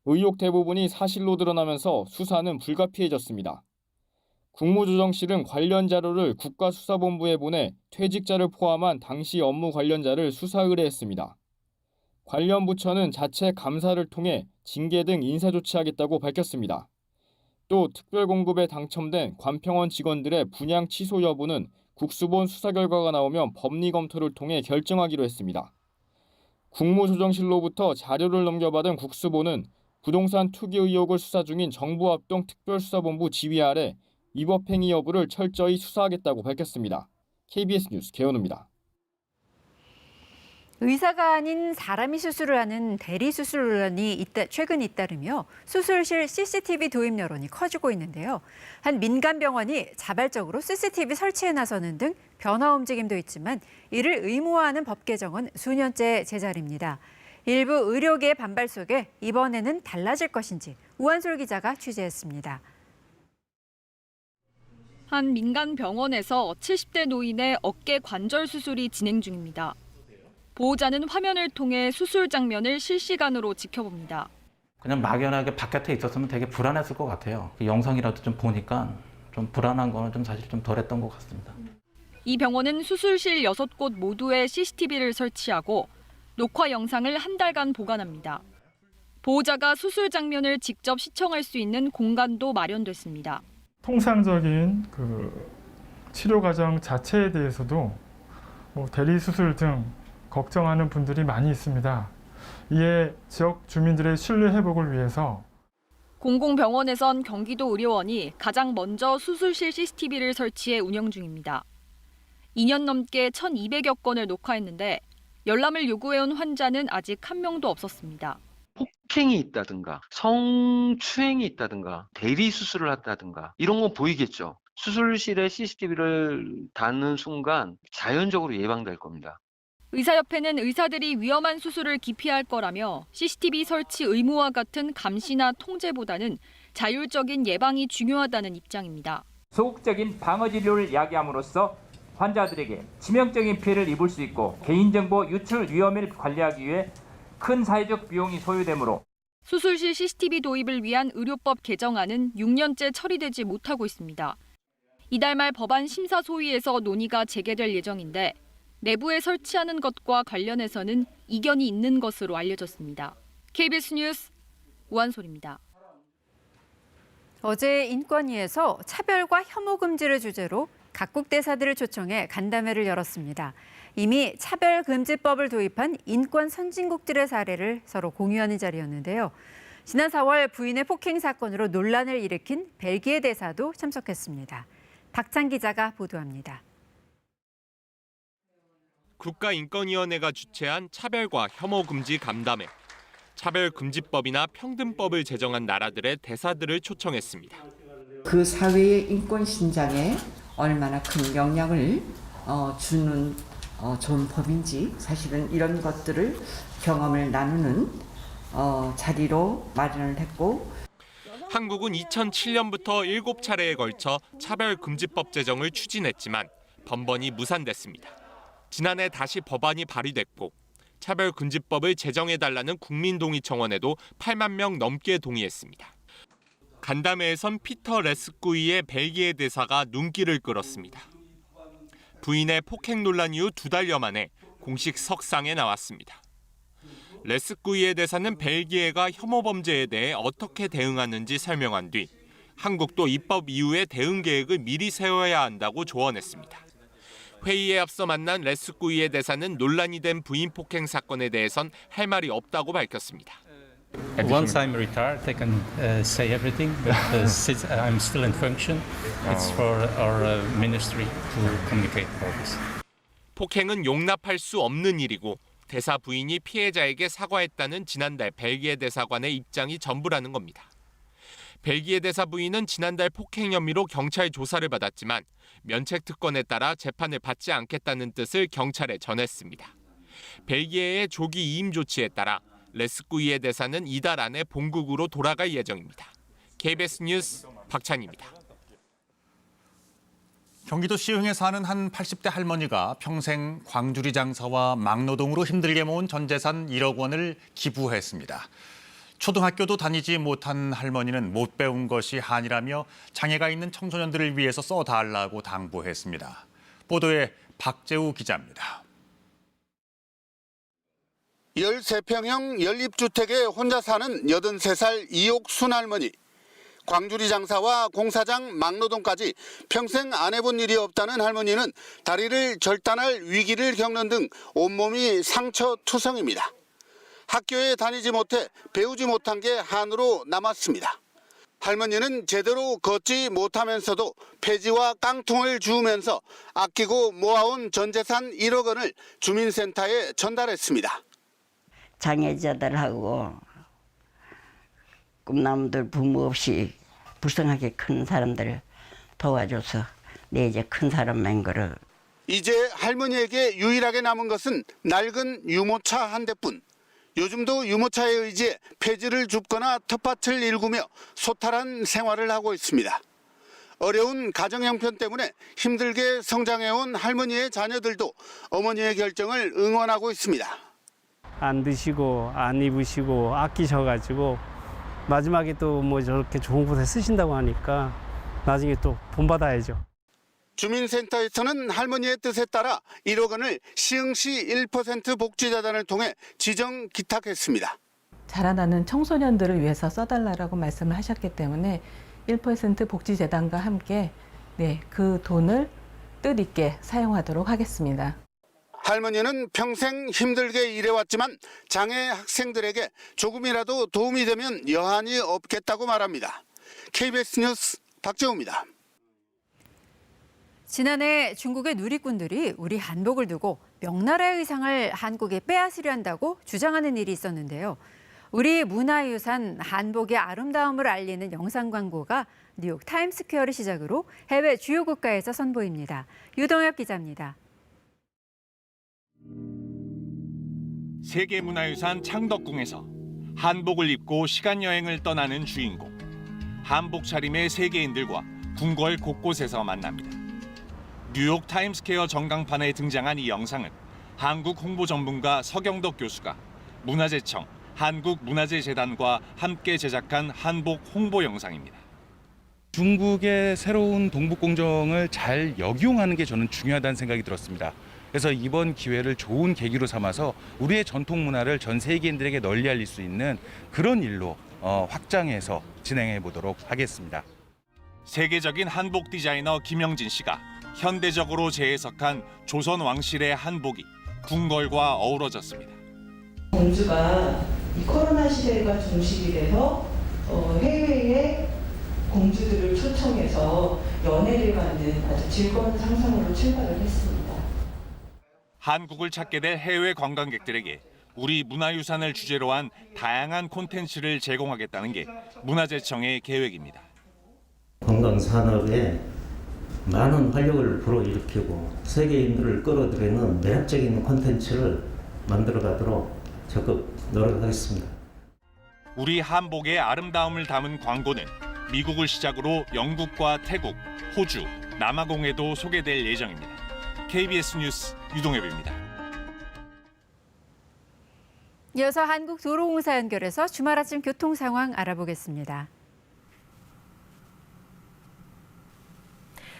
의혹 대부분이 사실로 드러나면서 수사는 불가피해졌습니다. 국무조정실은 관련 자료를 국가수사본부에 보내 퇴직자를 포함한 당시 업무 관련자를 수사 의뢰했습니다. 관련 부처는 자체 감사를 통해 징계 등 인사 조치하겠다고 밝혔습니다. 또 특별공급에 당첨된 관평원 직원들의 분양 취소 여부는 국수본 수사 결과가 나오면 법리 검토를 통해 결정하기로 했습니다. 국무조정실로부터 자료를 넘겨받은 국수본은 부동산 투기 의혹을 수사 중인 정부합동 특별수사본부 지휘 아래 위법행위 여부를 철저히 수사하겠다고 밝혔습니다. KBS 뉴스 개원우입니다. 의사가 아닌 사람이 수술을 하는 대리수술 논란이 최근 잇따르며 수술실 CCTV 도입 여론이 커지고 있는데요. 한 민간병원이 자발적으로 CCTV 설치에 나서는 등 변화 움직임도 있지만 이를 의무화하는 법 개정은 수년째 제자리입니다. 일부 의료계의 반발 속에 이번에는 달라질 것인지 우한솔 기자가 취재했습니다. 한 민간 병원에서 70대 노인의 어깨 관절 수술이 진행 중입니다. 보호자는 화면을 통해 수술 장면을 실시간으로 지켜봅니다. 그냥 막연하게 바깥에 있었으면 되게 불안했을 것 같아요. 영상이라도 좀 보니까 좀 불안한 거는 좀 사실 좀 덜했던 것 같습니다. 이 병원은 수술실 6곳 모두에 CCTV를 설치하고 녹화 영상을 한 달간 보관합니다. 보호자가 수술 장면을 직접 시청할 수 있는 공간도 마련됐습니다. 통상적인 치료 과정 자체에 대해서도 대리 수술 등 걱정하는 분들이 많이 있습니다. 이에 지역 주민들의 신뢰 회복을 위해서 공공병원에선 경기도 의료원이 가장 먼저 수술실 CCTV를 설치해 운영 중입니다. 2년 넘게 1,200여 건을 녹화했는데 열람을 요구해온 환자는 아직 한 명도 없었습니다. 폭행이 있다든가 성추행이 있다든가 대리 수술을 했다든가 이런 건 보이겠죠. 수술실에 CCTV를 닿는 순간 자연적으로 예방될 겁니다. 의사협회는 의사들이 위험한 수술을 기피할 거라며 CCTV 설치 의무와 같은 감시나 통제보다는 자율적인 예방이 중요하다는 입장입니다. 소극적인 방어 진료를 야기함으로써 환자들에게 치명적인 피해를 입을 수 있고 개인정보 유출 위험을 관리하기 위해 큰 사회적 비용이 소요되므로 수술실 CCTV 도입을 위한 의료법 개정안은 6년째 처리되지 못하고 있습니다. 이달 말 법안 심사 소위에서 논의가 재개될 예정인데 내부에 설치하는 것과 관련해서는 이견이 있는 것으로 알려졌습니다. KBS 뉴스 우한솔입니다. 어제 인권위에서 차별과 혐오 금지를 주제로 각국 대사들을 초청해 간담회를 열었습니다. 이미 차별금지법을 도입한 인권 선진국들의 사례를 서로 공유하는 자리였는데요. 지난 4월 부인의 폭행 사건으로 논란을 일으킨 벨기에 대사도 참석했습니다. 박찬 기자가 보도합니다. 국가인권위원회가 주최한 차별과 혐오 금지 간담회. 차별금지법이나 평등법을 제정한 나라들의 대사들을 초청했습니다. 그 사회의 인권 신장에 얼마나 큰 영향을 주는 좋은 법인지 사실은 이런 것들을 경험을 나누는 자리로 마련을 했고 한국은 2007년부터 7차례에 걸쳐 차별금지법 제정을 추진했지만 번번이 무산됐습니다. 지난해 다시 법안이 발의됐고 차별금지법을 제정해달라는 국민동의 청원에도 8만 명 넘게 동의했습니다. 간담회에선 피터 레스꾸이의 벨기에 대사가 눈길을 끌었습니다. 부인의 폭행 논란 이후 2달여 만에 공식 석상에 나왔습니다. 레스꾸이의 대사는 벨기에가 혐오 범죄에 대해 어떻게 대응하는지 설명한 뒤 한국도 입법 이후에 대응 계획을 미리 세워야 한다고 조언했습니다. 회의에 앞서 만난 레스꾸이의 대사는 논란이 된 부인 폭행 사건에 대해선 할 말이 없다고 밝혔습니다. Once I'm retired, I can say everything, but since I'm still in function, it's for our ministry to communicate about this. 폭행은 용납할 수 없는 일이고 대사 부인이 피해자에게 사과했다는 지난달 벨기에 대사관의 입장이 전부라는 겁니다. 벨기에 대사 부인은 지난달 폭행 혐의로 경찰 조사를 받았지만 면책 특권에 따라 재판을 받지 않겠다는 뜻을 경찰에 전했습니다. 벨기에의 조기 이임 조치에 따라 레스꾸이의 대사는 이달 안에 본국으로 돌아갈 예정입니다. KBS 뉴스 박찬희입니다. 경기도 시흥에 사는 한 80대 할머니가 평생 광주리 장사와 막노동으로 힘들게 모은 전 재산 1억 원을 기부했습니다. 초등학교도 다니지 못한 할머니는 못 배운 것이 한이라며 장애가 있는 청소년들을 위해서 써달라고 당부했습니다. 보도에 박재우 기자입니다. 13평형 연립주택에 혼자 사는 83살 이옥순 할머니. 광주리 장사와 공사장 막노동까지 평생 안 해본 일이 없다는 할머니는 다리를 절단할 위기를 겪는 등 온몸이 상처투성입니다. 학교에 다니지 못해 배우지 못한 게 한으로 남았습니다. 할머니는 제대로 걷지 못하면서도 폐지와 깡통을 주우면서 아끼고 모아온 전 재산 1억 원을 주민센터에 전달했습니다. 장애자들하고 꿈나무들 부모 없이 불쌍하게 큰 사람들 도와줘서 내 이제 큰 사람 된 거를. 이제 할머니에게 유일하게 남은 것은 낡은 유모차 한 대뿐. 요즘도 유모차에 의지해 폐지를 줍거나 텃밭을 일구며 소탈한 생활을 하고 있습니다. 어려운 가정 형편 때문에 힘들게 성장해온 할머니의 자녀들도 어머니의 결정을 응원하고 있습니다. 안 드시고 안 입으시고 아끼셔가지고 마지막에 또 뭐 저렇게 좋은 곳에 쓰신다고 하니까 나중에 또 본받아야죠. 주민센터에서는 할머니의 뜻에 따라 1억 원을 시흥시 1% 복지재단을 통해 지정 기탁했습니다. 자라나는 청소년들을 위해서 써달라고 말씀을 하셨기 때문에 1% 복지재단과 함께 그 돈을 뜻있게 사용하도록 하겠습니다. 할머니는 평생 힘들게 일해왔지만 장애 학생들에게 조금이라도 도움이 되면 여한이 없겠다고 말합니다. KBS 뉴스 박재우입니다. 지난해 중국의 누리꾼들이 우리 한복을 두고 명나라의 의상을 한국에 빼앗으려 한다고 주장하는 일이 있었는데요. 우리 문화유산 한복의 아름다움을 알리는 영상 광고가 뉴욕 타임스퀘어를 시작으로 해외 주요 국가에서 선보입니다. 유동혁 기자입니다. 세계문화유산 창덕궁에서 한복을 입고 시간여행을 떠나는 주인공. 한복 차림의 세계인들과 궁궐 곳곳에서 만납니다. 뉴욕 타임스퀘어 전광판에 등장한 이 영상은 한국 홍보 전문가 서경덕 교수가 문화재청, 한국문화재재단과 함께 제작한 한복 홍보 영상입니다. 중국의 새로운 동북공정을 잘 역용하는 게 저는 중요하다는 생각이 들었습니다. 그래서 이번 기회를 좋은 계기로 삼아서 우리의 전통 문화를 전 세계인들에게 널리 알릴 수 있는 그런 일로 확장해서 진행해 보도록 하겠습니다. 세계적인 한복 디자이너 김영진 씨가 현대적으로 재해석한 조선 왕실의 한복이 궁궐과 어우러졌습니다. 공주가 이 코로나 시대가 종식이 돼서 해외의 공주들을 초청해서 연애를 갖는 아주 즐거운 상상으로 출발을 했습니다. 한국을 찾게 될 해외 관광객들에게 우리 문화유산을 주제로 한 다양한 콘텐츠를 제공하겠다는 게 문화재청의 계획입니다. 관광 산업에 많은 활력을 불어일으키고 세계인들을 끌어들이는 매력적인 콘텐츠를 만들어가도록 적극 노력하겠습니다. 우리 한복의 아름다움을 담은 광고는 미국을 시작으로 영국과 태국, 호주, 남아공에도 소개될 예정입니다. KBS 뉴스 유동엽입니다. 이어서 한국도로공사 연결해서 주말 아침 교통 상황 알아보겠습니다.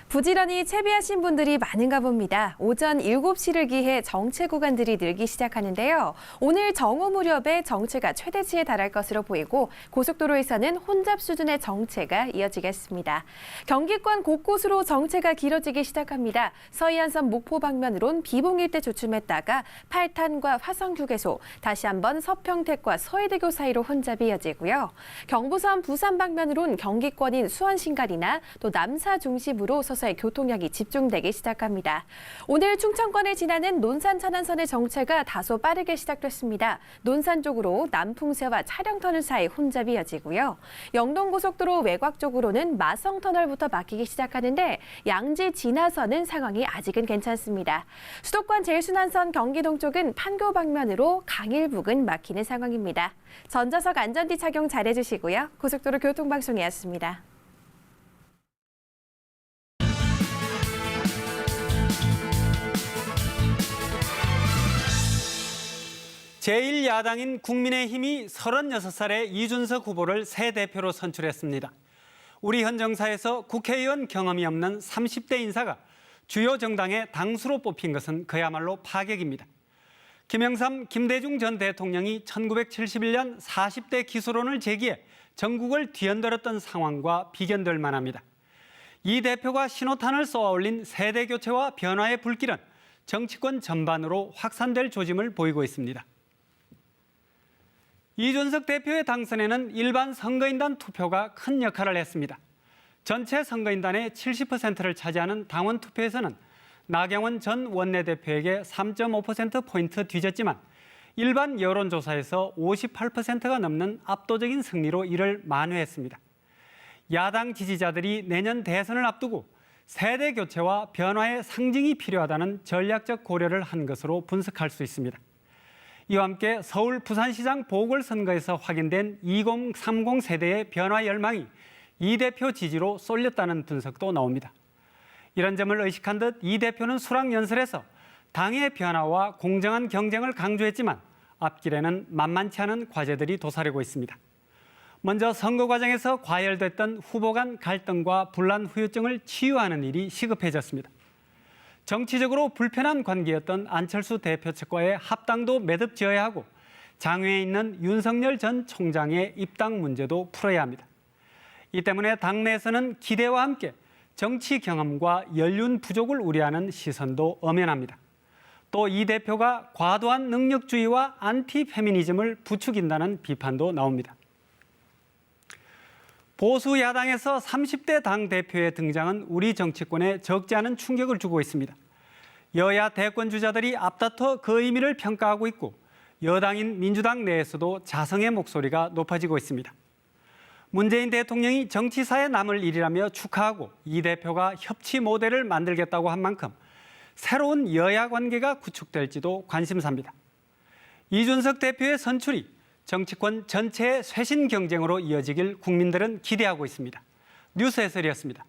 부지런히 채비하신 분들이 많은가 봅니다. 오전 7시를 기해 정체 구간들이 늘기 시작하는데요. 오늘 정오 무렵에 정체가 최대치에 달할 것으로 보이고 고속도로에서는 혼잡 수준의 정체가 이어지겠습니다. 경기권 곳곳으로 정체가 길어지기 시작합니다. 서해안선 목포 방면으론 비봉 일대 주춤했다가 팔탄과 화성휴게소, 다시 한번 서평택과 서해대교 사이로 혼잡이 이어지고요. 경부선 부산 방면으론 경기권인 수원신갈이나 또 남사 중심으로 서서히 교통량이 집중되기 시작합니다. 오늘 충청권을 지나는 논산 천안선의 정체가 다소 빠르게 시작됐습니다. 논산 쪽으로 남풍새와 차량터널 사이 혼잡이 이어지고요. 영동고속도로 외곽 쪽으로는 마성터널부터 막히기 시작하는데 양지 지나서는 상황이 아직은 괜찮습니다. 수도권 제일순환선 경기동 쪽은 판교 방면으로 강일 부근 막히는 상황입니다. 전좌석 안전띠 착용 잘해주시고요. 고속도로 교통방송이었습니다. 제1야당인 국민의힘이 36살의 이준석 후보를 새 대표로 선출했습니다. 우리 현 정사에서 국회의원 경험이 없는 30대 인사가 주요 정당의 당수로 뽑힌 것은 그야말로 파격입니다. 김영삼, 김대중 전 대통령이 1971년 40대 기소론을 제기해 전국을 뒤흔들었던 상황과 비견될 만합니다. 이 대표가 신호탄을 쏘아올린 세대 교체와 변화의 불길은 정치권 전반으로 확산될 조짐을 보이고 있습니다. 이준석 대표의 당선에는 일반 선거인단 투표가 큰 역할을 했습니다. 전체 선거인단의 70%를 차지하는 당원 투표에서는 나경원 전 원내대표에게 3.5%포인트 뒤졌지만 일반 여론조사에서 58%가 넘는 압도적인 승리로 이를 만회했습니다. 야당 지지자들이 내년 대선을 앞두고 세대 교체와 변화의 상징이 필요하다는 전략적 고려를 한 것으로 분석할 수 있습니다. 이와 함께 서울 부산시장 보궐선거에서 확인된 2030 세대의 변화 열망이 이 대표 지지로 쏠렸다는 분석도 나옵니다. 이런 점을 의식한 듯 이 대표는 수락연설에서 당의 변화와 공정한 경쟁을 강조했지만 앞길에는 만만치 않은 과제들이 도사리고 있습니다. 먼저 선거 과정에서 과열됐던 후보 간 갈등과 분란 후유증을 치유하는 일이 시급해졌습니다. 정치적으로 불편한 관계였던 안철수 대표 측과의 합당도 매듭지어야 하고 장외에 있는 윤석열 전 총장의 입당 문제도 풀어야 합니다. 이 때문에 당내에서는 기대와 함께 정치 경험과 연륜 부족을 우려하는 시선도 엄연합니다. 또 이 대표가 과도한 능력주의와 안티 페미니즘을 부추긴다는 비판도 나옵니다. 보수 야당에서 30대 당대표의 등장은 우리 정치권에 적지 않은 충격을 주고 있습니다. 여야 대권 주자들이 앞다퉈 그 의미를 평가하고 있고 여당인 민주당 내에서도 자성의 목소리가 높아지고 있습니다. 문재인 대통령이 정치사에 남을 일이라며 축하하고 이 대표가 협치 모델을 만들겠다고 한 만큼 새로운 여야 관계가 구축될지도 관심사입니다. 이준석 대표의 선출이 정치권 전체의 쇄신 경쟁으로 이어지길 국민들은 기대하고 있습니다. 뉴스 해설이었습니다.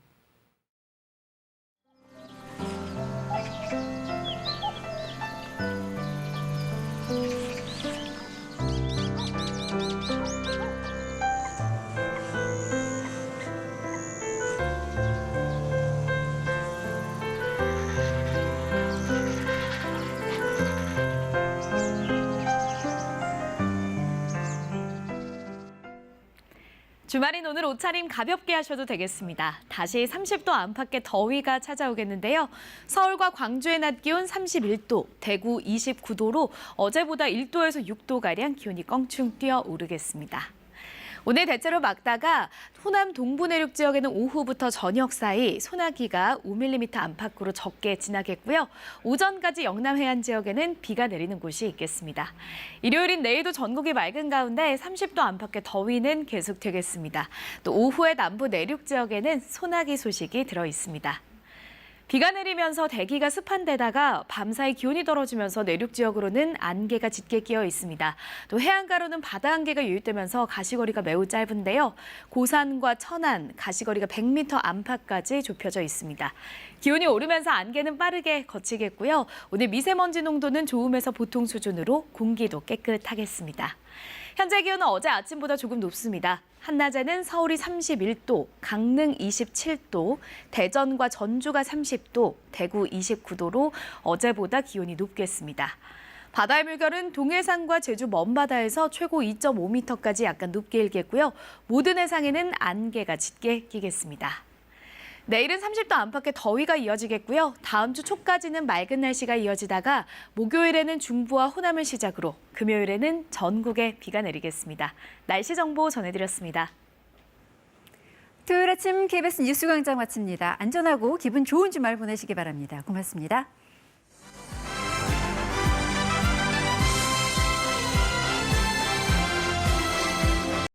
주말인 오늘 옷차림 가볍게 하셔도 되겠습니다. 다시 30도 안팎의 더위가 찾아오겠는데요. 서울과 광주의 낮 기온 31도, 대구 29도로 어제보다 1도에서 6도가량 기온이 껑충 뛰어오르겠습니다. 오늘 대체로 맑다가 호남 동부 내륙 지역에는 오후부터 저녁 사이 소나기가 5mm 안팎으로 적게 지나겠고요. 오전까지 영남 해안 지역에는 비가 내리는 곳이 있겠습니다. 일요일인 내일도 전국이 맑은 가운데 30도 안팎의 더위는 계속되겠습니다. 또 오후에 남부 내륙 지역에는 소나기 소식이 들어 있습니다. 비가 내리면서 대기가 습한 데다가 밤사이 기온이 떨어지면서 내륙 지역으로는 안개가 짙게 끼어 있습니다. 또 해안가로는 바다 안개가 유입되면서 가시거리가 매우 짧은데요. 고산과 천안, 가시거리가 100m 안팎까지 좁혀져 있습니다. 기온이 오르면서 안개는 빠르게 걷히겠고요. 오늘 미세먼지 농도는 좋음에서 보통 수준으로 공기도 깨끗하겠습니다. 현재 기온은 어제 아침보다 조금 높습니다. 한낮에는 서울이 31도, 강릉 27도, 대전과 전주가 30도, 대구 29도로 어제보다 기온이 높겠습니다. 바다의 물결은 동해상과 제주 먼바다에서 최고 2.5m까지 약간 높게 일겠고요. 모든 해상에는 안개가 짙게 끼겠습니다. 내일은 30도 안팎의 더위가 이어지겠고요. 다음 주 초까지는 맑은 날씨가 이어지다가 목요일에는 중부와 호남을 시작으로 금요일에는 전국에 비가 내리겠습니다. 날씨 정보 전해드렸습니다. 토요일 아침 KBS 뉴스광장 마칩니다. 안전하고 기분 좋은 주말 보내시기 바랍니다. 고맙습니다.